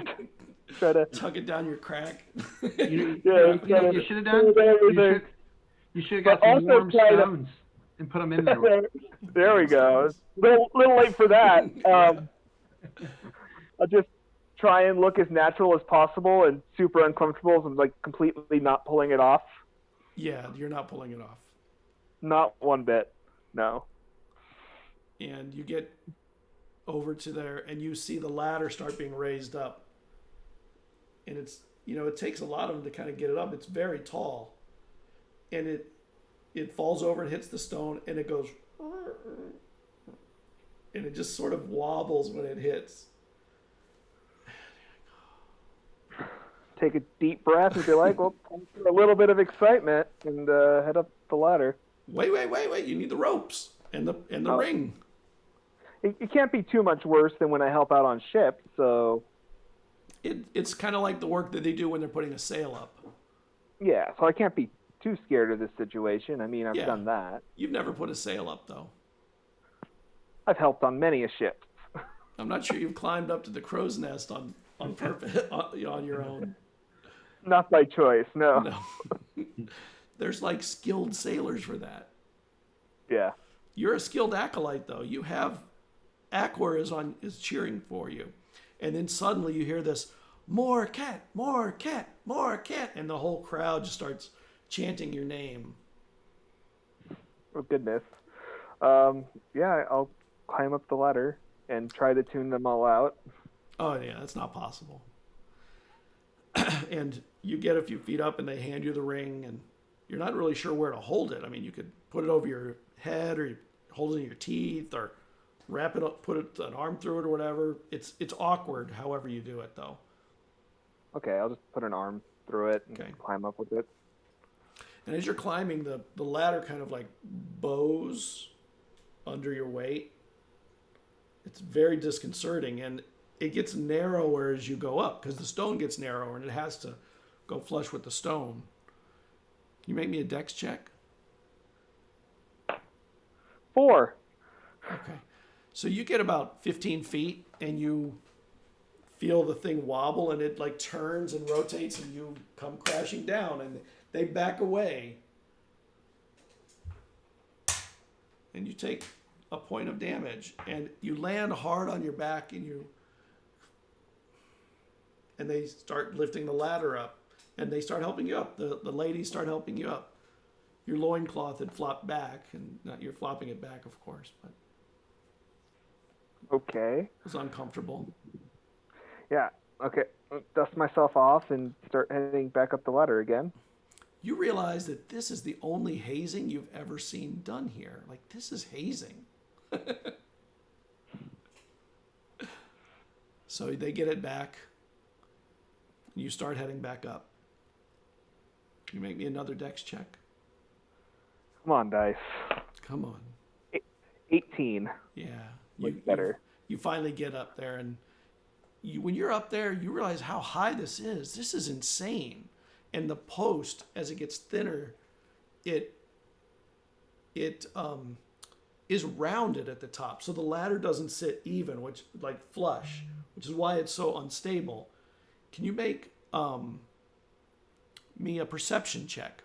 Try to tuck it down your crack. You should have done. You should have got some warm stones and put them in there. There we go. Little late for that. I'll just try and look as natural as possible and super uncomfortable, and like completely not pulling it off. Yeah, you're not pulling it off. Not one bit. No. And you get over to there, and you see the ladder start being raised up. And it's, it takes a lot of them to kind of get it up. It's very tall. And it falls over and hits the stone, and it goes, and it just sort of wobbles when it hits. Take a deep breath and be like, well, a little bit of excitement, and head up the ladder. Wait. You need the ropes and the ring. It can't be too much worse than when I help out on ships, so... It's kind of like the work that they do when they're putting a sail up. Yeah, so I can't be too scared of this situation. I mean, I've done that. You've never put a sail up, though. I've helped on many a ship. I'm not sure you've climbed up to the crow's nest on purpose, on your own. Not by choice, no. There's like skilled sailors for that. Yeah. You're a skilled acolyte, though. You have Aquar is cheering for you, and then suddenly you hear this Morcant, Morcant, Morcant, and the whole crowd just starts chanting your name. Oh goodness. Yeah, I'll climb up the ladder and try to tune them all out. Oh yeah, that's not possible. And you get a few feet up, and they hand you the ring, you're not really sure where to hold it. I mean, you could put it over your head, or you hold it in your teeth, or wrap it up, put an arm through it, or whatever. It's awkward, however you do it, though. Okay, I'll just put an arm through it and climb up with it. And as you're climbing, the ladder kind of like bows under your weight. It's very disconcerting, and it gets narrower as you go up because the stone gets narrower, and it has to go flush with the stone. Can you make me a dex check? 4. Okay. So you get about 15 feet, and you feel the thing wobble, and it like turns and rotates, and you come crashing down, and they back away. And you take a point of damage, and you land hard on your back, and they start lifting the ladder up, and they start helping you up. The ladies start helping you up. Your loincloth had flopped back, and not you're flopping it back, of course, but okay. It was uncomfortable. Yeah, okay. Dust myself off and start heading back up the ladder again. You realize that this is the only hazing you've ever seen done here. Like, this is hazing. So they get it back, and you start heading back up. Can you make me another dex check? Come on, dice. Come on. 18. Yeah. Better. You finally get up there, and when you're up there, you realize how high this is. This is insane. And the post, as it gets thinner, it is rounded at the top, so the ladder doesn't sit even, which like flush, which is why it's so unstable. Can you make me a perception check?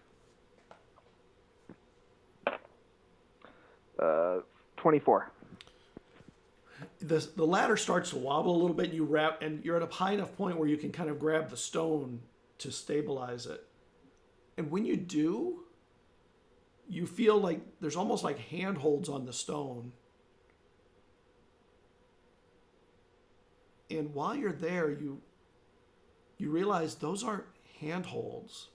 24. The ladder starts to wobble a little bit, and you're at a high enough point where you can kind of grab the stone to stabilize it. And when you do, you feel like there's almost like handholds on the stone. And while you're there, you realize those aren't handholds.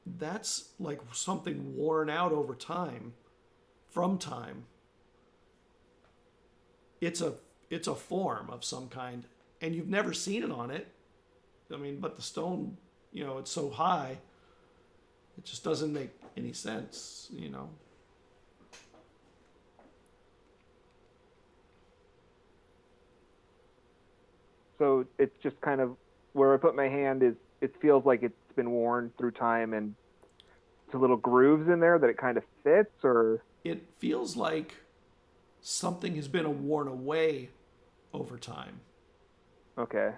That's like something worn out over time, from time. It's a form of some kind, and you've never seen it on it. I mean, but the stone, it's so high, it just doesn't make any sense, So it's just kind of where I put my hand is, it feels like it's been worn through time, and it's a little grooves in there that it kind of fits, or? It feels like something has been worn away over time. Okay.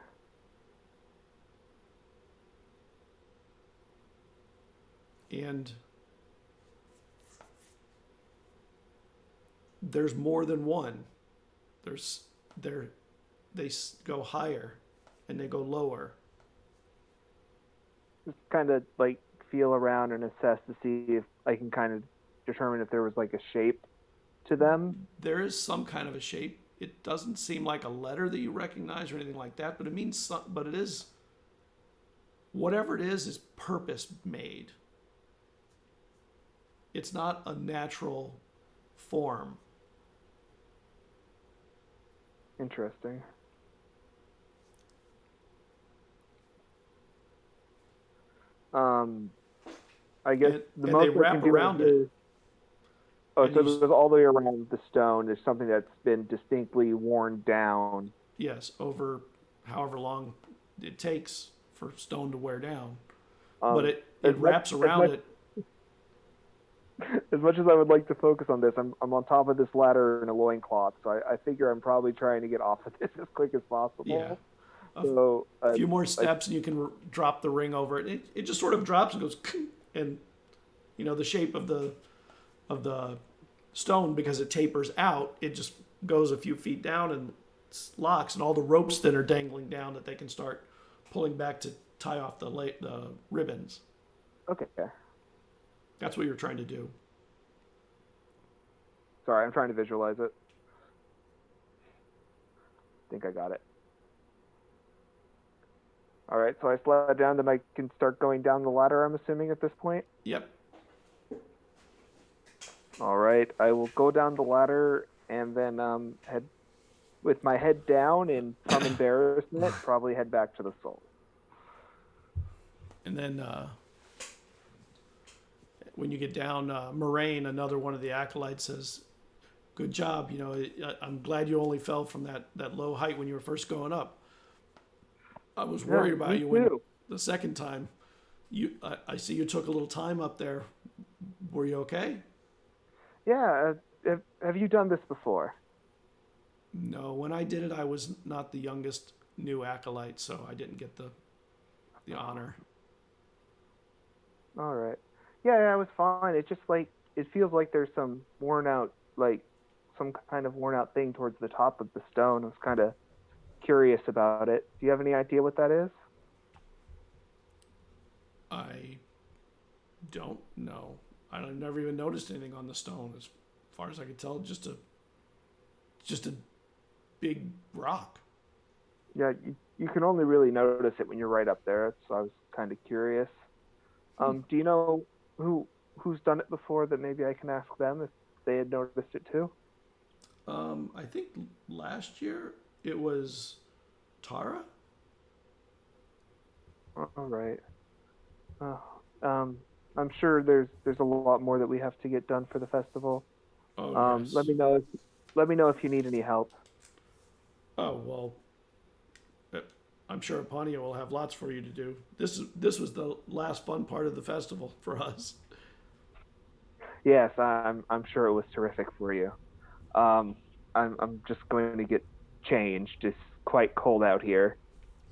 And there's more than one. They go higher and they go lower. Just kind of like feel around and assess to see if I can kind of determine if there was like a shape to them. There is some kind of a shape. It doesn't seem like a letter that you recognize or anything like that, but it means something. But it is, whatever it is purpose made. It's not a natural form. Interesting. I guess the most they wrap around it. Oh, so there's all the way around the stone. There's something that's been distinctly worn down. Yes, over however long it takes for stone to wear down. But it wraps around it. As much as I would like to focus on this, I'm on top of this ladder in a loincloth, so I figure I'm probably trying to get off of this as quick as possible. Yeah. A few more steps and you can drop the ring over it. It just sort of drops and goes, and the shape of the stone, because it tapers out, it just goes a few feet down and locks, and all the ropes then are dangling down that they can start pulling back to tie off the ribbons. Okay. That's what you're trying to do. Sorry, I'm trying to visualize it. I think I got it. All right, so I slide down, then I can start going down the ladder, I'm assuming, at this point? Yep. All right, I will go down the ladder and then head with my head down and from embarrassment, probably head back to the soul. And then when you get down, Moraine, another one of the acolytes, says, "Good job. You know, I'm glad you only fell from that low height when you were first going up. I was worried about you when the second time. I see you took a little time up there. Were you okay?" Yeah, have you done this before? No, when I did it, I was not the youngest new acolyte, so I didn't get the honor. All right. Yeah, it was fine. It's just like, it feels like there's some worn out, like some kind of worn out thing towards the top of the stone. I was kind of curious about it. Do you have any idea what that is? I don't know. I've never even noticed anything on the stone, as far as I could tell. Just a big rock. Yeah, you can only really notice it when you're right up there. So I was kind of curious. Do you know who's done it before that maybe I can ask them if they had noticed it too? I think last year it was Tara. All right. I'm sure there's a lot more that we have to get done for the festival. Oh, yes. Let me know if you need any help. Oh, well, I'm sure Apania will have lots for you to do. This was the last fun part of the festival for us. Yes, I'm sure it was terrific for you. I'm just going to get changed. It's quite cold out here.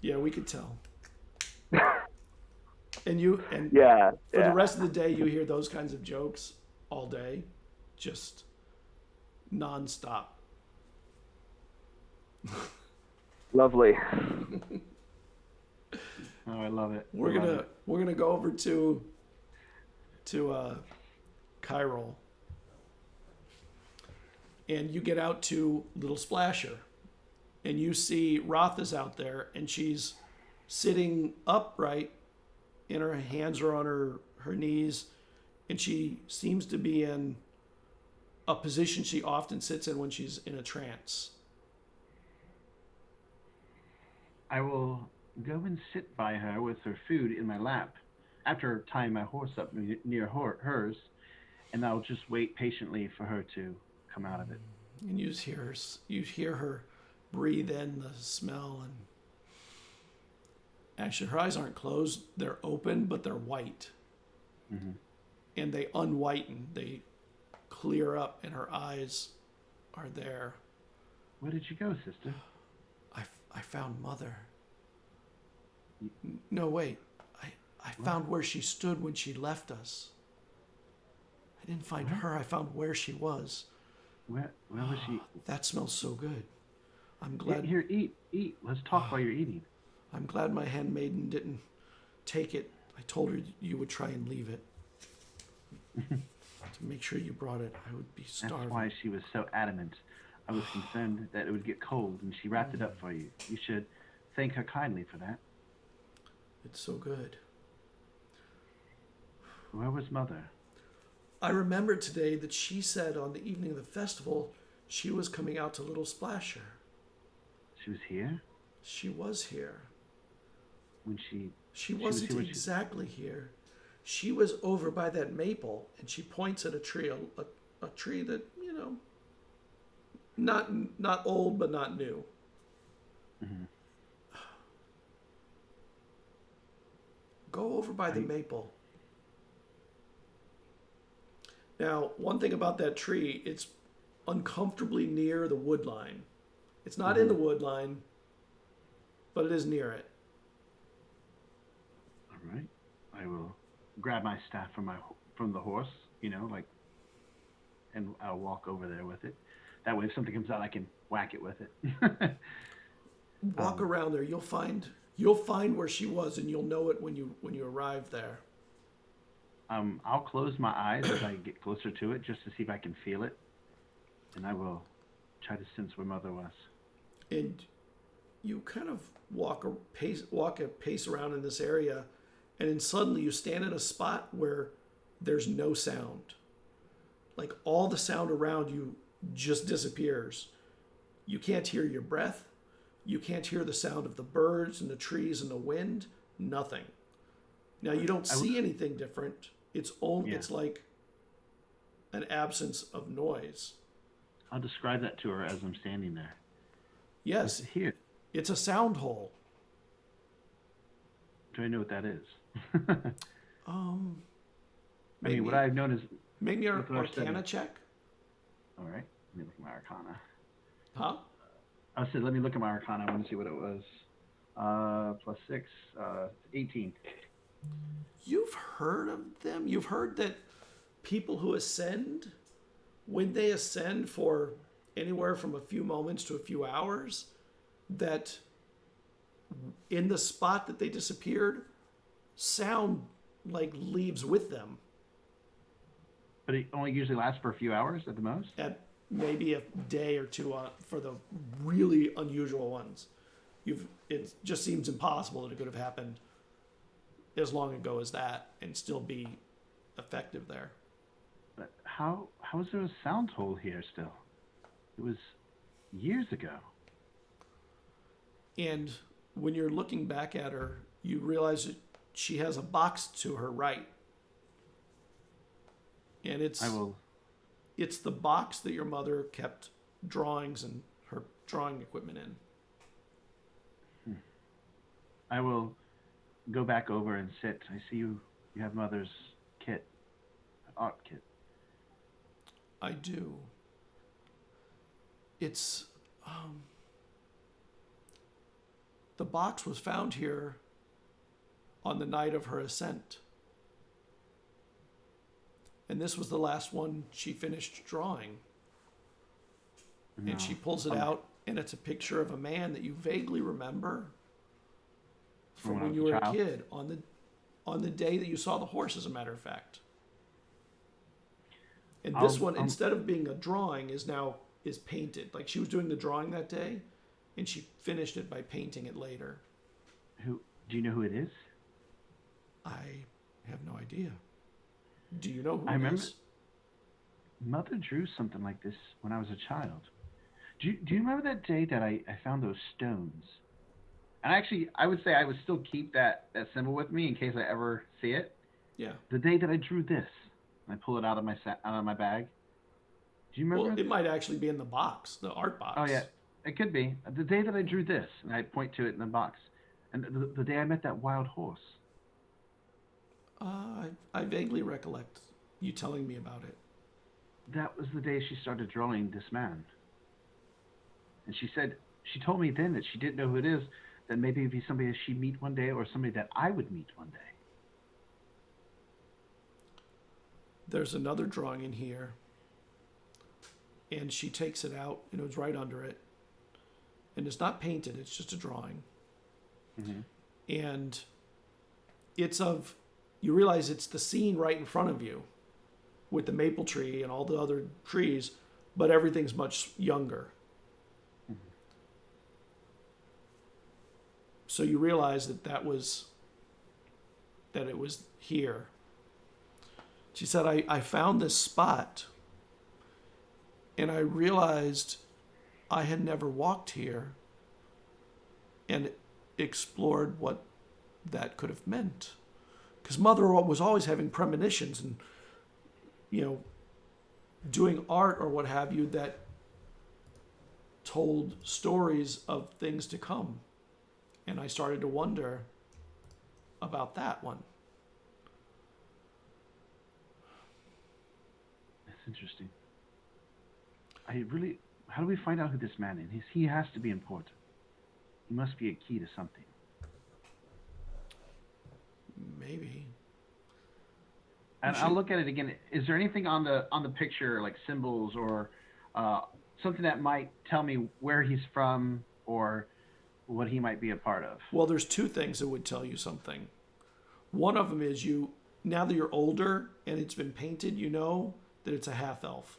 Yeah, we could tell. And for the rest of the day, you hear those kinds of jokes all day, just nonstop. Lovely. Oh, I love it. We're gonna go over to Chiral, and you get out to Little Splasher, and you see Rotha's out there, and she's sitting upright, and her hands are on her knees, and she seems to be in a position she often sits in when she's in a trance. I will go and sit by her with her food in my lap after tying my horse up near hers, and I'll just wait patiently for her to come out of it. And you hear her breathe in the smell, and actually her eyes aren't closed, they're open, but they're white. Mm-hmm. And they unwhiten, they clear up, and her eyes are there. Where did you go, sister? I found Mother. No, wait. I found where she stood when she left us. I didn't find her. I found where she was. Where was she? That smells so good. I'm glad. Here, eat. Let's talk while you're eating. I'm glad my handmaiden didn't take it. I told her you would try and leave it. To make sure you brought it. I would be starving. That's why she was so adamant. I was concerned that it would get cold, and she wrapped it up for you. You should thank her kindly for that. It's so good. Where was Mother? I remember today that she said on the evening of the festival she was coming out to Little Splasher. She was here? She was here. When She wasn't exactly here. She was over by that maple, and she points at a tree, a tree that, not old but not new. Mm-hmm. Go over by the maple. Now, one thing about that tree, it's uncomfortably near the wood line. It's not in the wood line, but it is near it. All right. I will grab my staff from the horse, and I'll walk over there with it. That way, if something comes out, I can whack it with it. Walk around there. You'll find where she was, and you'll know it when you arrive there. I'll close my eyes as I get closer to it, just to see if I can feel it, and I will try to sense where Mother was. And you kind of walk a pace around in this area, and then suddenly you stand at a spot where there's no sound. Like all the sound around you just disappears. You can't hear your breath. You can't hear the sound of the birds and the trees and the wind. Nothing. Now you don't see anything different. It's only it's like an absence of noise. I'll describe that to her as I'm standing there. Yes. Here. It's a sound hole. Do I know what that is? Maybe, I mean, what I've known is... Make me an Arcana check. All right. Let me look at my Arcana. Huh? I said, let me look at my Arcana. I want to see what it was. Plus 6, 18. You've heard of them? You've heard that people who ascend, when they ascend for anywhere from a few moments to a few hours, that in the spot that they disappeared, sound like leaves with them. But it only usually lasts for a few hours at the most? At maybe a day or two for the really unusual ones. It just seems impossible that it could have happened as long ago as that and still be effective there. But how is there a sound hole here still? It was years ago. And when you're looking back at her, you realize that she has a box to her right. And it's the box that your mother kept drawings and her drawing equipment in. I will go back over and sit. I see you have Mother's kit, art kit. I do. It's the box was found here on the night of her ascent. And this was the last one she finished drawing. No. And she pulls it out, and it's a picture of a man that you vaguely remember from when you were a kid, on the day that you saw the horse, as a matter of fact. And this one, instead of being a drawing, is painted. Like she was doing the drawing that day, and she finished it by painting it later. Do you know who it is? I have no idea. Do you know who I it remember is? Mother drew something like this when I was a child. Do you remember that day that I found those stones? And actually, I would say I would still keep that symbol with me in case I ever see it. Yeah. The day that I drew this, and I pull it out of my bag. Do you remember? Well, it might actually be in the box, the art box. Oh yeah, it could be. The day that I drew this, and I point to it in the box, and the day I met that wild horse. I vaguely recollect you telling me about it. That was the day she started drawing this man. And she told me then that she didn't know who it is, that maybe it'd be somebody that she'd meet one day or somebody that I would meet one day. There's another drawing in here, and she takes it out, and it's right under it. And it's not painted, it's just a drawing. Mm-hmm. And you realize it's the scene right in front of you with the maple tree and all the other trees, but everything's much younger. Mm-hmm. So you realize that it was here. She said, I found this spot, and I realized I had never walked here and explored what that could have meant. Because Mother was always having premonitions and, doing art or what have you that told stories of things to come. And I started to wonder about that one. That's interesting. How do we find out who this man is? He has to be important. He must be a key to something. Maybe. And I'll look at it again. Is there anything on the picture, like symbols or something that might tell me where he's from or what he might be a part of? Well, there's two things that would tell you something. One of them is now that you're older and it's been painted, you know that it's a half-elf.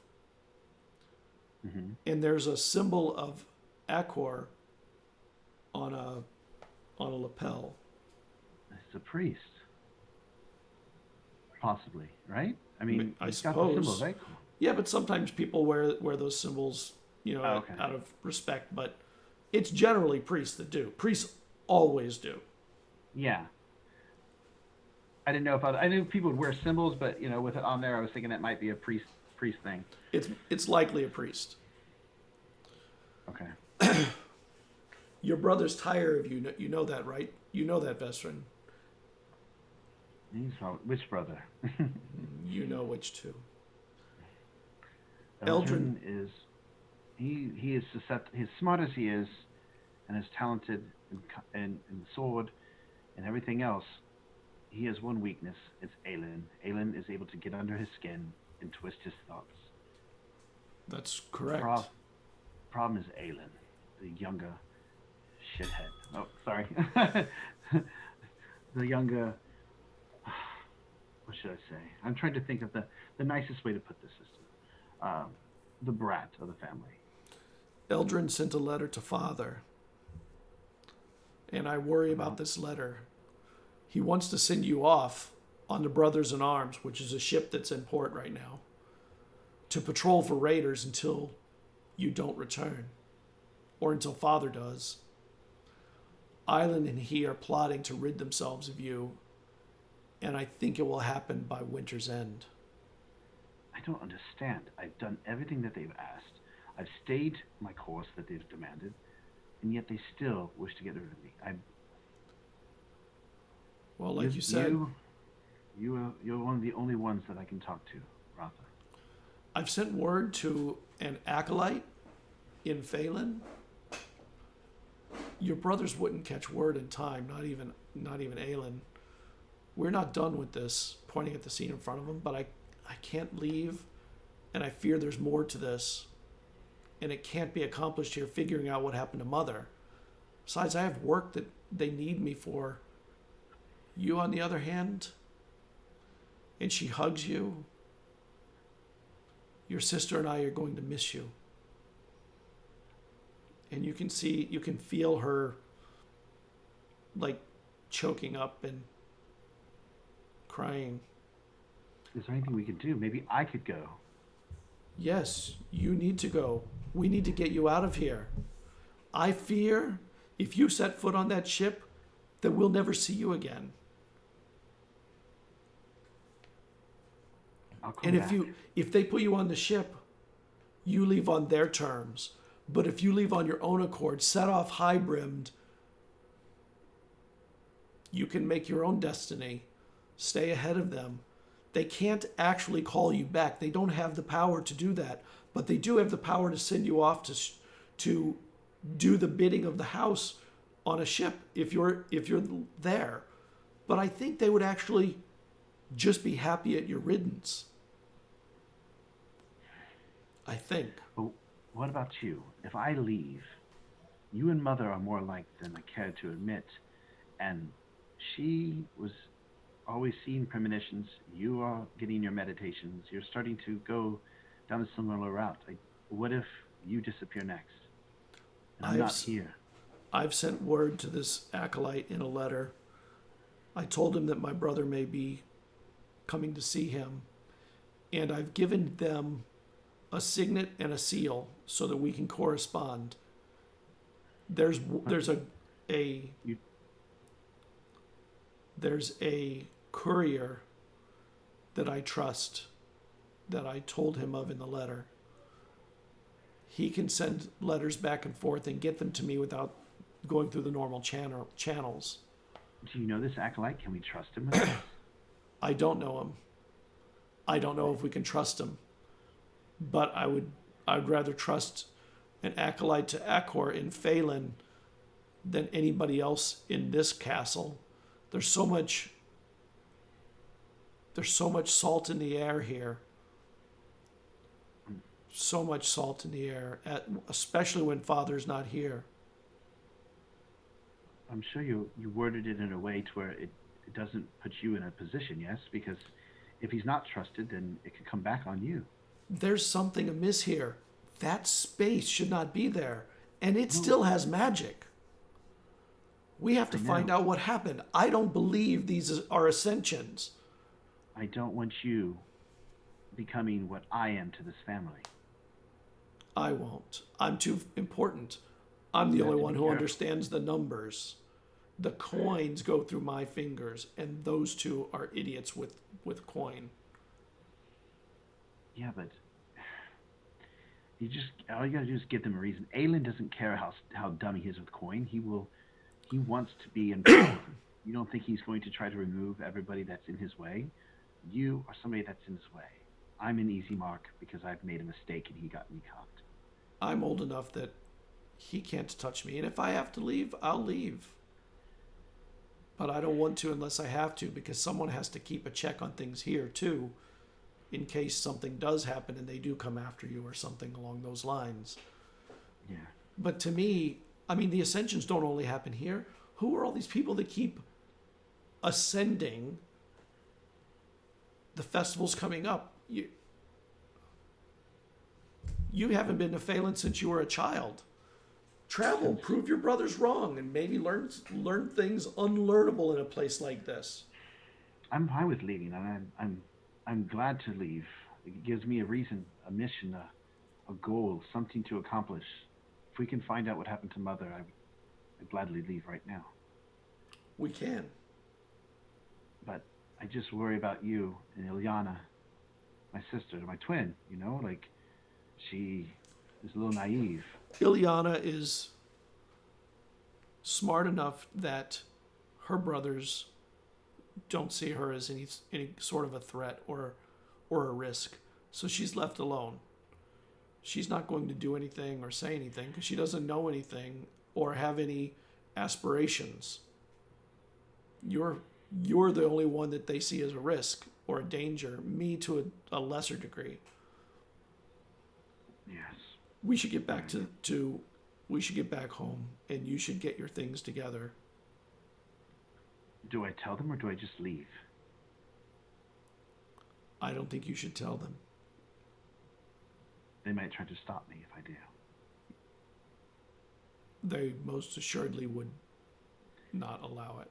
Mm-hmm. And there's a symbol of Acor on a lapel. It's a priest. Possibly, right? I mean, I it's got the symbol, suppose. right? Yeah, but sometimes people wear those symbols, Oh, okay. out of respect. But it's generally priests that do. Priests always do. Yeah. I didn't know if I knew people would wear symbols, but with it on there, I was thinking that might be a priest thing. It's likely a priest. Okay. Your brother's tired of you. You know that, right? You know that, Vesryn. Which brother? You know which two. Eldrin is he is he's smart as he is, and as talented in the sword and everything else. He has one weakness. It's Aelin. Aelin is able to get under his skin and twist his thoughts. That's correct. Problem is Aelin, the younger shithead. Oh, sorry. The younger. What should I say? I'm trying to think of the nicest way to put this system. The brat of the family. Eldrin sent a letter to Father, and I worry about this letter. He wants to send you off on the Brothers in Arms, which is a ship that's in port right now, to patrol for raiders until you don't return, or until Father does. Island and he are plotting to rid themselves of you, and I think it will happen by winter's end. I don't understand. I've done everything that they've asked. I've stayed my course that they've demanded, and yet they still wish to get rid of me. Well, like you said, you're one of the only ones that I can talk to, Ratha. I've sent word to an acolyte in Phelan. Your brothers wouldn't catch word in time, not even Aelin. We're not done with this, pointing at the scene in front of him, but I can't leave, and I fear there's more to this, and it can't be accomplished here figuring out what happened to Mother. Besides, I have work that they need me for. You, on the other hand, and she hugs you, your sister and I are going to miss you. And you can feel her like choking up and crying. Is there anything we could do? Maybe I could go. Yes, you need to go. We need to get you out of here. I fear if you set foot on that ship, that we'll never see you again. I'll come And back. if they put you on the ship, you leave on their terms. But if you leave on your own accord, set off high-brimmed, you can make your own destiny. Stay ahead of them. They can't actually call you back. They don't have the power to do that. But they do have the power to send you off to do the bidding of the house on a ship if you're there. But I think they would actually just be happy at your riddance. I think. But what about you? If I leave, you and Mother are more alike than I care to admit. And she was always seeing premonitions. You are getting your meditations. You're starting to go down a similar route. What if you disappear next? And I'm not here. I've sent word to this acolyte in a letter. I told him that my brother may be coming to see him, and I've given them a signet and a seal so that we can correspond. There's a courier that I trust that I told him of in the letter. He can send letters back and forth and get them to me without going through the normal channels. Do you know this acolyte? Can we trust him with this? I don't know him. I don't know if we can trust him. But I'd rather trust an acolyte to Acor in Phelan than anybody else in this castle. There's so much salt in the air here. So much salt in the air, especially when Father's not here. I'm sure you worded it in a way to where it doesn't put you in a position, yes? Because if he's not trusted, then it could come back on you. There's something amiss here. That space should not be there. And it still has magic. We have to find out what happened. I don't believe these are ascensions. I don't want you becoming what I am to this family. I won't. I'm too important. I'm the only one who understands the numbers. The coins go through my fingers, and those two are idiots with coin. Yeah, but all you gotta do is give them a reason. Aelin doesn't care how dumb he is with coin. He wants to be involved. You don't think he's going to try to remove everybody that's in his way? You are somebody that's in his way. I'm an easy mark because I've made a mistake and he got me caught. I'm old enough that he can't touch me, and if I have to leave, I'll leave. But I don't want to unless I have to, because someone has to keep a check on things here too, in case something does happen and they do come after you or something along those lines. Yeah. But to me, I mean, the ascensions don't only happen here. Who are all these people that keep ascending? The festival's coming up. You haven't been to Phelan since you were a child. Travel, prove your brothers wrong, and maybe learn things unlearnable in a place like this. I'm fine with leaving, and I'm glad to leave. It gives me a reason, a mission, a goal, something to accomplish. If we can find out what happened to Mother, I'd gladly leave right now. We can. But I just worry about you and Ilyana, my sister, my twin, like she is a little naive. Ilyana is smart enough that her brothers don't see her as any sort of a threat or a risk. So she's left alone. She's not going to do anything or say anything because she doesn't know anything or have any aspirations. You're the only one that they see as a risk or a danger. Me to a lesser degree. Yes. We should get back we should get back home, and you should get your things together. Do I tell them or do I just leave? I don't think you should tell them. They might try to stop me if I do. They most assuredly would not allow it.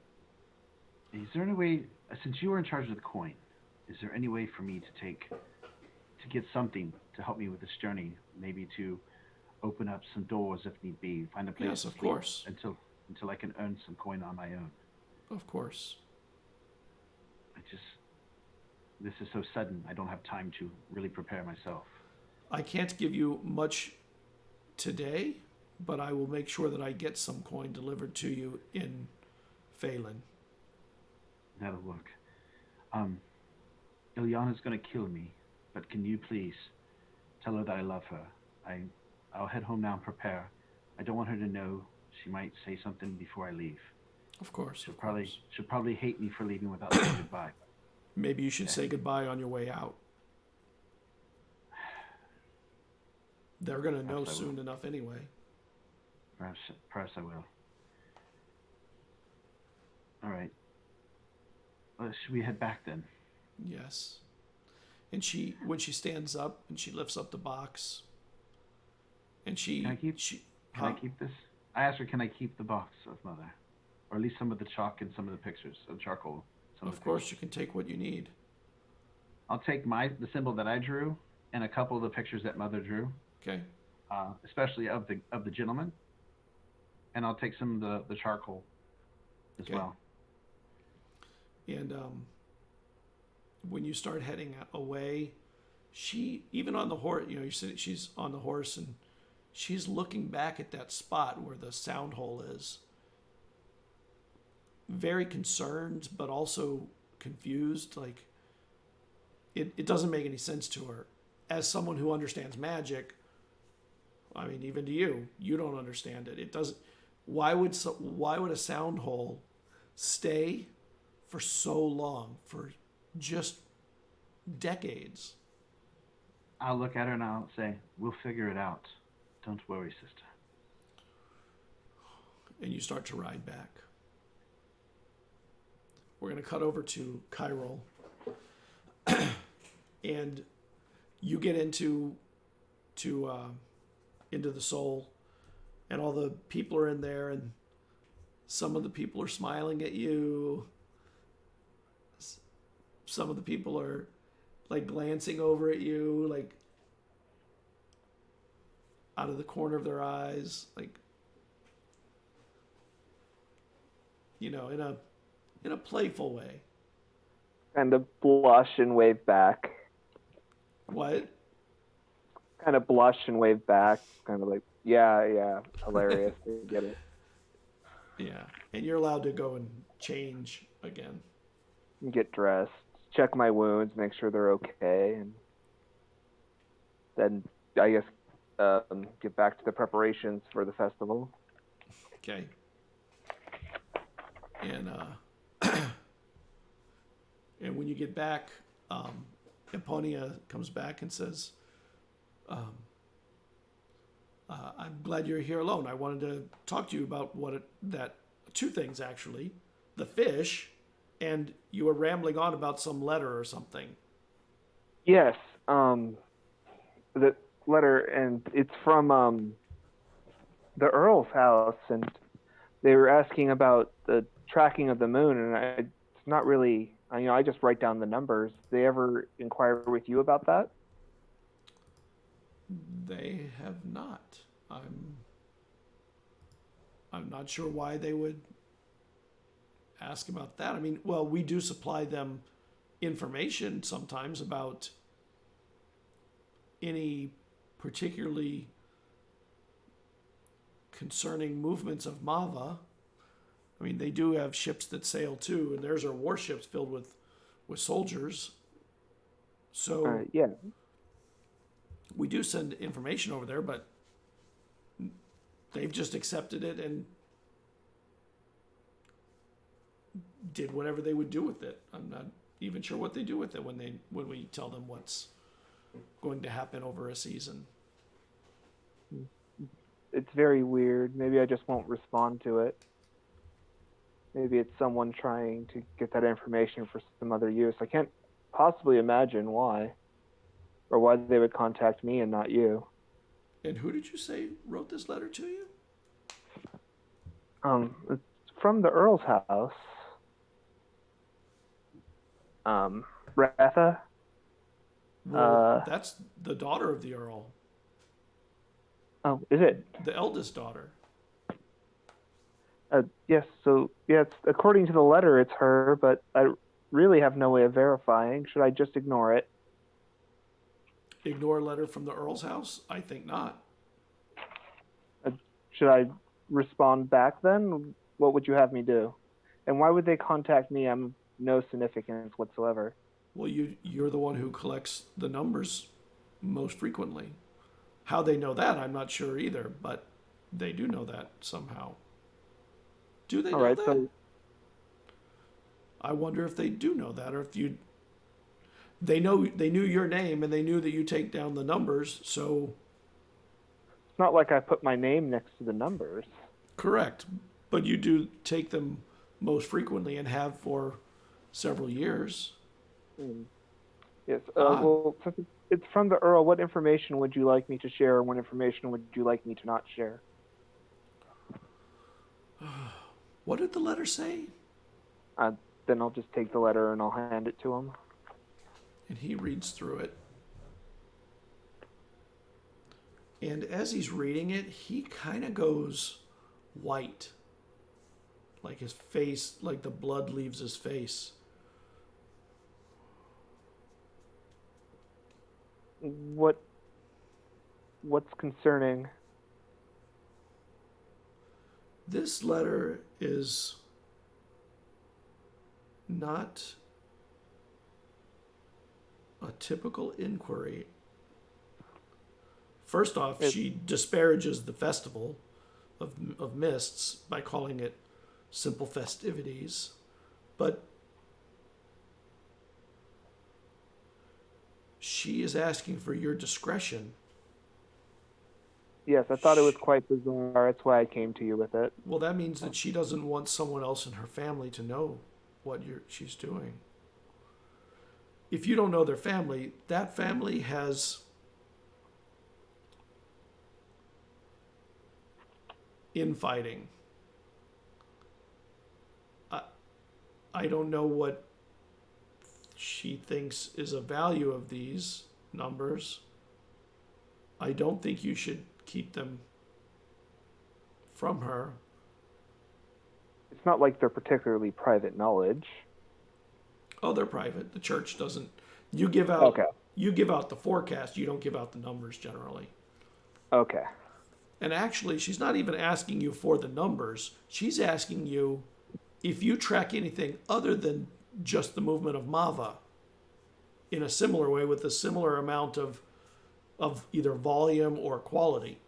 Is there any way, since you were in charge of the coin, is there any way for me to get something to help me with this journey? Maybe to open up some doors if need be, find a place Yes, to of sleep course. until I can earn some coin on my own. Of course. This is so sudden. I don't have time to really prepare myself. I can't give you much today, but I will make sure that I get some coin delivered to you in Phelan. That'll work. Ilyana's gonna kill me, but can you please tell her that I love her? I'll head home now and prepare. I don't want her to know. She might say something before I leave. Of course. She'll probably hate me for leaving without saying goodbye. Maybe you should say goodbye on your way out. They're gonna know soon enough anyway. Perhaps I will. All right. Should we head back then? Yes. And when she stands up and she lifts up the box, and Can I keep this? I asked her, can I keep the box of Mother? Or at least some of the chalk and some of the pictures of charcoal. Of course, you can take what you need. I'll take the symbol that I drew and a couple of the pictures that Mother drew. Okay. Especially of the gentleman. And I'll take some of the charcoal as well. And when you start heading away, she, even on the horse, you said she's on the horse and she's looking back at that spot where the sound hole is. Very concerned, but also confused. Like, it doesn't make any sense to her. As someone who understands magic, I mean, even to you don't understand it. It doesn't. Why would a sound hole stay for so long, for just decades? I'll look at her and I'll say, we'll figure it out. Don't worry, sister. And you start to ride back. We're going to cut over to Cairo. And you get into the soul, and all the people are in there, and Some of the people are smiling at you. Some of the people are like glancing over at you, like out of the corner of their eyes, like, you know, in a playful way. Kind of blush and wave back. What? Kind of blush and wave back. Kind of like, yeah, hilarious. I get it. Yeah. And you're allowed to go and change again. Get dressed, check my wounds, make sure they're okay, and then I guess get back to the preparations for the festival. Okay. And and when you get back, Eponia comes back and says, I'm glad you're here alone. I wanted to talk to you about two things actually, the fish, and you were rambling on about some letter or something. Yes, the letter, and it's from the Earl's house, and they were asking about the tracking of the moon, and it's not really, I just write down the numbers. Did they ever inquire with you about that? They have not. I'm not sure why they would ask about that. I mean, well, we do supply them information sometimes about any particularly concerning movements of Mava. I mean, they do have ships that sail too, and theirs are warships filled with soldiers. So Yeah. we do send information over there, but they've just accepted it and did whatever they would do with it. I'm not even sure what they do with it when we tell them what's going to happen over a season. It's very weird. Maybe I just won't respond to it. Maybe it's someone trying to get that information for some other use. I can't possibly imagine why. Or why they would contact me and not you. And who did you say wrote this letter to you? It's from the Earl's house. Ratha. Well, that's the daughter of the Earl. Oh, is it? The eldest daughter. Yes, so, yeah, according to the letter, it's her, but I really have no way of verifying. Should I just ignore it? Ignore a letter from the Earl's house? I think not. Should I respond back then? What would you have me do? And why would they contact me? I'm no significance whatsoever. Well, you're the one who collects the numbers most frequently. How they know that, I'm not sure either, but they do know that somehow. Do they know that? So I wonder if they do know that, or if they knew your name and they knew that you take down the numbers, so. It's not like I put my name next to the numbers. Correct, but you do take them most frequently and have for several years. Yes. Well, since it's from the Earl, what information would you like me to share, and what information would you like me to not share? What did the letter say? Then I'll just take the letter and I'll hand it to him. And he reads through it. And as he's reading it, he kind of goes white. Like his face, like the blood leaves his face. What's concerning? This letter is not a typical inquiry. First off, she disparages the festival of mists by calling it simple festivities, but she is asking for your discretion. Yes, I thought it was quite bizarre. That's why I came to you with it. Well, that means that she doesn't want someone else in her family to know what she's doing. If you don't know their family, that family has infighting. I don't know what she thinks is a value of these numbers. I don't think you should keep them from her. It's not like they're particularly private knowledge. Oh, they're private. The church doesn't. You give out. Okay. You give out the forecast. You don't give out the numbers generally. Okay. And actually, she's not even asking you for the numbers. She's asking you if you track anything other than just the movement of Mava in a similar way with a similar amount of either volume or quality.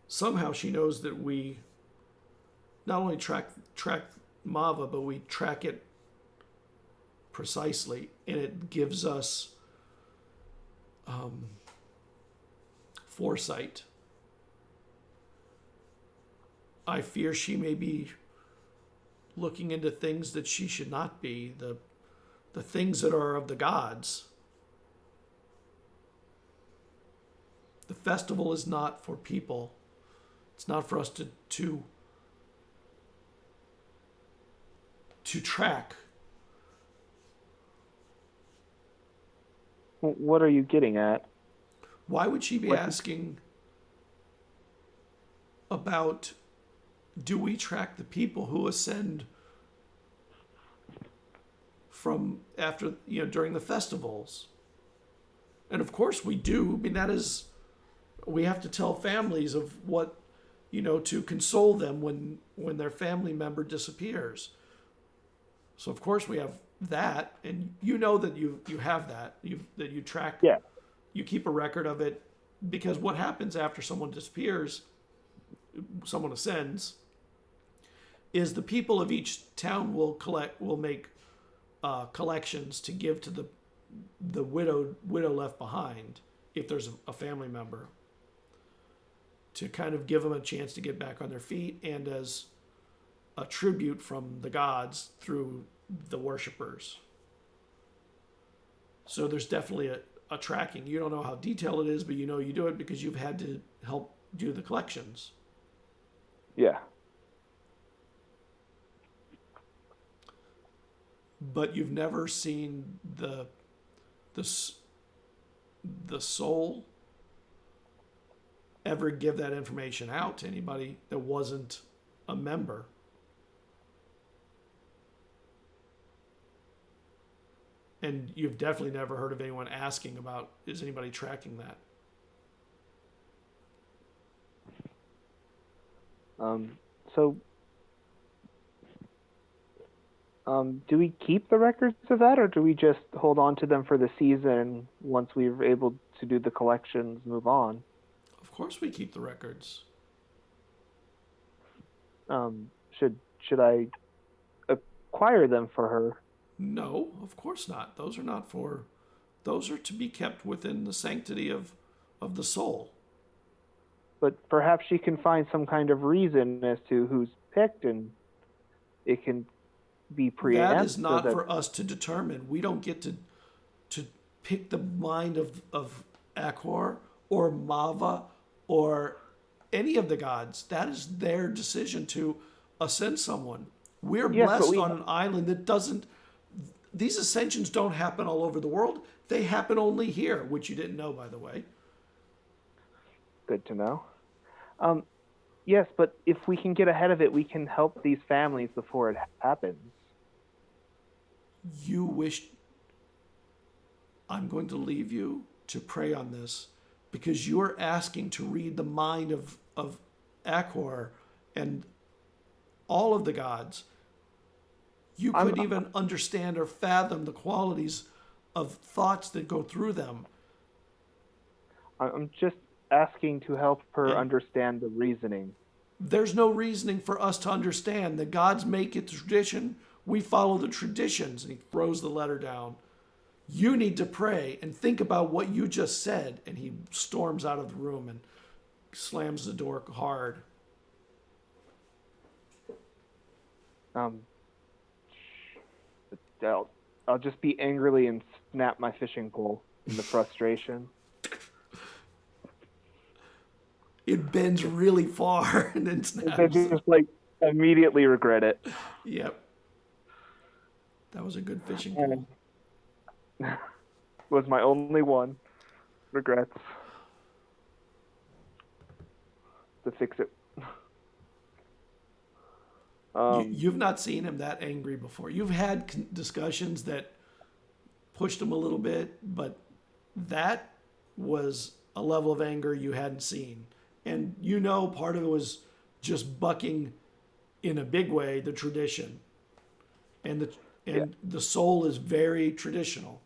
Somehow she knows that we not only track Mava, but we track it precisely, and it gives us foresight. I fear she may be looking into things that she should not be, the things that are of the gods. The festival is not for people. It's not for us to track. What are you getting at? Why would she be asking about, do we track the people who ascend from after, during the festivals? And of course we do. I mean, we have to tell families of what, to console them when their family member disappears. So of course we have that, and that you have that, that you track. Yeah. You keep a record of it, because what happens after someone disappears, someone ascends, is the people of each town will make collections to give to the widow left behind, if there's a family member, to kind of give them a chance to get back on their feet, and as a tribute from the gods through the worshipers. So there's definitely a tracking. You don't know how detailed it is, but you do it because you've had to help do the collections. Yeah. But you've never seen the soul ever give that information out to anybody that wasn't a member. And you've definitely never heard of anyone asking about, is anybody tracking that? Do we keep the records of that, or do we just hold on to them for the season? Once we're able to do the collections, move on? Of course we keep the records. Should I acquire them for her? No, of course not. Those are to be kept within the sanctity of the soul. But perhaps she can find some kind of reason as to who's picked, and it can be preempted. That is not for us to determine. We don't get to pick the mind of Akhor or Mava or any of the gods. That is their decision to ascend someone. We're blessed on an island that doesn't. These ascensions don't happen all over the world. They happen only here, which you didn't know, by the way. Good to know. Yes, but if we can get ahead of it, we can help these families before it happens. You wish. I'm going to leave you to pray on this, because you're asking to read the mind of Akhor and all of the gods. You couldn't even understand or fathom the qualities of thoughts that go through them. I'm just asking to help her understand the reasoning. There's no reasoning for us to understand. The gods make it tradition. We follow the traditions. And he throws the letter down. You need to pray and think about what you just said. And he storms out of the room and slams the door hard. I'll just be angrily and snap my fishing pole in the frustration. it bends really far and then They snaps. just like immediately regret it. Yep. That was a good fishing pole. And was my only one. Regrets. To fix it. You've not seen him that angry before. You've had discussions that pushed him a little bit, but that was a level of anger you hadn't seen. And part of it was just bucking in a big way the tradition. And the soul is very traditional.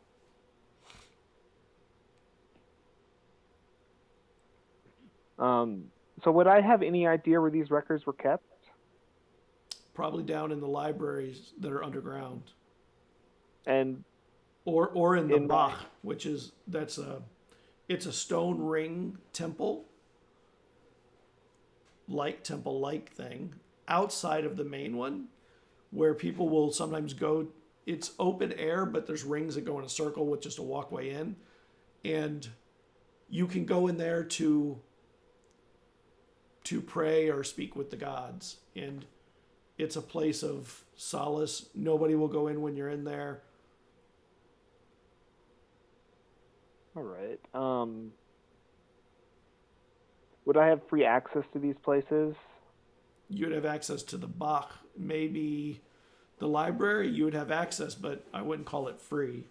So would I have any idea where these records were kept? Probably down in the libraries that are underground. And Or in the Bach, which is it's a stone ring temple like thing outside of the main one, where people will sometimes go. It's open air, but there's rings that go in a circle with just a walkway in, and you can go in there to pray or speak with the gods, and it's a place of solace. Nobody will go in when you're in there. All right. Would I have free access to these places? You'd have access to the Bach, maybe the library. You would have access, but I wouldn't call it free.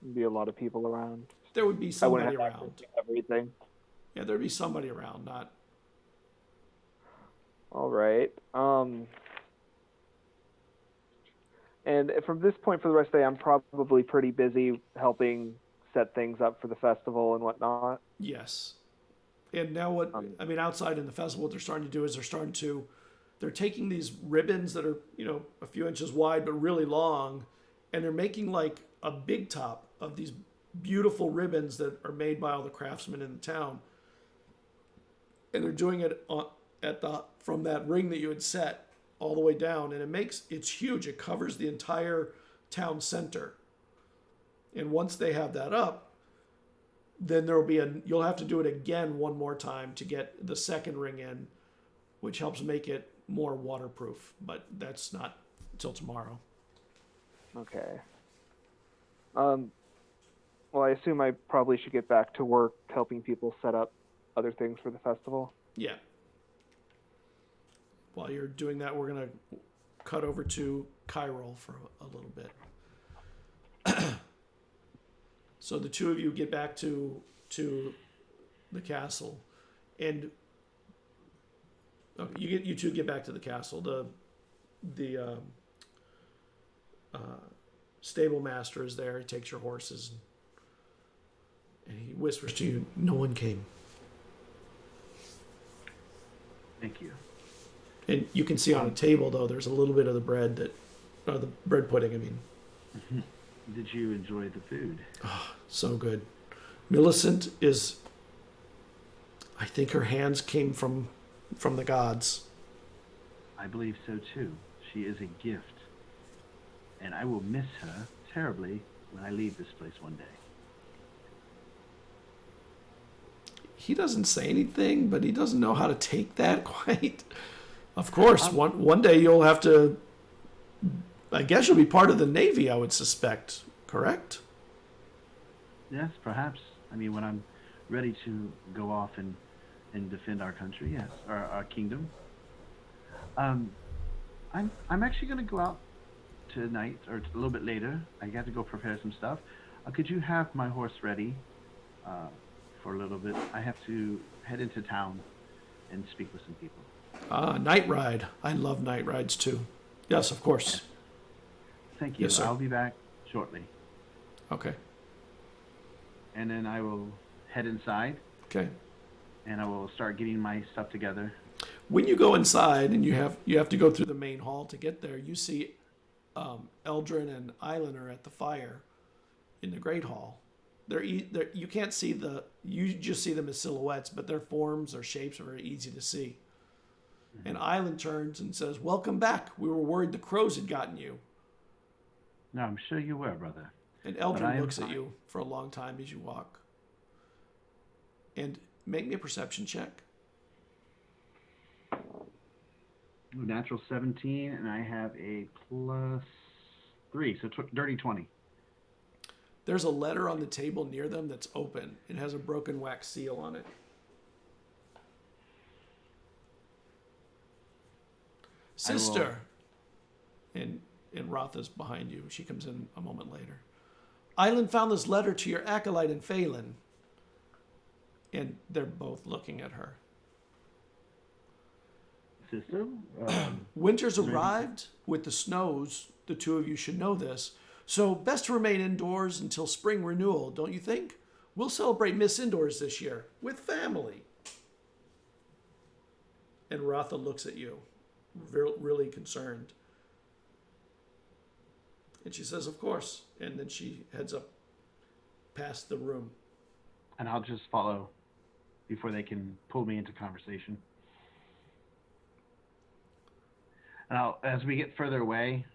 There'd be a lot of people around. There would be somebody around. Everything. Yeah, there'd be somebody around. Not. All right. And from this point for the rest of the day, I'm probably pretty busy helping set things up for the festival and whatnot. Yes. And now outside in the festival, what they're starting to do is they're taking these ribbons that are, a few inches wide, but really long, and they're making like a big top of these beautiful ribbons that are made by all the craftsmen in the town. And they're doing it from that ring that you had set all the way down, and it's huge. It covers the entire town center. And once they have that up, then you'll have to do it again one more time to get the second ring in, which helps make it more waterproof. But that's not till tomorrow. Okay. Well, I assume I probably should get back to work helping people set up other things for the festival. Yeah. While you're doing that, we're going to cut over to Chiral for a little bit. So the two of you get back to the castle, and you two get back to the castle. The stable master is there. He takes your horses, and he whispers to you, "No one came." Thank you. And you can see on a table, though, there's a little bit of the bread the bread pudding, I mean. Did you enjoy the food? Oh, so good. Millicent I think her hands came from the gods. I believe so too. She is a gift. And I will miss her terribly when I leave this place one day. He doesn't say anything, but he doesn't know how to take that quite. Of course, one day you'll have to, I guess you'll be part of the Navy, I would suspect, correct? Yes, perhaps. I mean, when I'm ready to go off and defend our country, yes, our kingdom. I'm actually going to go out tonight, or a little bit later. I got to go prepare some stuff. Could you have my horse ready for a little bit? I have to head into town and speak with some people. Night ride. I love night rides too. Yes, of course. Thank you. Yes, sir. I'll be back shortly. Okay. And then I will head inside. Okay. And I will start getting my stuff together. When you go inside and you have to go through the main hall to get there, you see Eldrin and Island are at the fire in the Great Hall. You can't see you just see them as silhouettes, but their forms, their shapes are very easy to see. Mm-hmm. And Island turns and says, "Welcome back. We were worried the crows had gotten you." No, I'm sure you were, brother. And Eldrin looks at you for a long time as you walk. And make me a perception check. Natural 17, and I have a +3, so dirty 20. There's a letter on the table near them that's open. It has a broken wax seal on it. Sister, and Rotha's behind you. She comes in a moment later. Island found this letter to your acolyte in Phelan. And they're both looking at her. Sister? Winter's arrived with the snows. The two of you should know this. So best to remain indoors until spring renewal, don't you think? We'll celebrate Miss Indoors this year with family. And Rotha looks at you, really concerned. And she says, of course. And then she heads up past the room. And I'll just follow before they can pull me into conversation. And as we get further away,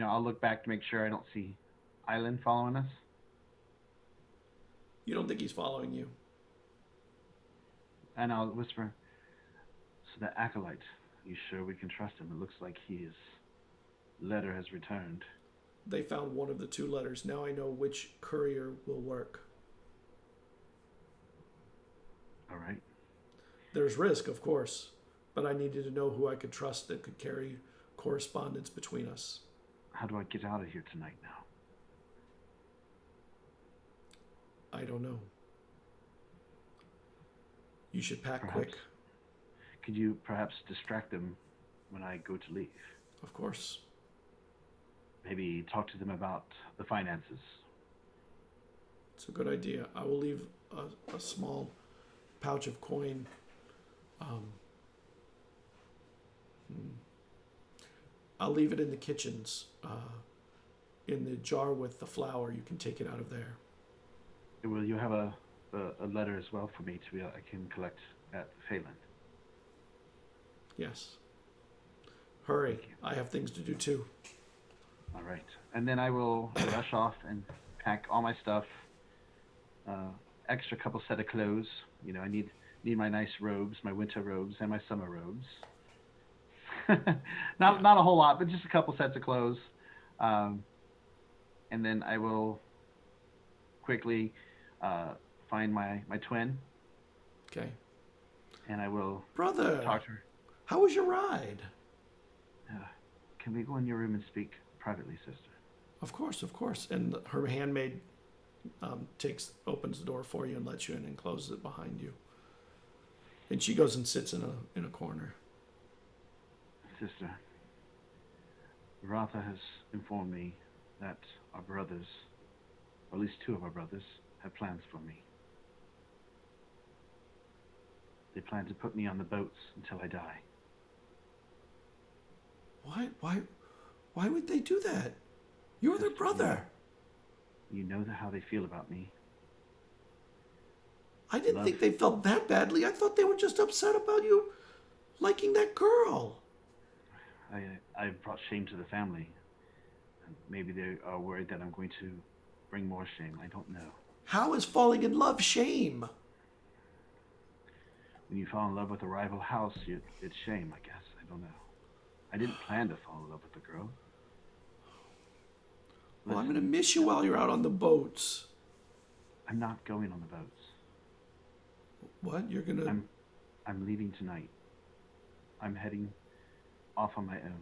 I'll look back to make sure I don't see Island following us. You don't think he's following you? And I'll whisper, so that acolyte, you sure we can trust him? It looks like his letter has returned. They found one of the two letters. Now I know which courier will work. All right. There's risk, of course, but I needed to know who I could trust that could carry correspondence between us. How do I get out of here tonight now? I don't know. You should pack quick. Could you perhaps distract them when I go to leave? Of course. Maybe talk to them about the finances. It's a good idea. I will leave a small pouch of coin. I'll leave it in the kitchens, in the jar with the flour. You can take it out of there. Will you have a letter as well for me I can collect at Phelan? Yes. Hurry. I have things to do too. All right. And then I will rush off and pack all my stuff. Extra couple set of clothes. I need my nice robes, my winter robes and my summer robes. Not a whole lot, but just a couple sets of clothes. And then I will quickly find my twin. Okay. And I will Brother, talk to her. How was your ride? Can we go in your room and speak privately, sister? Of course. And her handmaid opens the door for you and lets you in and closes it behind you. And she goes and sits in a corner. Sister, Rotha has informed me that our brothers, or at least two of our brothers, have plans for me. They plan to put me on the boats until I die. Why would they do that? You're their brother. You know how they feel about me. I didn't think they felt that badly. I thought they were just upset about you liking that girl. I brought shame to the family. Maybe they are worried that I'm going to bring more shame. I don't know. How is falling in love shame? When you fall in love with a rival house, it's shame, I guess. I don't know. I didn't plan to fall in love with the girl. Well, I'm going to miss you while you're out on the boats. I'm not going on the boats. What? You're going to... I'm leaving tonight. I'm heading off on my own.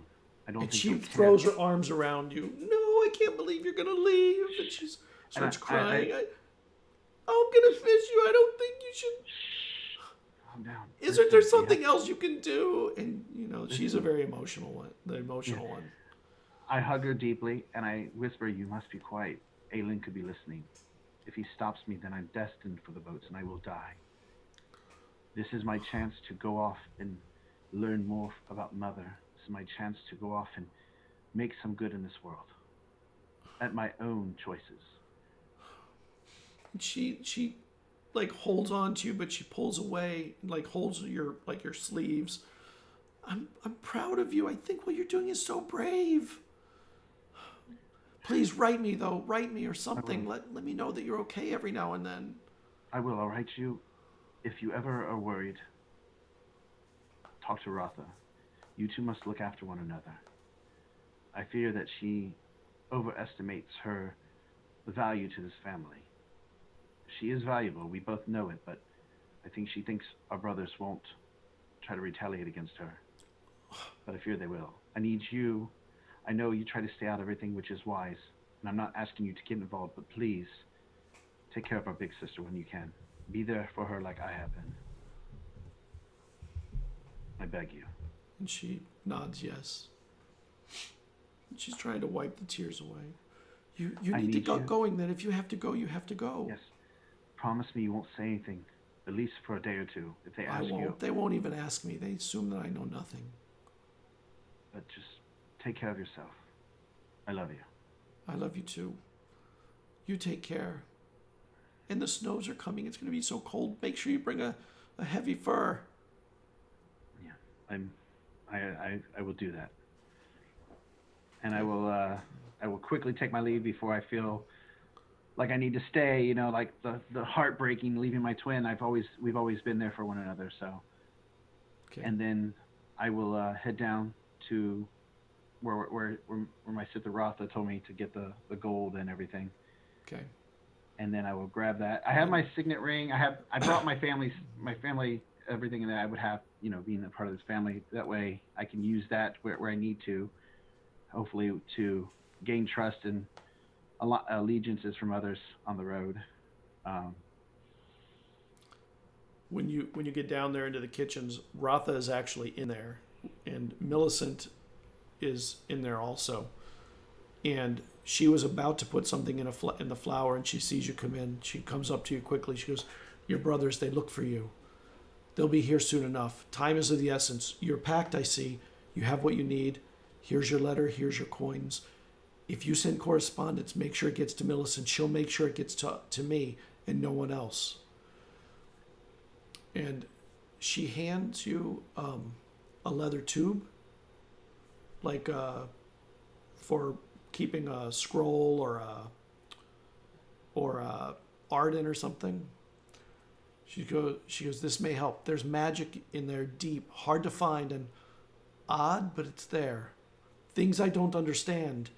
I don't and think she throws her arms around you. No, I can't believe you're going to leave. And she starts crying. I'm going to miss you. I don't think you should... Calm down. Isn't there something else you can do? And, she's a very emotional one. The emotional one. I hug her deeply, and I whisper, you must be quiet. Aelin could be listening. If he stops me, then I'm destined for the boats, and I will die. This is my chance to go off and learn more about Mother. This is my chance to go off and make some good in this world. At my own choices. She holds on to you, but she pulls away, holds your sleeves. I'm proud of you. I think what you're doing is so brave. Please write me though. Write me or something. Let me know that you're okay every now and then. I will. I'll write you. If you ever are worried, talk to Rotha. You two must look after one another. I fear that she overestimates the value to this family. She is valuable, we both know it, but I think she thinks our brothers won't try to retaliate against her. But I fear they will. I need you. I know you try to stay out of everything, which is wise, and I'm not asking you to get involved, but please take care of our big sister when you can. Be there for her like I have been. I beg you. And she nods yes. She's trying to wipe the tears away. You need to get going then. If you have to go, you have to go. Yes. Promise me you won't say anything, at least for a day or two, if they ask you. I won't. They won't even ask me. They assume that I know nothing. But just take care of yourself. I love you. I love you too. You take care. And the snows are coming. It's going to be so cold. Make sure you bring a heavy fur. Yeah, I will do that. And I will quickly take my leave before I feel like I need to stay. You know, like the heartbreaking leaving my twin. We've always been there for one another. So. Okay. And then I will head down to where my sister Rotha told me to get the gold and everything. Okay. And then I will grab that. I have my signet ring. I brought my family, everything that I would have, you know, being a part of this family. That way I can use that where I need to, hopefully to gain trust and allegiances from others on the road. When you get down there into the kitchens, Rotha is actually in there, and Millicent is in there also. And she was about to put something in the flour, and she sees you come in. She comes up to you quickly. She goes, "Your brothers, they look for you. They'll be here soon enough. Time is of the essence. You're packed, I see. You have what you need. Here's your letter. Here's your coins. If you send correspondence, make sure it gets to Millicent. She'll make sure it gets to me and no one else." And she hands you a leather tube, like for keeping a scroll or a art in or something. She goes, "This may help. There's magic in there deep, hard to find and odd, but it's there. Things I don't understand.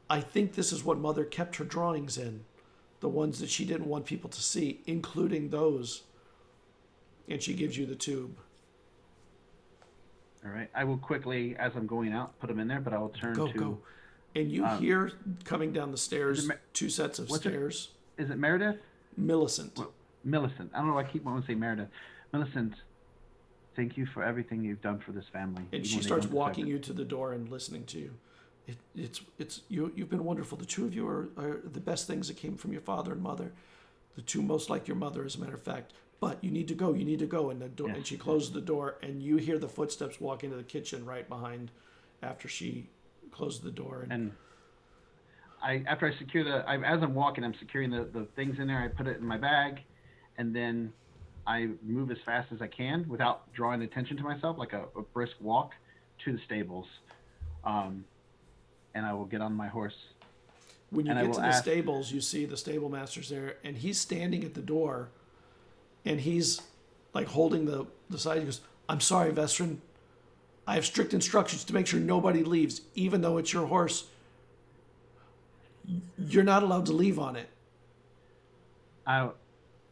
I think this is what Mother kept her drawings in, the ones that she didn't want people to see, including those." And she gives you the tube. All right. I will quickly, as I'm going out, put them in there, but I will turn to... Go. And you hear coming down the stairs, two sets of stairs. Is it Meredith? Millicent. Well, Millicent. I don't know why I keep wanting to say Meredith. Millicent, thank you for everything you've done for this family. And she starts walking you to the door and listening to you. You've been wonderful. The two of you are the best things that came from your father and mother. The two most like your mother, as a matter of fact. But you need to go. And the door. Yes. And she closes the door, and you hear the footsteps walk into the kitchen right behind, after she closes the door. And after I secure as I'm walking, I'm securing the things in there. I put it in my bag, and then I move as fast as I can without drawing attention to myself, like a brisk walk to the stables, and I will get on my horse. When you get to the stables, you see the stable master's there, and he's standing at the door. And he's like holding the side. He goes, "I'm sorry, Vesryn. I have strict instructions to make sure nobody leaves, even though it's your horse. You're not allowed to leave on it."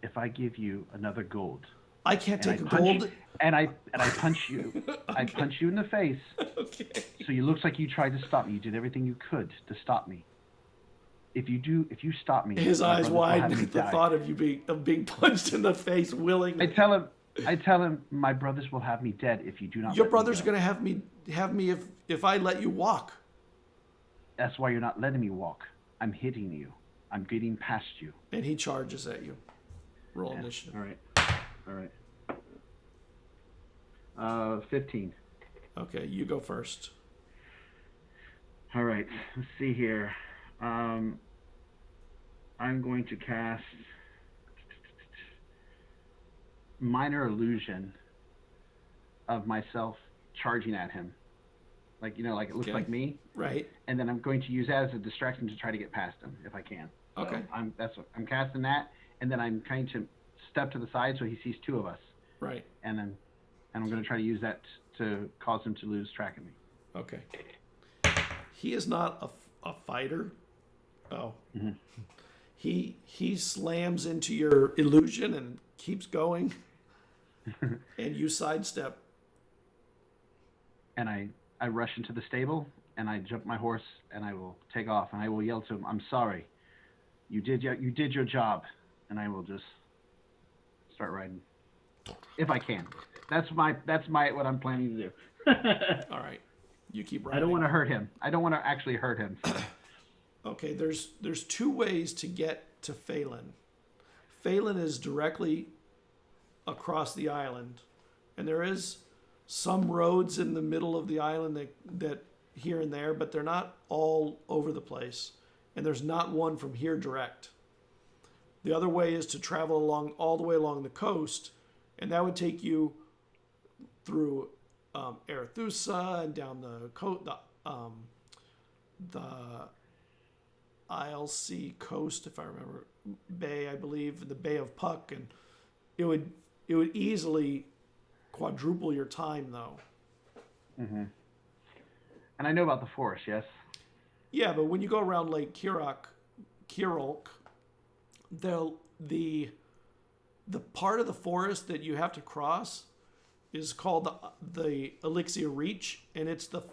If I give you another gold, I can't take a gold. And I punch you. Okay. I punch you in the face. Okay. So it looks like you tried to stop me. You did everything you could to stop me. If you stop me, his eyes widen at the thought of you being punched in the face willingly. I tell him my brothers will have me dead if you do not. Your brothers are going to have me if I let you walk. That's why you're not letting me walk. I'm hitting you. I'm getting past you. And he charges at you. Roll initiative. All right. 15. Okay, you go first. All right. Let's see here. I'm going to cast minor illusion of myself charging at him. Like, you know, like it looks like me. Right. And then I'm going to use that as a distraction to try to get past him if I can. Okay. So I'm casting that, and then I'm trying to step to the side so he sees two of us. Right. And then and I'm going to try to use that to cause him to lose track of me. Okay. He is not a fighter. Oh. Mm-hmm. He slams into your illusion and keeps going, and you sidestep. And I rush into the stable, and I jump my horse, and I will take off, and I will yell to him, "I'm sorry. You did your job," and I will just start riding, if I can. That's what I'm planning to do. All right, you keep riding. I don't want to hurt him. I don't want to actually hurt him. So. Okay, there's two ways to get to Phelan. Phelan is directly across the island, and there is some roads in the middle of the island that here and there, but they're not all over the place, and there's not one from here direct. The other way is to travel all the way along the coast, and that would take you through Arethusa and down the ILC coast, if I remember, Bay, I believe, the Bay of Puck, and it would easily quadruple your time, though. Mm-hmm. And I know about the forest, yes? Yeah, but when you go around Lake Kirok, the part of the forest that you have to cross is called the Elixia Reach, and it's the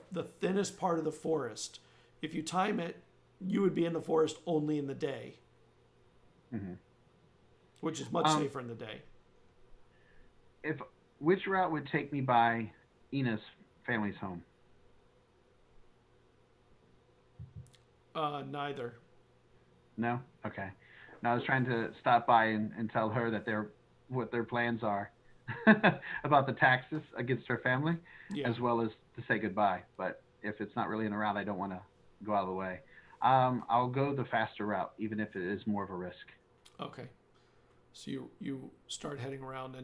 thinnest part of the forest. If you time it, you would be in the forest only in the day, mm-hmm. which is much safer in the day. Which route would take me by Ina's family's home? Neither. No? Okay. No, I was trying to stop by and tell her that what their plans are about the taxes against her family, as well as to say goodbye. But if it's not really in a route, I don't want to go out of the way. I'll go the faster route, even if it is more of a risk. Okay. So you start heading around,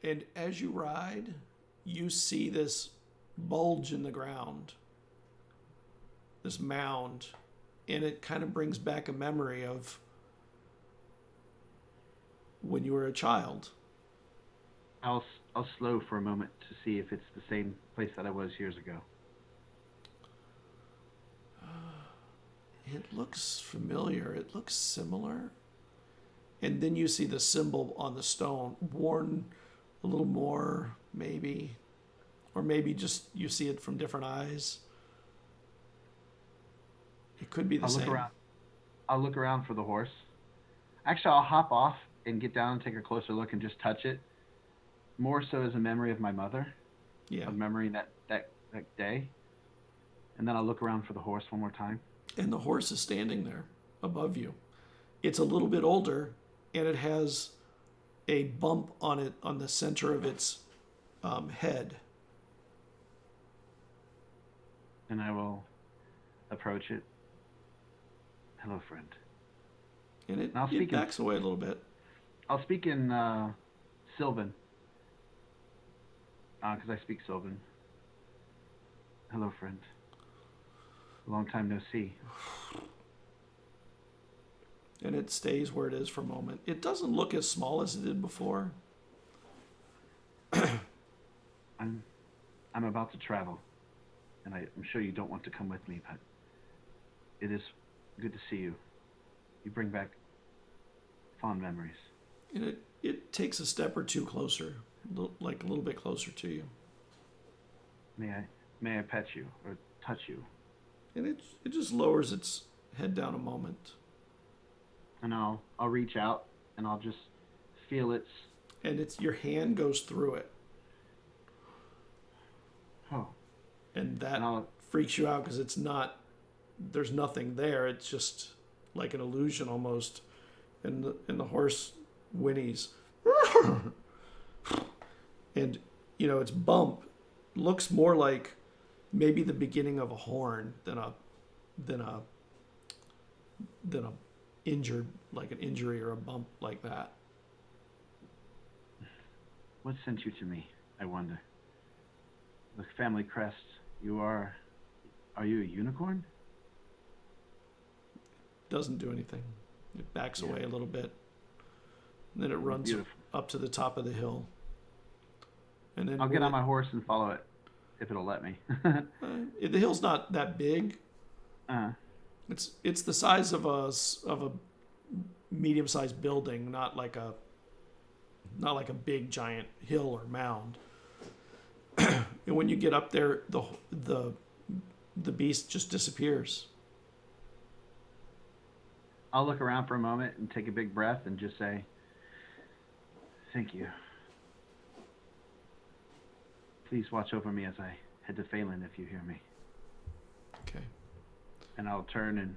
and as you ride, you see this bulge in the ground, this mound, and it kind of brings back a memory of when you were a child. I'll slow for a moment to see if it's the same place that I was years ago. It looks familiar. It looks similar. And then you see the symbol on the stone, worn a little more, maybe. Or maybe just you see it from different eyes. It could be the same. I'll look around for the horse. Actually, I'll hop off and get down and take a closer look and just touch it. More so as a memory of my mother. Yeah. A memory that day. And then I'll look around for the horse one more time. And the horse is standing there above you. It's a little bit older, and it has a bump on it on the center of its head. And I will approach it. Hello, friend. And it backs away a little bit. I'll speak in Sylvan. Because I speak Sylvan. Hello, friend. Long time no see. And it stays where it is for a moment. It doesn't look as small as it did before. I'm about to travel, and I'm sure you don't want to come with me, but it is good to see you. You bring back fond memories. And it takes a step or two closer, like a little bit closer to you. May I pet you or touch you? And it just lowers its head down a moment. And I'll reach out and I'll just feel its. And your hand goes through it. Oh. And that freaks you out because there's nothing there. It's just like an illusion almost. And the horse whinnies. And, its bump looks more like maybe the beginning of a horn than a injured, like an injury or a bump like that. What sent you to me, I wonder? The family crest. Are you a unicorn? Doesn't do anything. It backs away a little bit. And then it runs up to the top of the hill. And then I'll get on my horse and follow it, if it'll let me. the hill's not that big. uh, It's the size of a medium-sized building, not like a big giant hill or mound. And when you get up there, the beast just disappears. I'll look around for a moment and take a big breath and just say, "Thank you. Please watch over me as I head to Phelan if you hear me." Okay. And I'll turn and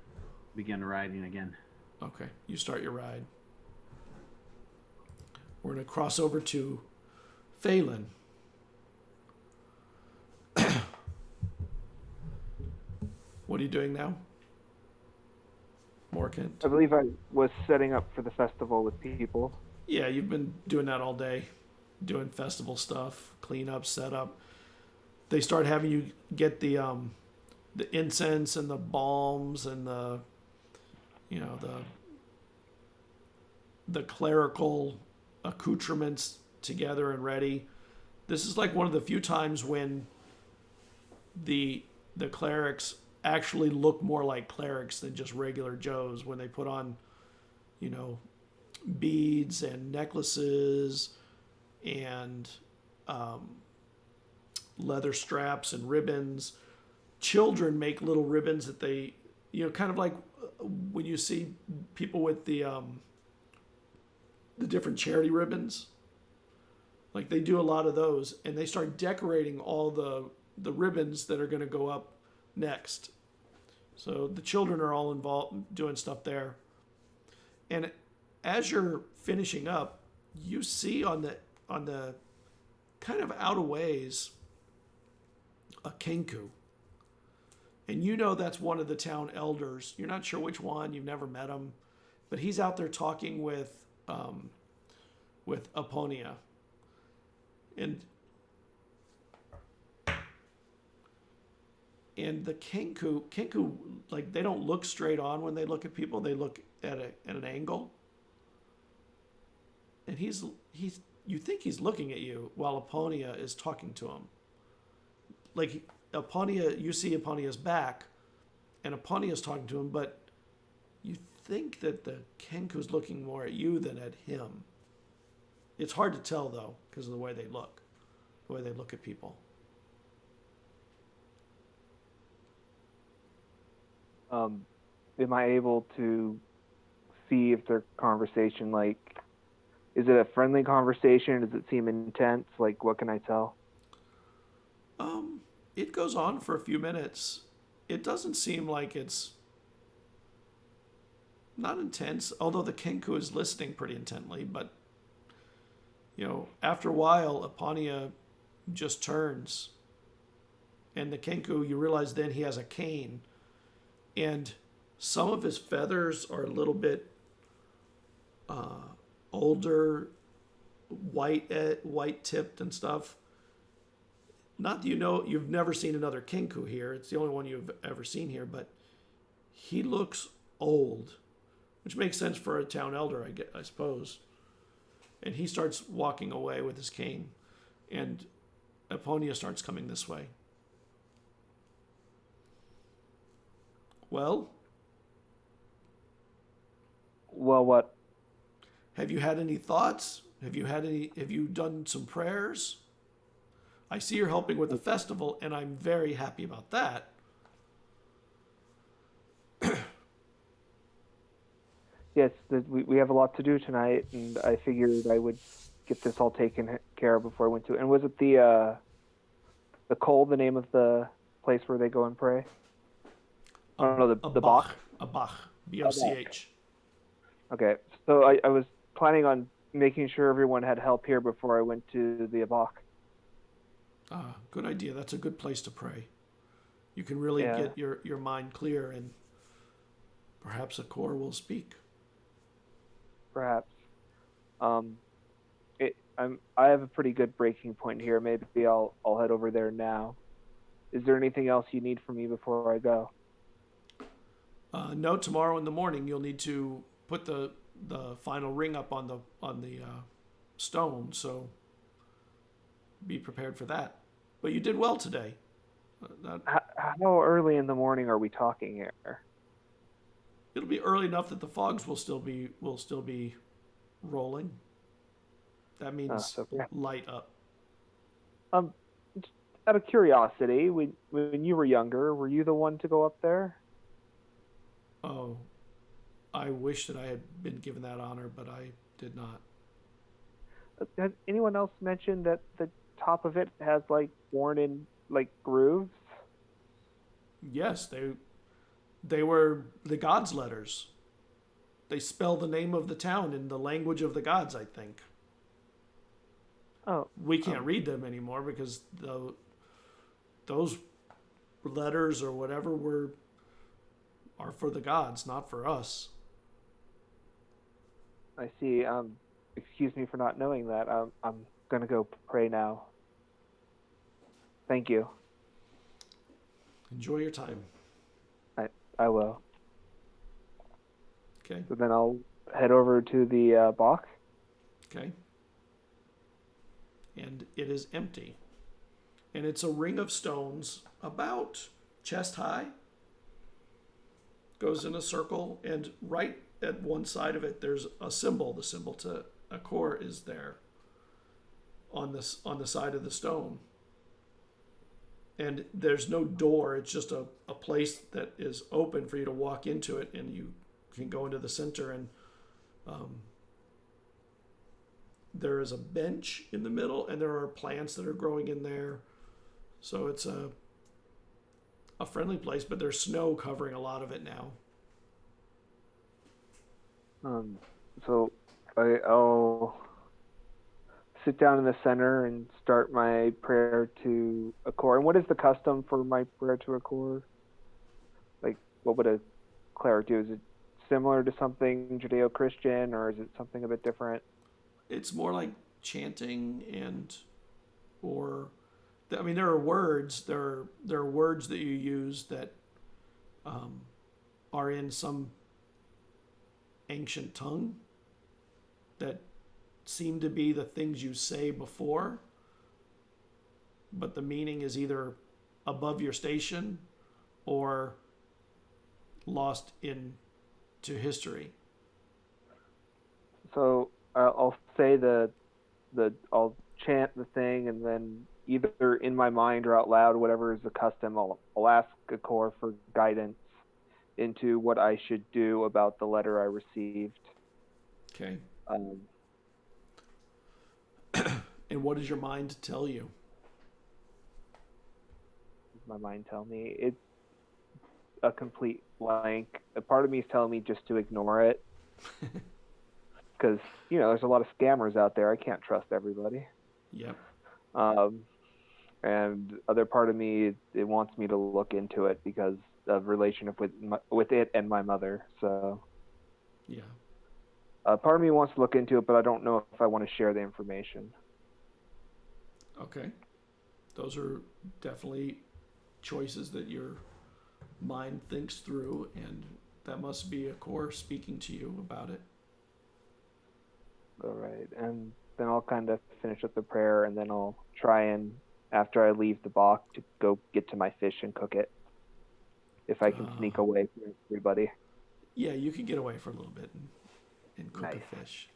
begin riding again. Okay. You start your ride. We're going to cross over to Phelan. What are you doing now? Morcant? I believe I was setting up for the festival with people. Yeah, you've been doing that all day. Doing festival stuff, clean up, set up. They start having you get the incense and the balms and the clerical accoutrements together and ready. This is like one of the few times when the clerics actually look more like clerics than just regular Joes, when they put on, beads and necklaces and leather straps and ribbons. Children make little ribbons that they, kind of like when you see people with the different charity ribbons. Like they do a lot of those, and they start decorating all the ribbons that are going to go up next. So the children are all involved doing stuff there. And as you're finishing up, you see on the kind of out of ways a kinku. And that's one of the town elders. You're not sure which one, you've never met him, but he's out there talking with Aponia. And the kinku, like they don't look straight on when they look at people. They look at an angle. And you think he's looking at you while Aponia is talking to him. Like Aponia, you see Aponia's back, and Aponia's talking to him, but you think that the kenku's looking more at you than at him. It's hard to tell though, because of the way they look at people. Am I able to see if their conversation, like, is it a friendly conversation? Does it seem intense? Like, what can I tell? It goes on for a few minutes. It doesn't seem like it's not intense, although the kinku is listening pretty intently, but after a while, Aponia just turns. And the kinku, you realize then he has a cane. And some of his feathers are a little bit older, white tipped and stuff. Not that you've never seen another kinku here. It's the only one you've ever seen here, but he looks old, which makes sense for a town elder, I suppose. And he starts walking away with his cane, and Aponia starts coming this way. Well, what? Have you had any thoughts? Have you done some prayers? I see you're helping with the festival, and I'm very happy about that. Yes, we have a lot to do tonight, and I figured I would get this all taken care of before I went to it. And was it the Cole, the name of the place where they go and pray? I don't know, the Bach? A Bach. B-O-C-H. Okay, so I was planning on making sure everyone had help here before I went to the Bach. Good idea. That's a good place to pray. You can really get your mind clear, and perhaps a core will speak. Perhaps. I have a pretty good breaking point here. Maybe I'll head over there now. Is there anything else you need from me before I go? No, tomorrow in the morning you'll need to put the final ring up on the stone. So be prepared for that. But you did well today. That, How early in the morning are we talking here? it'll be early enough that the fogs will still be rolling. That means So yeah. light up. Just out of curiosity, when you were younger, were you the one to go up there? Oh, I wish that I had been given that honor, but I did not. Has anyone else mentioned that the top of it has like worn in like grooves? Yes, they were the gods' letters. They spell the name of the town in the language of the gods, I think. Oh, We can't read them anymore because those letters or whatever are for the gods, not for us. I see. Excuse me for not knowing that. I'm gonna go pray now. Thank you. Enjoy your time. I will. Okay. So then I'll head over to the box. Okay. And it is empty. And it's a ring of stones about chest high. Goes in a circle, and right at one side of it there's a symbol. The symbol to a core is there on the side of the stone. And there's no door, it's just a place that is open for you to walk into it, and you can go into the center, and there is a bench in the middle, and there are plants that are growing in there. So it's a friendly place, but there's snow covering a lot of it now. So I'll sit down in the center and start my prayer to Akor. And what is the custom for my prayer to Akor? Like, what would a cleric do? Is it similar to something Judeo-Christian, or is it something a bit different? It's more like chanting there are words. There are words that you use that are in some ancient tongue that seem to be the things you say before, but the meaning is either above your station or lost into history. So I'll say I'll chant the thing, and then either in my mind or out loud, whatever is the custom, I'll ask Akor for guidance into what I should do about the letter I received. Okay. And what does your mind tell you? Does my mind tell me? It's a complete blank. A part of me is telling me just to ignore it. Because, there's a lot of scammers out there. I can't trust everybody. Yep. And other part of me, it wants me to look into it because of relationship with it and my mother. So, yeah. Part of me wants to look into it, but I don't know if I want to share the information. Okay. Those are definitely choices that your mind thinks through, and that must be Akor speaking to you about it. All right. And then I'll kind of finish up the prayer, and then I'll try and, after I leave the box, to go get to my fish and cook it. If I can sneak away from everybody. Yeah, you can get away for a little bit and cook Nice. a fish.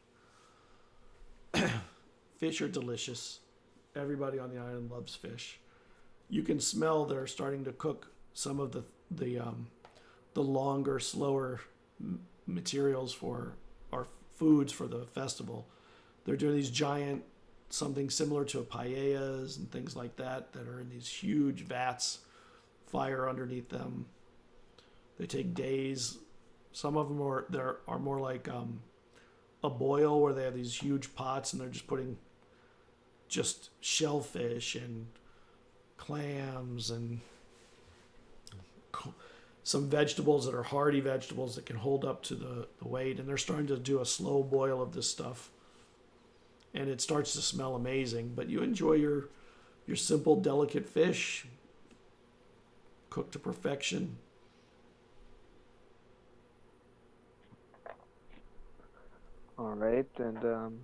Fish are delicious. Everybody on the island loves fish. You can smell they're starting to cook some of the longer, slower materials for our foods for the festival. They're doing these giant, something similar to paellas and things like that are in these huge vats, fire underneath them. They take days. Some of them are more like a boil, where they have these huge pots and they're just putting just shellfish and clams and some vegetables that are hardy vegetables that can hold up to the weight. And they're starting to do a slow boil of this stuff. And it starts to smell amazing. But you enjoy your simple, delicate fish cooked to perfection. All right, and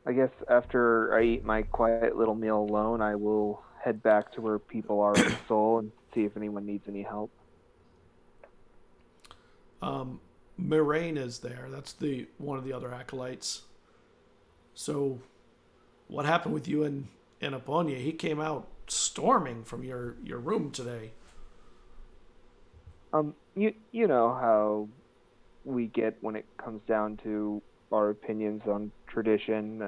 I guess after I eat my quiet little meal alone, I will head back to where people are in the soul and see if anyone needs any help. Moraine is there. That's one of the other acolytes. So, what happened with you and Aponia? He came out storming from your room today. You know how we get when it comes down to our opinions on tradition.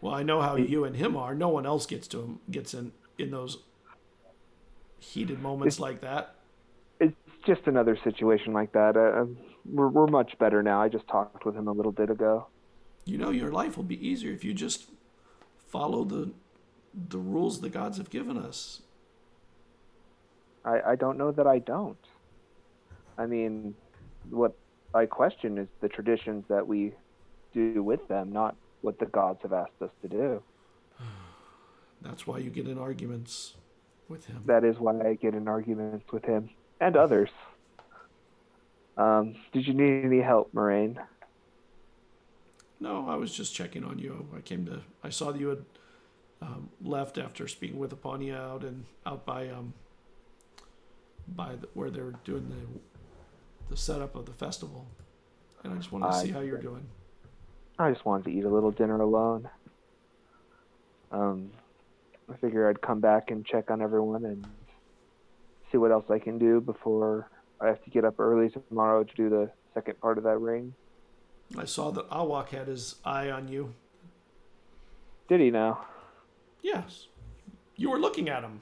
Well, I know how you and him are. No one else gets in those heated moments like that. It's just another situation like that. We're much better now. I just talked with him a little bit ago. You know, your life will be easier if you just follow the rules the gods have given us. I don't know that I don't. I mean, what I question is the traditions that we do with them, not what the gods have asked us to do. That's why you get in arguments with him. That is why I get in arguments with him and others. Did you need any help, Moraine? No, I was just checking on you. I saw that you had left after speaking with Aponia out by where they were doing the setup of the festival, and I just wanted to see how you're doing. I just wanted to eat a little dinner alone. I figure I'd come back and check on everyone and see what else I can do before I have to get up early tomorrow to do the second part of that ring. I saw that Awak had his eye on you. Did he now? Yes. You were looking at him.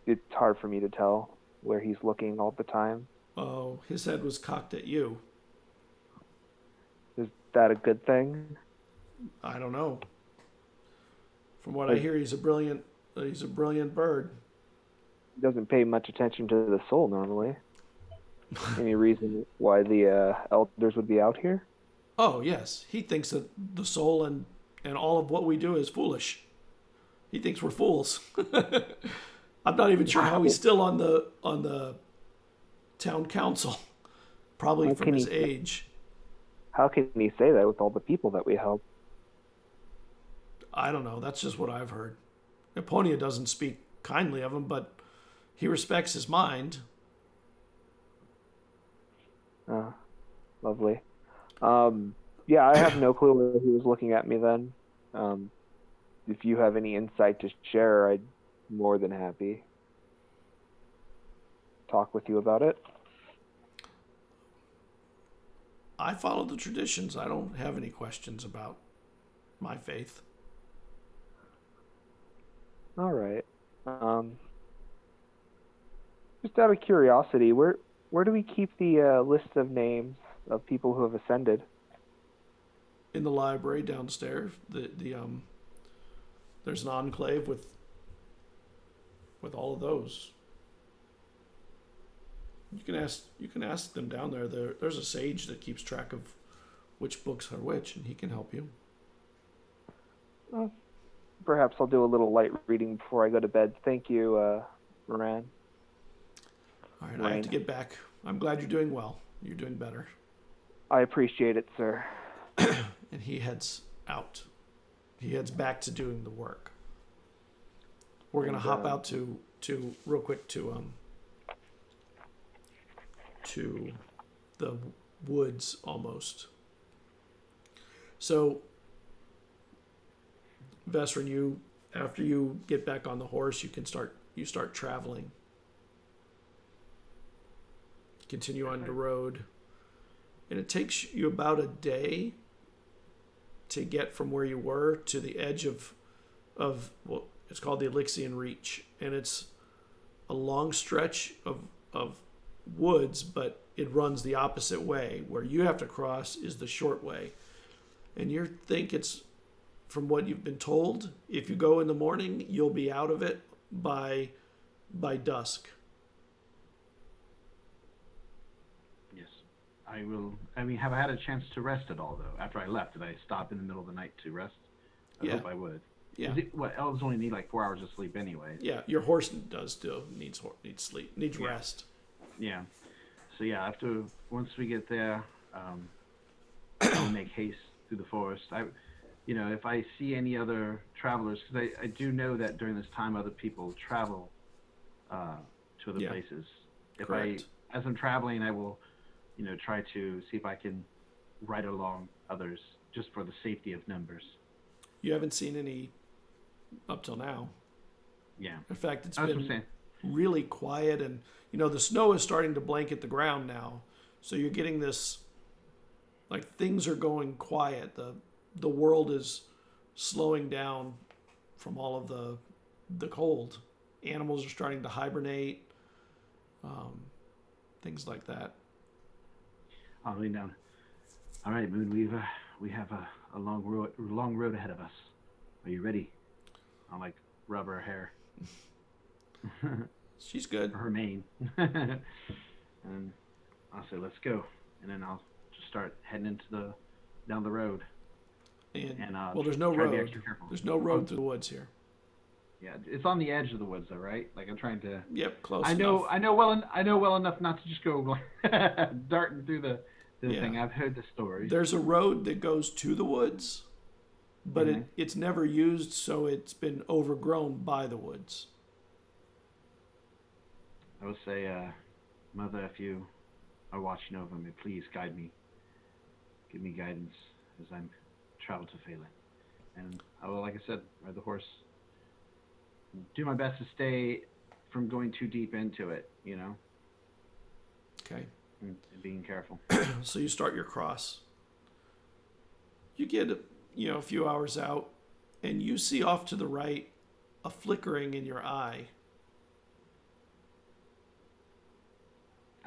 It's hard for me to tell where he's looking all the time. Oh, his head was cocked at you. Is that a good thing? I don't know. From what I hear, he's a brilliant bird. He doesn't pay much attention to the soul normally. Any reason why the elders would be out here? Oh, yes. He thinks that the soul and all of what we do is foolish. He thinks we're fools. I'm not even sure how he's still on the town council. Probably from his age. How can he say that with all the people that we help? I don't know. That's just what I've heard. Aponia doesn't speak kindly of him, but he respects his mind. Lovely. Yeah, I have no clue where he was looking at me then. If you have any insight to share, I'd be more than happy to talk with you about it. I follow the traditions. I don't have any questions about my faith. All right. Just out of curiosity, where do we keep the list of names of people who have ascended? In the library downstairs, there's an enclave with all of those. You can ask them down there. There's a sage that keeps track of which books are which, and he can help you. Well, perhaps I'll do a little light reading before I go to bed. Thank you, Moran. All right, I have to get back. I'm glad you're doing well. You're doing better. I appreciate it, sir. And he heads out. He heads back to doing the work. We're gonna hop out to real quick to the woods almost. So, Vesryn, after you get back on the horse, you start traveling. Continue on the road, and it takes you about a day to get from where you were to the edge of well, it's called the Elixian Reach, and it's a long stretch of woods, but it runs the opposite way. Where you have to cross is the short way, and you think it's, from what you've been told, if you go in the morning, you'll be out of it by dusk. Yes, I will. I mean, have I had a chance to rest at all, though? After I left, did I stop in the middle of the night to rest? I hope I would. Yeah. Elves only need like 4 hours of sleep anyway. Yeah, your horse does still needs sleep, needs rest. Yeah. So yeah, once we get there, will make haste through the forest. If I see any other travelers, because I do know that during this time other people travel to other places. Correct. As I'm traveling, I will, try to see if I can ride along others just for the safety of numbers. You haven't seen any up till now. Yeah. In fact, it's That's what I'm been saying. really quiet, and the snow is starting to blanket the ground now. So you're getting this, like, things are going quiet. The world is slowing down from all of the cold. Animals are starting to hibernate. Things like that. I'll lean down. All right, Moon. We have a long road ahead of us. Are you ready? I'll rub her hair. She's good. Her mane. And I'll say, let's go. And then I'll just start heading down the road. And well, there's no road. There's no road through the woods here. Yeah, it's on the edge of the woods, though, right? I'm trying to. Yep, close. I know well enough not to just go darting through the thing. I've heard the story. There's a road that goes to the woods, but it's never used, so it's been overgrown by the woods. I would say, Mother, if you are watching over me, please guide me. Give me guidance as I travel to Phelan. And I will, like I said, ride the horse. Do my best to stay from going too deep into it, Okay. And being careful. So you start your cross. You get, a few hours out, and you see off to the right a flickering in your eye.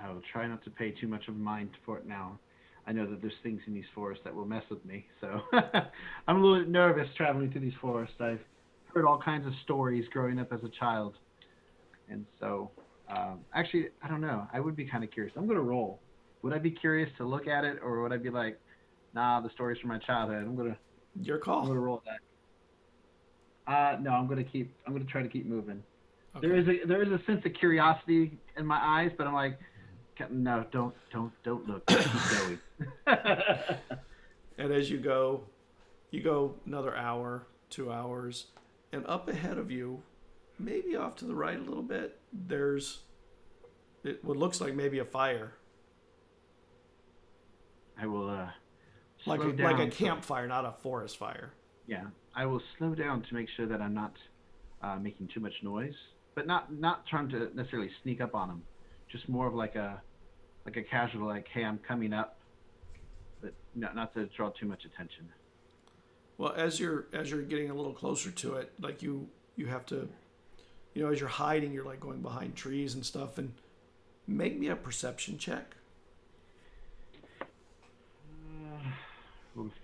I will try not to pay too much of mind for it now. I know that there's things in these forests that will mess with me, so I'm a little bit nervous traveling through these forests. I've heard all kinds of stories growing up as a child, and so actually, I don't know. I would be kind of curious. I'm going to roll. Would I be curious to look at it, or would I be like, nah, the stories from my childhood? Your call. I'm going to roll that. No, I'm going to try to keep moving. Okay. There is a sense of curiosity in my eyes, but I'm like, no, don't look. Keep going. And as you go another hour, 2 hours, and up ahead of you, maybe off to the right a little bit, there's what looks like maybe a fire. I will like a campfire, not a forest fire. Yeah, I will slow down to make sure that I'm not making too much noise, but not trying to necessarily sneak up on them. Just more of like a casual, hey, I'm coming up, but not to draw too much attention. Well, as you're getting a little closer to it, you have to, as you're hiding, you're going behind trees and stuff, and make me a perception check.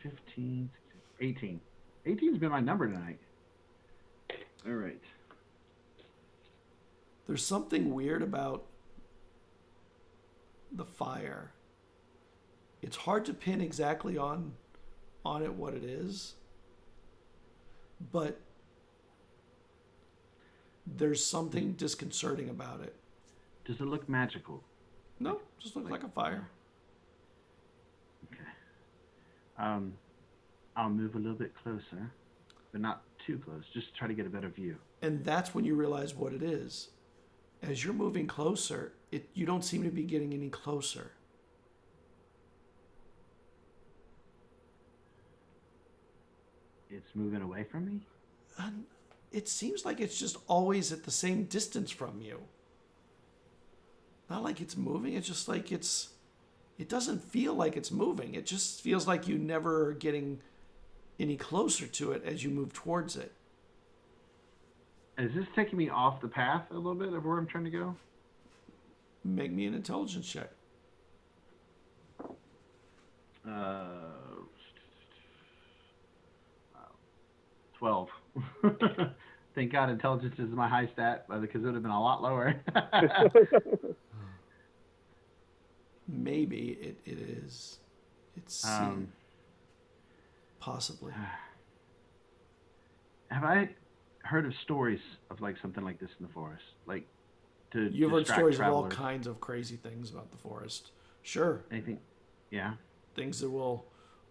15, 18. 18's been my number tonight. All right. There's something weird about the fire. It's hard to pin exactly on it what it is, but there's something disconcerting about it. Does it look magical? No, just looks like a fire. Okay. I'll move a little bit closer, but not too close. Just try to get a better view. And that's when you realize what it is. As you're moving closer, you don't seem to be getting any closer. It's moving away from me? And it seems like it's just always at the same distance from you. Not like it's moving, it's just like it doesn't feel like it's moving. It just feels like you never are getting any closer to it as you move towards it. Is this taking me off the path a little bit of where I'm trying to go? Make me an intelligence check. 12. Thank God intelligence is my high stat, because it would have been a lot lower. Maybe it is. It's possibly. Have I heard of stories of something like this in the forest? You've heard stories travelers. of all kinds of crazy things about the forest. Sure. Anything? Yeah. Things that will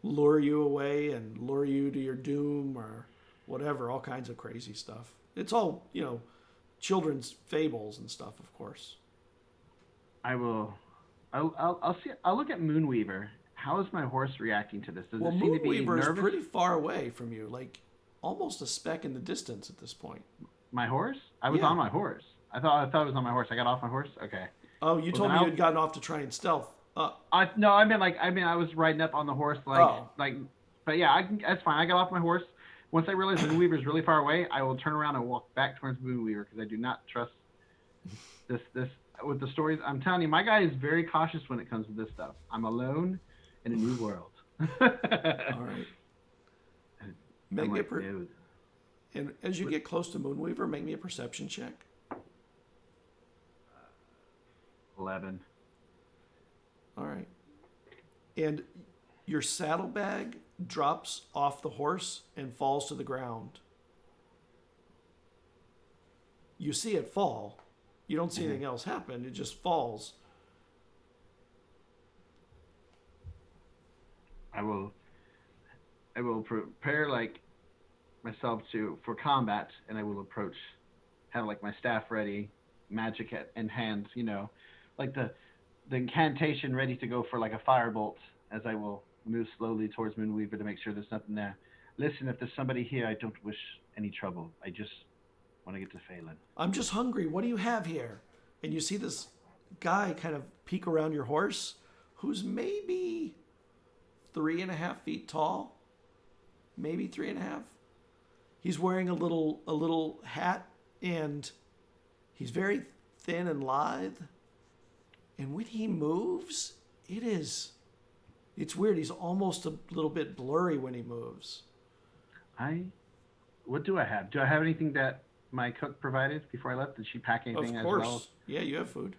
lure you away and lure you to your doom or whatever, all kinds of crazy stuff. It's all, children's fables and stuff, of course. I will. I'll see. I'll look at Moonweaver. How is my horse reacting to this? Does Well, it seem to be Moonweaver is nervous? pretty far away from you, like almost a speck in the distance at this point. My horse? I was Yeah. on my horse. I thought it was on my horse. I got off my horse. Okay. Oh, you told me you had gotten off to try and stealth. I was riding up on the horse but yeah, that's fine. I got off my horse. Once I realized Moonweaver is really far away, I will turn around and walk back towards Moonweaver because I do not trust this with the stories. I'm telling you, my guy is very cautious when it comes to this stuff. I'm alone in a new world. All right. Make me dude. And as you get close to Moonweaver, make me a perception check. 11. All right. And your saddlebag drops off the horse and falls to the ground. You see it fall. You don't see anything else happen. It just falls. I will prepare myself for combat, and I will approach, have my staff ready, magic in hand, like the incantation ready to go for a firebolt as I will move slowly towards Moonweaver to make sure there's nothing there. Listen, if there's somebody here, I don't wish any trouble. I just want to get to Phelan. I'm just hungry. What do you have here? And you see this guy kind of peek around your horse who's maybe 3.5 feet tall. Maybe 3.5. He's wearing a little hat, and he's very thin and lithe. And when he moves, it's weird. He's almost a little bit blurry when he moves. What do I have? Do I have anything that my cook provided before I left? Did she pack anything as well? Of course. Yeah, you have food.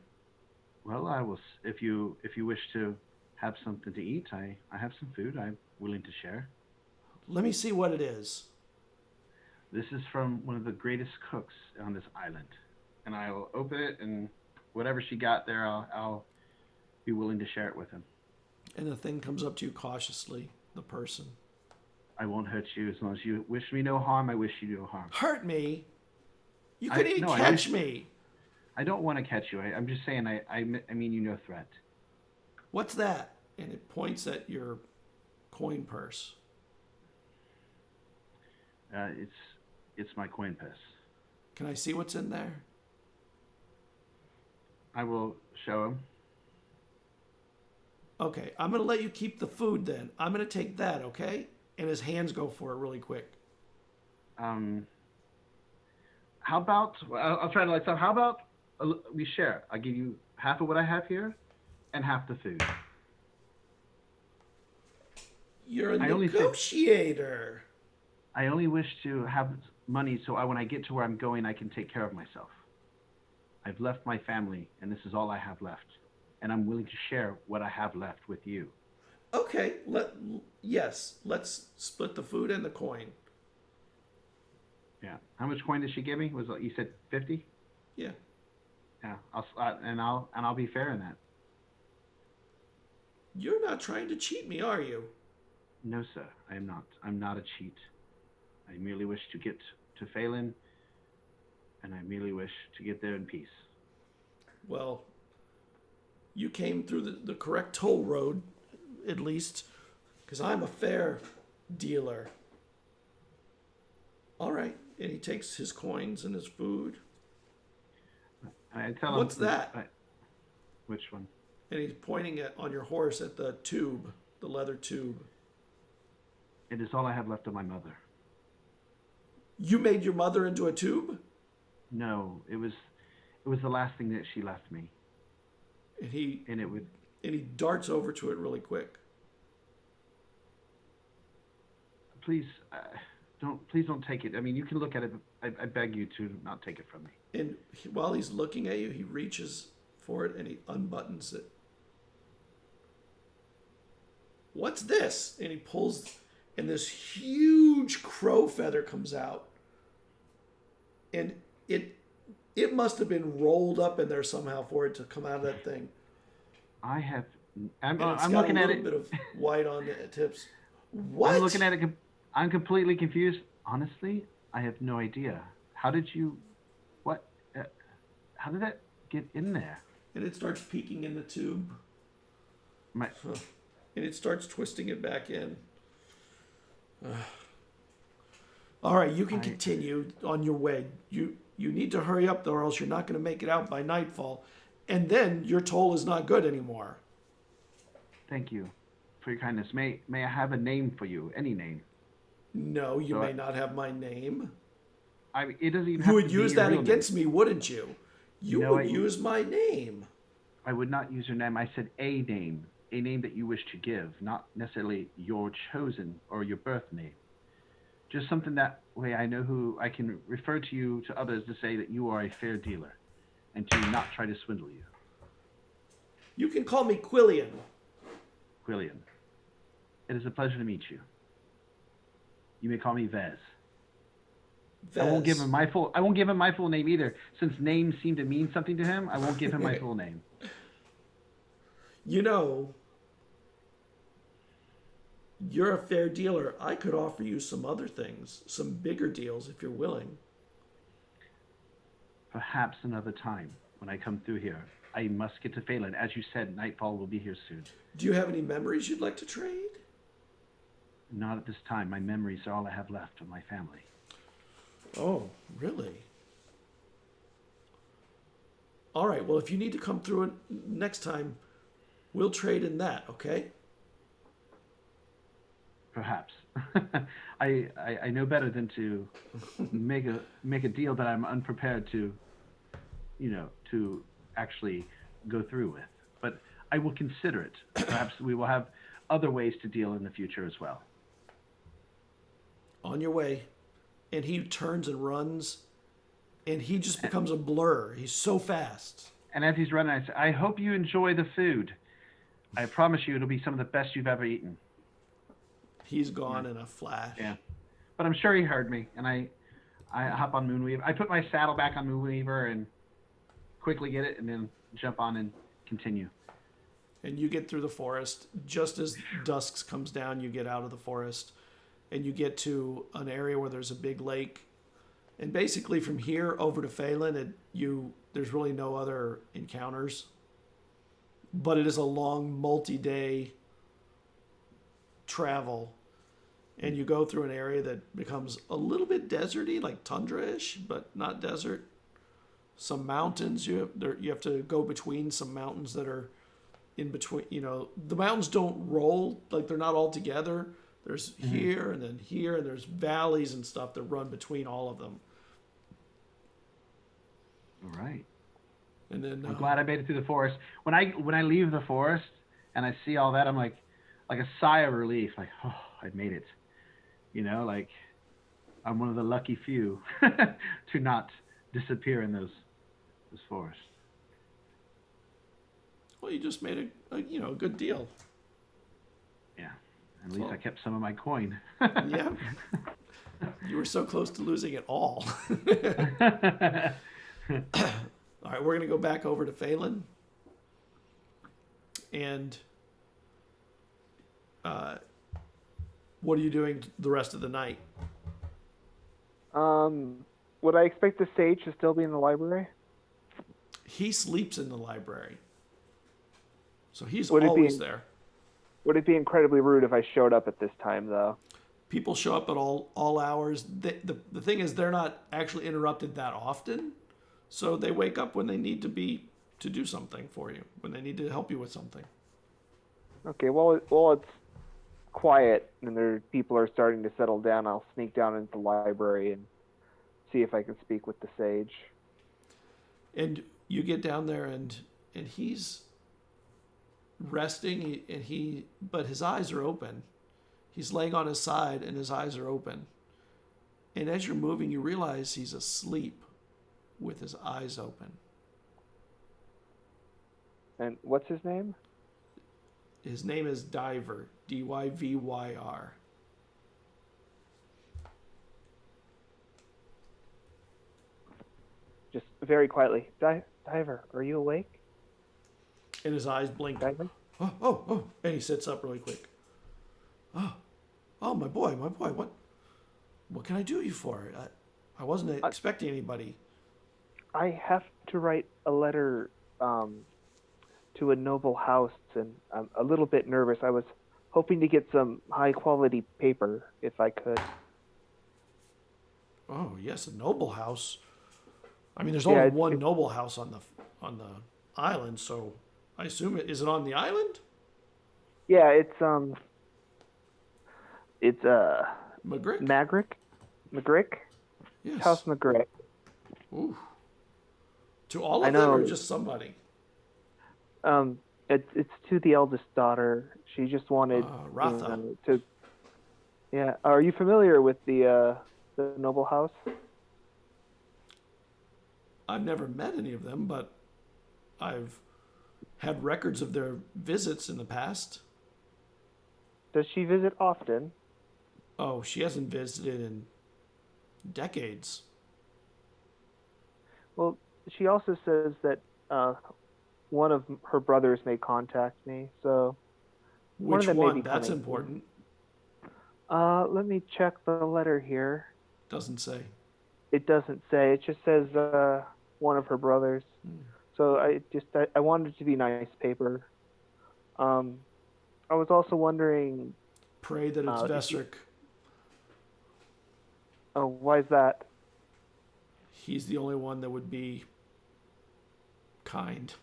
Well, I will. If you wish to have something to eat, I have some food. I'm willing to share. Let me see what it is. This is from one of the greatest cooks on this island, and I will open it, and whatever she got there, I'll be willing to share it with him. And the thing comes up to you cautiously, the person. I won't hurt you as long as you wish me no harm. I wish you no harm. Hurt me? You couldn't even catch me. I don't want to catch you. I'm just saying. I mean you no threat. What's that? And it points at your coin purse. It's my coin purse. Can I see what's in there? I will show him. Okay, I'm going to let you keep the food then. I'm going to take that, okay? And his hands go for it really quick. How about, I'll try to how about we share? I'll give you half of what I have here and half the food. You're a negotiator. I only wish to have money so when I get to where I'm going, I can take care of myself. I've left my family, and this is all I have left. And I'm willing to share what I have left with you. Okay, let's split the food and the coin. Yeah. How much coin did she give me? You said 50? Yeah. Yeah. I'll be fair in that. You're not trying to cheat me, are you? No, sir. I am not. I'm not a cheat. I merely wish to get to Phelan, and I merely wish to get there in peace. Well, you came through the correct toll road, at least, because I'm a fair dealer. All right. And he takes his coins and his food. I tell him. What's that? Which one? And he's pointing on your horse at the tube, the leather tube. It is all I have left of my mother. You made your mother into a tube? No, it was the last thing that she left me. And he darts over to it really quick. Please don't take it. I mean, you can look at it, but I beg you to not take it from me. And while he's looking at you, he reaches for it and he unbuttons it. What's this? And he pulls, and this huge crow feather comes out. And it must have been rolled up in there somehow for it to come out of that thing. I'm It's looking got at a it. little bit of white on the tips. What? I'm looking at it. I'm completely confused. Honestly, I have no idea. How did you? What? How did that get in there? And it starts peeking in the tube. My, And it starts twisting it back in. All right, you can continue on your way. You need to hurry up, though, or else you're not going to make it out by nightfall. And then your toll is not good anymore. Thank you for your kindness. May I have a name for you? Any name? No, you may not have my name. It doesn't even You have would to use be your that real against name. me, wouldn't you? You No, would use my name. I would not use your name. I said a name that you wish to give, not necessarily your chosen or your birth name. Just something that way I know who I can refer to you to others to say that you are a fair dealer and to not try to swindle you. You can call me Quillian. Quillian, it is a pleasure to meet you. You may call me Vez. Vez. I won't give him my full name either, since names seem to mean something to him. I won't give him my full name. You know, you're a fair dealer. I could offer you some other things, some bigger deals if you're willing. Perhaps another time when I come through here. I must get to Phelan. As you said, nightfall will be here soon. Do you have any memories you'd like to trade? Not at this time. My memories are all I have left of my family. Oh, really? All right, well, if you need to come through it next time, we'll trade in that, okay? Perhaps. I know better than to make a deal that I'm unprepared to, to actually go through with. But I will consider it. Perhaps we will have other ways to deal in the future as well. On your way. And he turns and runs, and he just becomes a blur. He's so fast. And as he's running, I say, I hope you enjoy the food. I promise you it'll be some of the best you've ever eaten. He's gone in a flash. Yeah. But I'm sure he heard me, and I hop on Moonweaver. I put my saddle back on Moonweaver and quickly get it, and then jump on and continue. And you get through the forest. Just as dusk comes down, you get out of the forest, and you get to an area where there's a big lake. And basically from here over to Phelan, there's really no other encounters. But it is a long, multi-day travel. And you go through an area that becomes a little bit deserty, like tundra-ish, but not desert. Some mountains, you have to go between some mountains that are in between. The mountains don't roll, like they're not all together. There's here, and there's valleys and stuff that run between all of them. All right. And then I'm glad I made it through the forest. When I leave the forest and I see all that, I'm like a sigh of relief. Like, oh, I made it. Like I'm one of the lucky few to not disappear in those forests. Well, you just made a good deal. Yeah. At least I kept some of my coin. Yeah. You were so close to losing it all. All right, we're going to go back over to Phelan. And what are you doing the rest of the night? Would I expect the sage to still be in the library? He sleeps in the library. So he's Would it be always there. Would it be incredibly rude if I showed up at this time, though? People show up at all hours. The thing is, they're not actually interrupted that often. So they wake up when they need to do something for you, when they need to help you with something. Okay, well, it's quiet and people are starting to settle down. I'll sneak down into the library and see if I can speak with the sage. And you get down there, and he's resting, but his eyes are open. He's laying on his side, and his eyes are open. And as you're moving, you realize he's asleep with his eyes open. And what's his name? His name is Diver, Dyvyr. Just very quietly. Diver, are you awake? And his eyes blink. Diver? Oh. And he sits up really quick. Oh, Oh, my boy. What can I do you for? I wasn't expecting anybody. I have to write a letter to a noble house, and I'm a little bit nervous. I was hoping to get some high quality paper if I could. Oh, yes, a noble house. I mean, there's Yeah, only it's- one noble house on the island, so I assume is it on the island? Yeah, it's Magrik? Magrik, Yes. House Magrik. Ooh. To all I of them, or know. just somebody? It's to the eldest daughter. She just wanted Ratha. to. Yeah, are you familiar with the noble house? I've never met any of them, but I've had records of their visits in the past. Does she visit often? Oh, she hasn't visited in decades. Well, she also says that one of her brothers may contact me. So one of Which them may one? be That's coming. important. Let me check the letter here. Doesn't say. It doesn't say. It just says one of her brothers. So I wanted it to be nice paper. I was also wondering. Pray that it's if you- Vesryn. Oh, why is that? He's the only one that would be kind.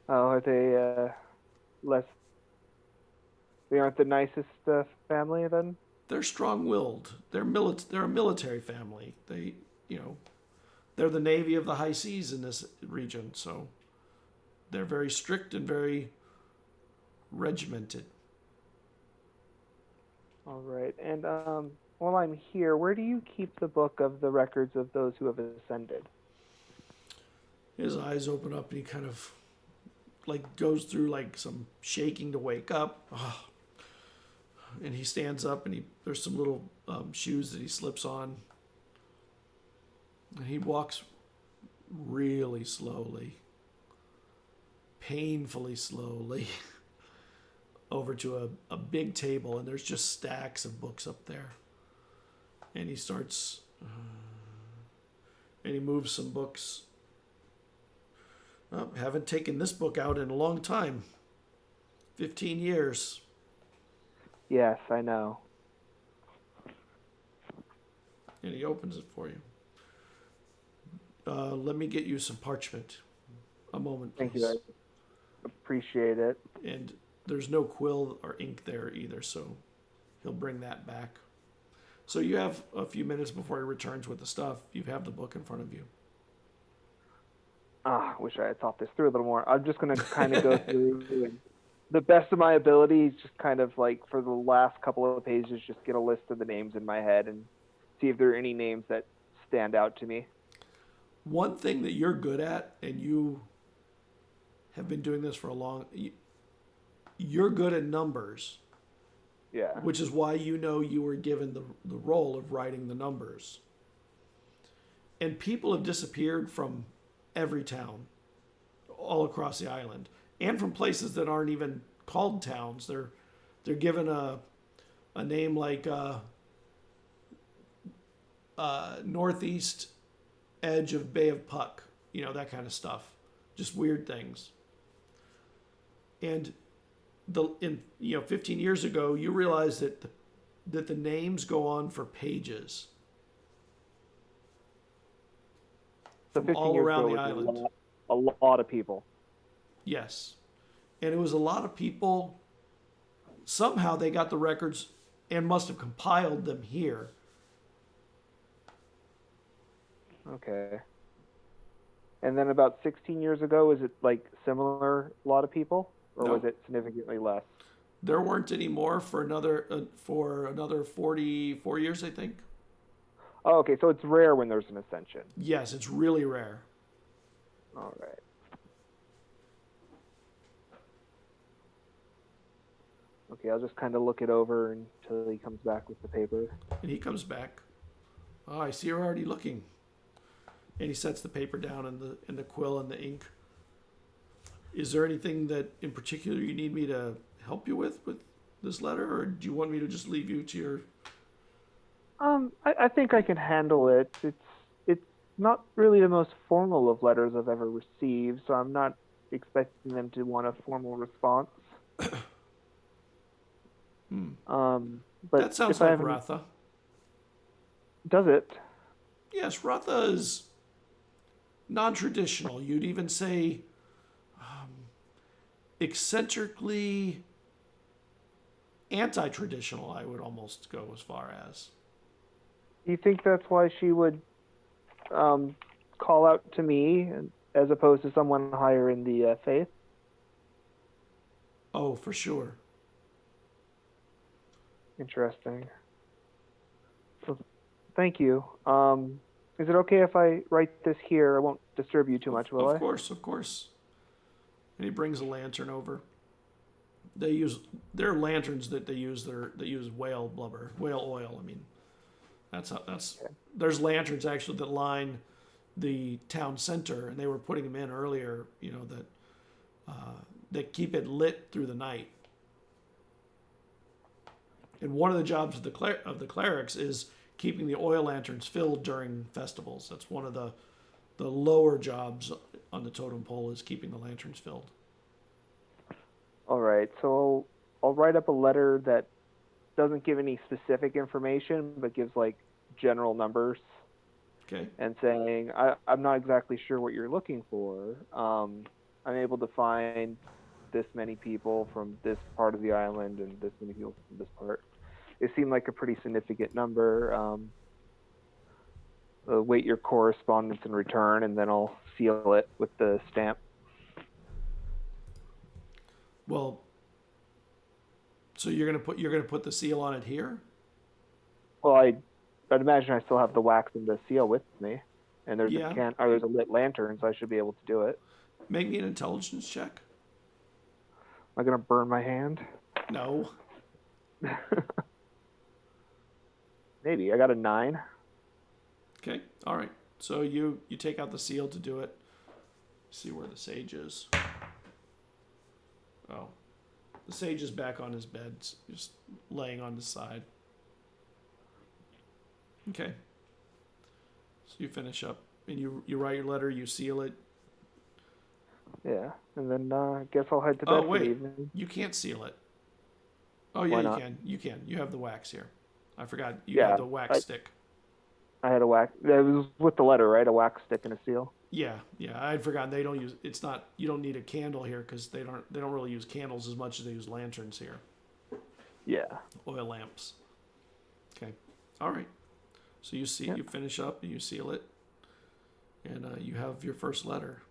Oh, are they less? They aren't the nicest family then? They're strong-willed. They're a military family. They're the Navy of the high seas in this region, so they're very strict and very regimented. All right. And while I'm here, where do you keep the book of the records of those who have ascended? His eyes open up and he kind of goes through some shaking to wake up. Oh. And he stands up and there's some little shoes that he slips on. And he walks really slowly, painfully slowly, over to a big table, and there's just stacks of books up there. And he starts, and he moves some books. Oh, haven't taken this book out in a long time. 15 years. Yes, I know. And he opens it for you. Let me get you some parchment. A moment, please. Thank you. I appreciate it. And there's no quill or ink there either, so he'll bring that back. So you have a few minutes before he returns with the stuff. You have the book in front of you. I wish I had thought this through a little more. I'm just going to kind of go through and the best of my abilities, just kind of for the last couple of pages, just get a list of the names in my head and see if there are any names that stand out to me. One thing that you're good at, and you have been doing this for a long, you're good at numbers. Yeah. Which is why you were given the role of writing the numbers. And people have disappeared from every town all across the island, and from places that aren't even called towns. They're given a name like northeast edge of Bay of Puck, that kind of stuff, just weird things. And 15 years ago, you realized that the names go on for pages. So From 15 all years around ago the was island. a lot of people. Yes. And it was a lot of people. Somehow they got the records and must have compiled them here. Okay. And then about 16 years ago, is it similar, a lot of people? Or No. was it significantly less? There weren't any more for another 44 years, I think. Oh, okay. So it's rare when there's an ascension. Yes, it's really rare. All right. Okay, I'll just kind of look it over until he comes back with the paper. And he comes back. Oh, I see you're already looking. And he sets the paper down and the quill and the ink. Is there anything that in particular you need me to help you with this letter, or do you want me to just leave you to your? I think I can handle it. It's not really the most formal of letters I've ever received, so I'm not expecting them to want a formal response. But That sounds if I like haven't- Ratha. Does it? Yes, Ratha is non-traditional. You'd even say eccentrically anti-traditional, I would almost go as far as. Do you think that's why she would call out to me as opposed to someone higher in the faith? Oh, for sure. Interesting. So, thank you. Is it okay if I write this here? I won't disturb you too much, will I? Of course, of course. And he brings a lantern over. There are lanterns that they use that use whale oil. I mean, there's lanterns actually that line the town center, and they were putting them in earlier. That keep it lit through the night. And one of the jobs of the clerics is keeping the oil lanterns filled during festivals. That's one of the lower jobs on the totem pole, is keeping the lanterns filled. All right, so I'll write up a letter that doesn't give any specific information, but gives like general numbers. Okay. And saying, I'm not exactly sure what you're looking for. I'm able to find this many people from this part of the island and this many people from this part. It seemed like a pretty significant number. Wait your correspondence in return, and then I'll seal it with the stamp. Well, so you're gonna put the seal on it here? Well, I'd imagine I still have the wax and the seal with me, and there's there's a lit lantern, so I should be able to do it. Make me an intelligence check. Am I gonna burn my hand? No. Maybe. I got a 9. Okay. All right. So you take out the seal to do it. See where the sage is. Oh, the sage is back on his bed, just laying on the side. Okay. So you finish up, and you write your letter, you seal it. Yeah, and then I guess I'll head to bed for the evening. You can't seal it. Oh yeah, Why not? You can. You have the wax here. I forgot. You have the wax stick. I had a wax. It was with the letter, right? A wax stick and a seal. Yeah. I'd forgotten they don't use. It's not. You don't need a candle here because they don't really use candles as much as they use lanterns here. Yeah. Oil lamps. Okay. All right. So you finish up and you seal it, and you have your first letter.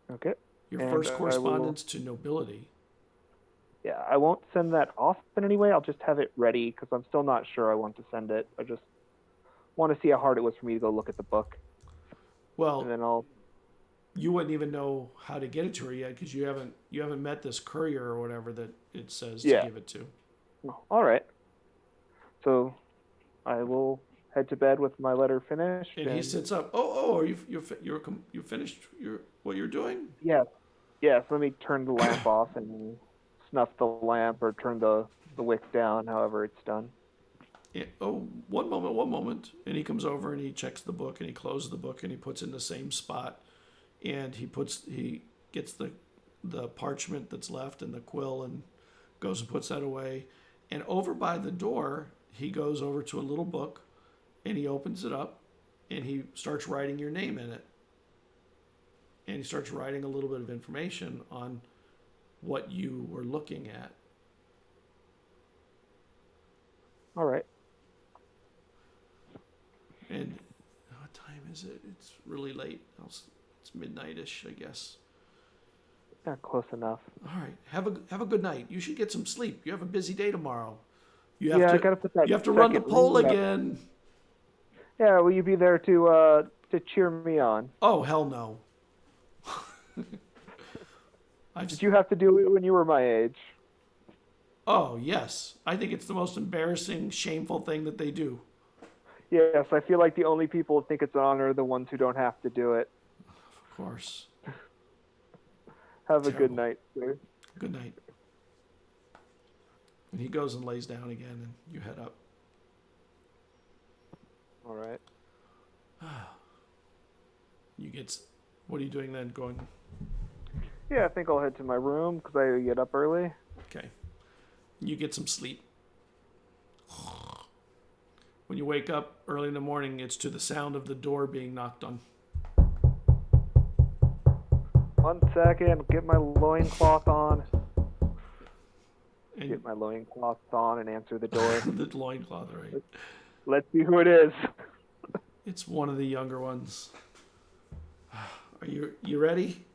Okay. Your first correspondence to nobility. Yeah, I won't send that off in any way. I'll just have it ready because I'm still not sure I want to send it. I just want to see how hard it was for me to go look at the book. Well, and then you wouldn't even know how to get it to her yet because you haven't met this courier or whatever that it says to give it to. All right. So I will head to bed with my letter finished. And he sits up. Oh, you finished what you're doing? Yeah. Yes. Let me turn the lamp off and snuff the lamp or turn the wick down, however it's done. Yeah, one moment. And he comes over and he checks the book and he closes the book and he puts it in the same spot. And he gets the parchment that's left and the quill and goes and puts that away. And over by the door, he goes over to a little book and he opens it up and he starts writing your name in it. And he starts writing a little bit of information on what you were looking at. All right. And what time is it? It's really late. It's midnight-ish, I guess. Yeah, close enough. All right. Have a good night. You should get some sleep. You have a busy day tomorrow. I gotta put that. You have to run the poll again. Yeah, will you be there to cheer me on? Oh, hell no. Did you have to do it when you were my age? Oh, yes. I think it's the most embarrassing, shameful thing that they do. Yes, I feel like the only people who think it's an honor are the ones who don't have to do it. Of course. Have a good night, sir. Good night. And he goes and lays down again, and you head up. All right. What are you doing then? Going? Yeah, I think I'll head to my room because I get up early. Okay. You get some sleep. When you wake up early in the morning, it's to the sound of the door being knocked on. 1 second, get my loincloth on. And Get my loincloth on and answer the door. the loincloth, right? Let's see who it is. It's one of the younger ones. Are you ready?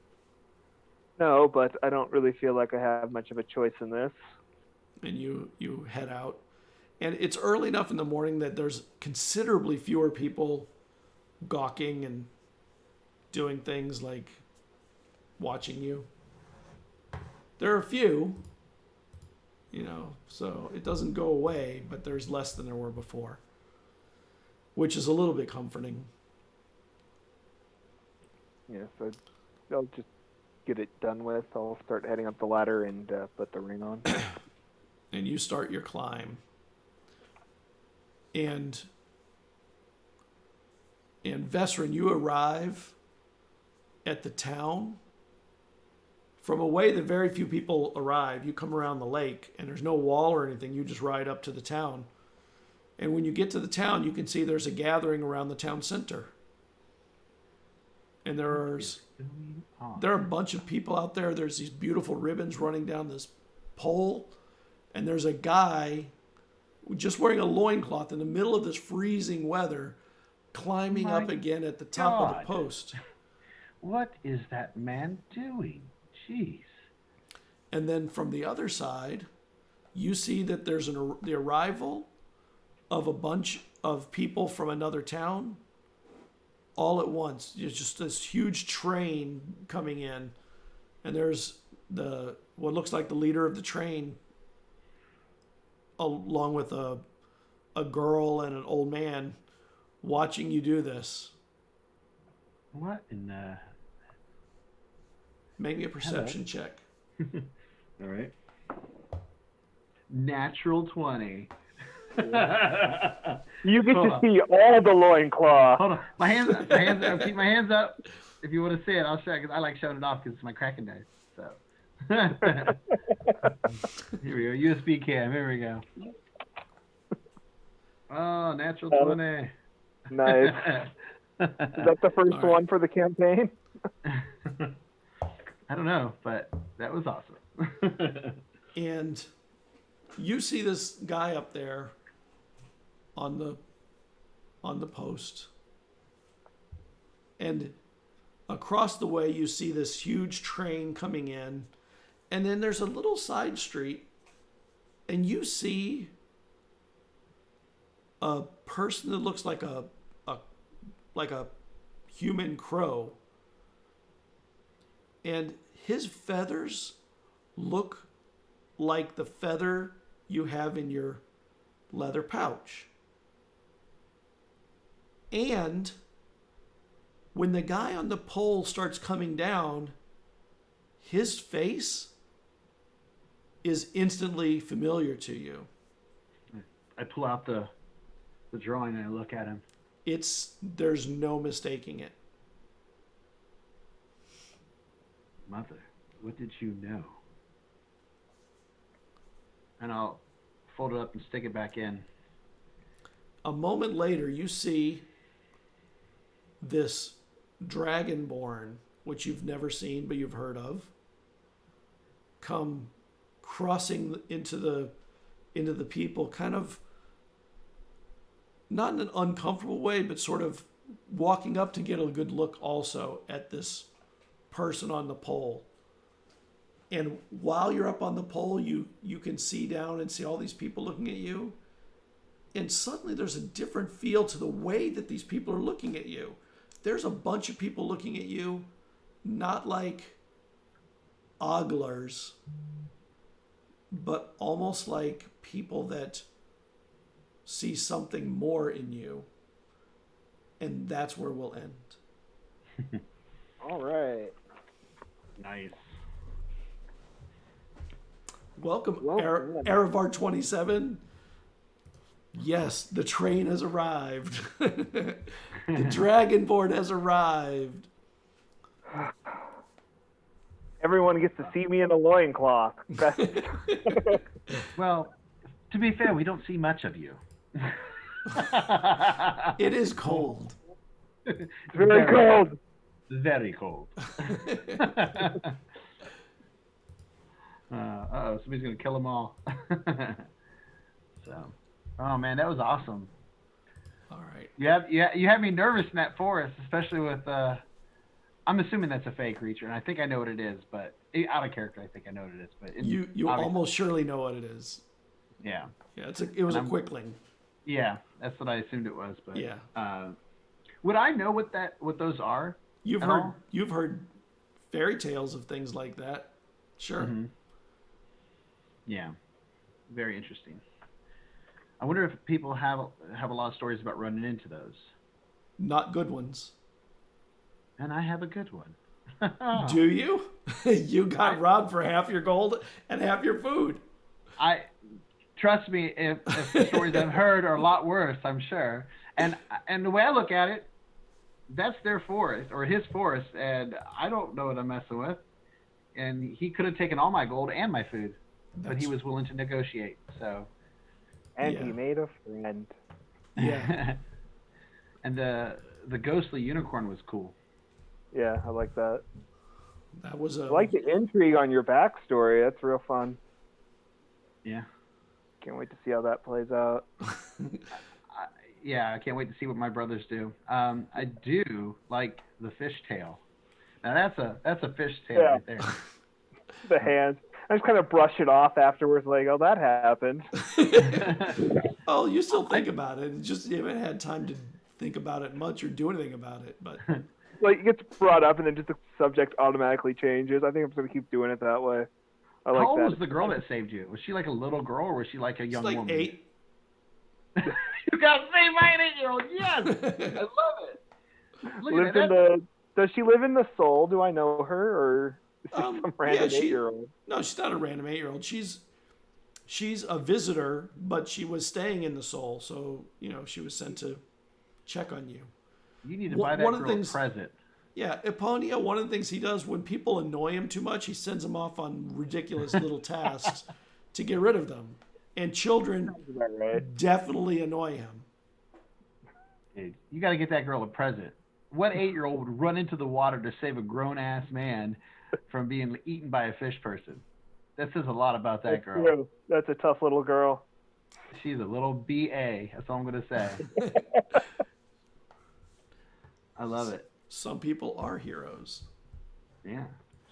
No, but I don't really feel like I have much of a choice in this. And you head out. And it's early enough in the morning that there's considerably fewer people gawking and doing things like watching you. There are a few, so it doesn't go away, but there's less than there were before, which is a little bit comforting. Yeah, so I'll just get it done with. I'll start heading up the ladder and put the ring on. And you start your climb. And Vesryn, you arrive at the town. From a way that very few people arrive, you come around the lake, and there's no wall or anything. You just ride up to the town. And when you get to the town, you can see there's a gathering around the town center. And there are a bunch of people out there. There's these beautiful ribbons running down this pole. And there's a guy just wearing a loincloth in the middle of this freezing weather, climbing up again at the top of the post. What is that man doing? Jeez. And then from the other side, you see that there's the arrival of a bunch of people from another town all at once. It's just this huge train coming in. And there's what looks like the leader of the train, along with a girl and an old man, watching you do this. What in the... Make me a perception check. All right. Natural 20. You get to see all the loincloth. Hold on. My hands up. Keep my hands up. If you want to see it, I'll show you, because I like showing it off because it's my Kraken dice. So. Here we go. USB cam. Here we go. Oh, natural 20. Nice. Is that the first one for the campaign? I don't know, but that was awesome. And you see this guy up there on the post. And across the way you see this huge train coming in. And then there's a little side street, and you see a person that looks like a human crow. And his feathers look like the feather you have in your leather pouch. And when the guy on the pole starts coming down, his face is instantly familiar to you. I pull out the drawing and I look at him. There's no mistaking it. Mother, what did you know? And I'll fold it up and stick it back in. A moment later, you see this dragonborn, which you've never seen but you've heard of, come crossing into the people, kind of not in an uncomfortable way, but sort of walking up to get a good look also at this person on the pole. And while you're up on the pole, you can see down and see all these people looking at you. And suddenly there's a different feel to the way that these people are looking at you. There's a bunch of people looking at you, not like oglers, but almost like people that see something more in you. And that's where we'll end. All right. Nice. Welcome, Well done. Erevar 27. Yes, the train has arrived. The Dragonborn has arrived. Everyone gets to see me in a loincloth. Well, to be fair, we don't see much of you. It is cold. It's really cold. Very cold. Uh-oh, somebody's going to kill them all. So, oh man, that was awesome. All right. You have me nervous in that forest, especially with, I'm assuming that's a fake creature, and I think I know what it is, but out of character, I think I know what it is. But You obviously- almost surely know what it is. Yeah. Yeah, it was a quickling. Yeah, that's what I assumed it was. But Yeah. would I know what those are? You've at heard all? you've heard fairy tales of things like that. Sure. Mm-hmm. Yeah, very interesting. I wonder if people have a lot of stories about running into those. Not good ones. And I have a good one. Do you? You got robbed for half your gold and half your food. Trust me, if the stories I've heard are a lot worse, I'm sure. And the way I look at it, that's their forest or his forest, and I don't know what I'm messing with. And he could have taken all my gold and my food, but he was willing to negotiate. So. And Yeah. he made a friend. Yeah. And the ghostly unicorn was cool. Yeah, I like that. That was I like the intrigue on your backstory. That's real fun. Yeah. Can't wait to see how that plays out. I can't wait to see what my brothers do. I do like the fishtail. Now that's a fishtail right there. The hands. I just kind of brush it off afterwards, like, oh, that happened. Oh, you still think about it. It's just you haven't had time to think about it much or do anything about it. But Like, it gets brought up, and then just the subject automatically changes. I think I'm just going to keep doing it that way. I like How old that. was the girl that saved you? Was she like a little girl, or was she like a it's young like woman? 8. You got saved by an 8-year-old. Yes, I love it. Look at Lives that. in the. Does she live in the Soul? Do I know her, or is she some random 8-year-old? No, she's not a random 8-year-old. She's a visitor, but she was staying in the Soul, so she was sent to check on you. You need to buy that one of the girl things- a present. Yeah, Eponia, one of the things he does when people annoy him too much, he sends them off on ridiculous little tasks to get rid of them. And children Is that right? definitely annoy him. Dude, you got to get that girl a present. What 8-year-old would run into the water to save a grown-ass man from being eaten by a fish person? That says a lot about that girl. True. That's a tough little girl. She's a little BA. That's all I'm going to say. I love it. Some people are heroes. Yeah.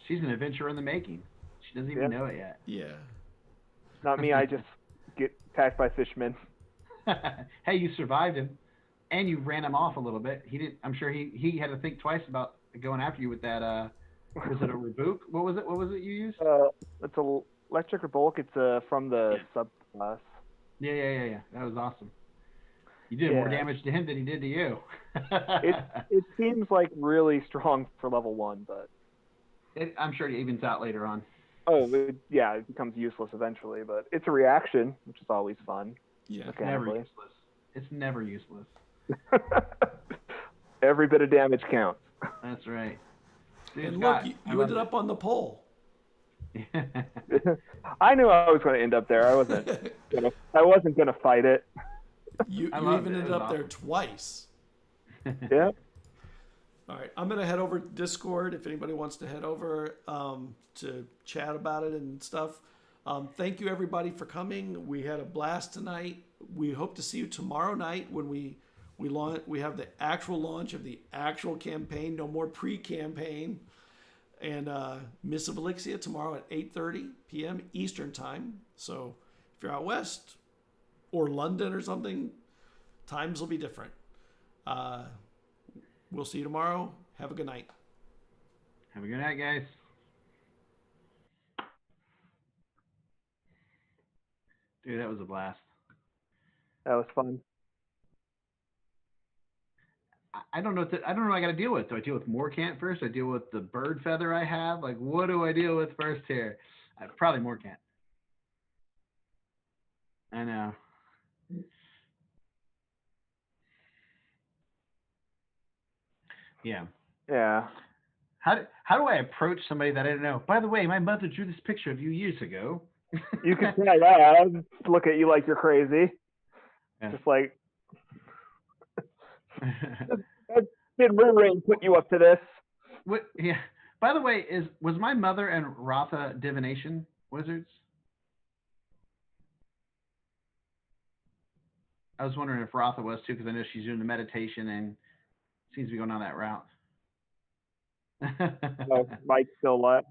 She's an adventurer in the making. She doesn't even know it yet. Yeah. Not me. I just get attacked by fishmen. Hey, you survived him, and you ran him off a little bit. He didn't. I'm sure he had to think twice about going after you with that. Was it a rebuke? What was it? What was it you used? It's a electric bulk. It's from the subclass. Yeah. That was awesome. You did more Yeah. damage to him than he did to you. It seems like really strong for level 1, but I'm sure it evens out later on. it becomes useless eventually. But it's a reaction, which is always fun. Yeah. Never Mechanically. useless. It's never useless. Every bit of damage counts. That's right. Dude, And Scott, look, I you love ended up on the pole. it. I knew I was going to end up there. I wasn't gonna fight it. You I loved even it. It ended was up there awesome. twice. Yeah. All right, I'm gonna head over to Discord if anybody wants to head over to chat about it and stuff. Thank you everybody for coming. We had a blast tonight. We hope to see you tomorrow night when we launch. We have the actual launch of the actual campaign. No more pre-campaign. And Mysts of Elixia tomorrow at 8:30 p.m. Eastern time. So if you're out west or London or something, times will be different. We'll see you tomorrow. Have a good night. Have a good night, guys. Dude, that was a blast. That was fun. I don't know what I got to deal with. Do I deal with Morcant first? Do I deal with the bird feather I have? Like, what do I deal with first here? Probably Morcant. I know. Yeah. Yeah. How do I approach somebody that I don't know? By the way, my mother drew this picture of you years ago. You can try that. I'll just look at you like you're crazy. Yeah. Just like, did Ring put you up to this? What? Yeah. By the way, was my mother and Ratha divination wizards? I was wondering if Ratha was too, because I know she's doing the meditation and seems to be going on that route. No, Mike still left.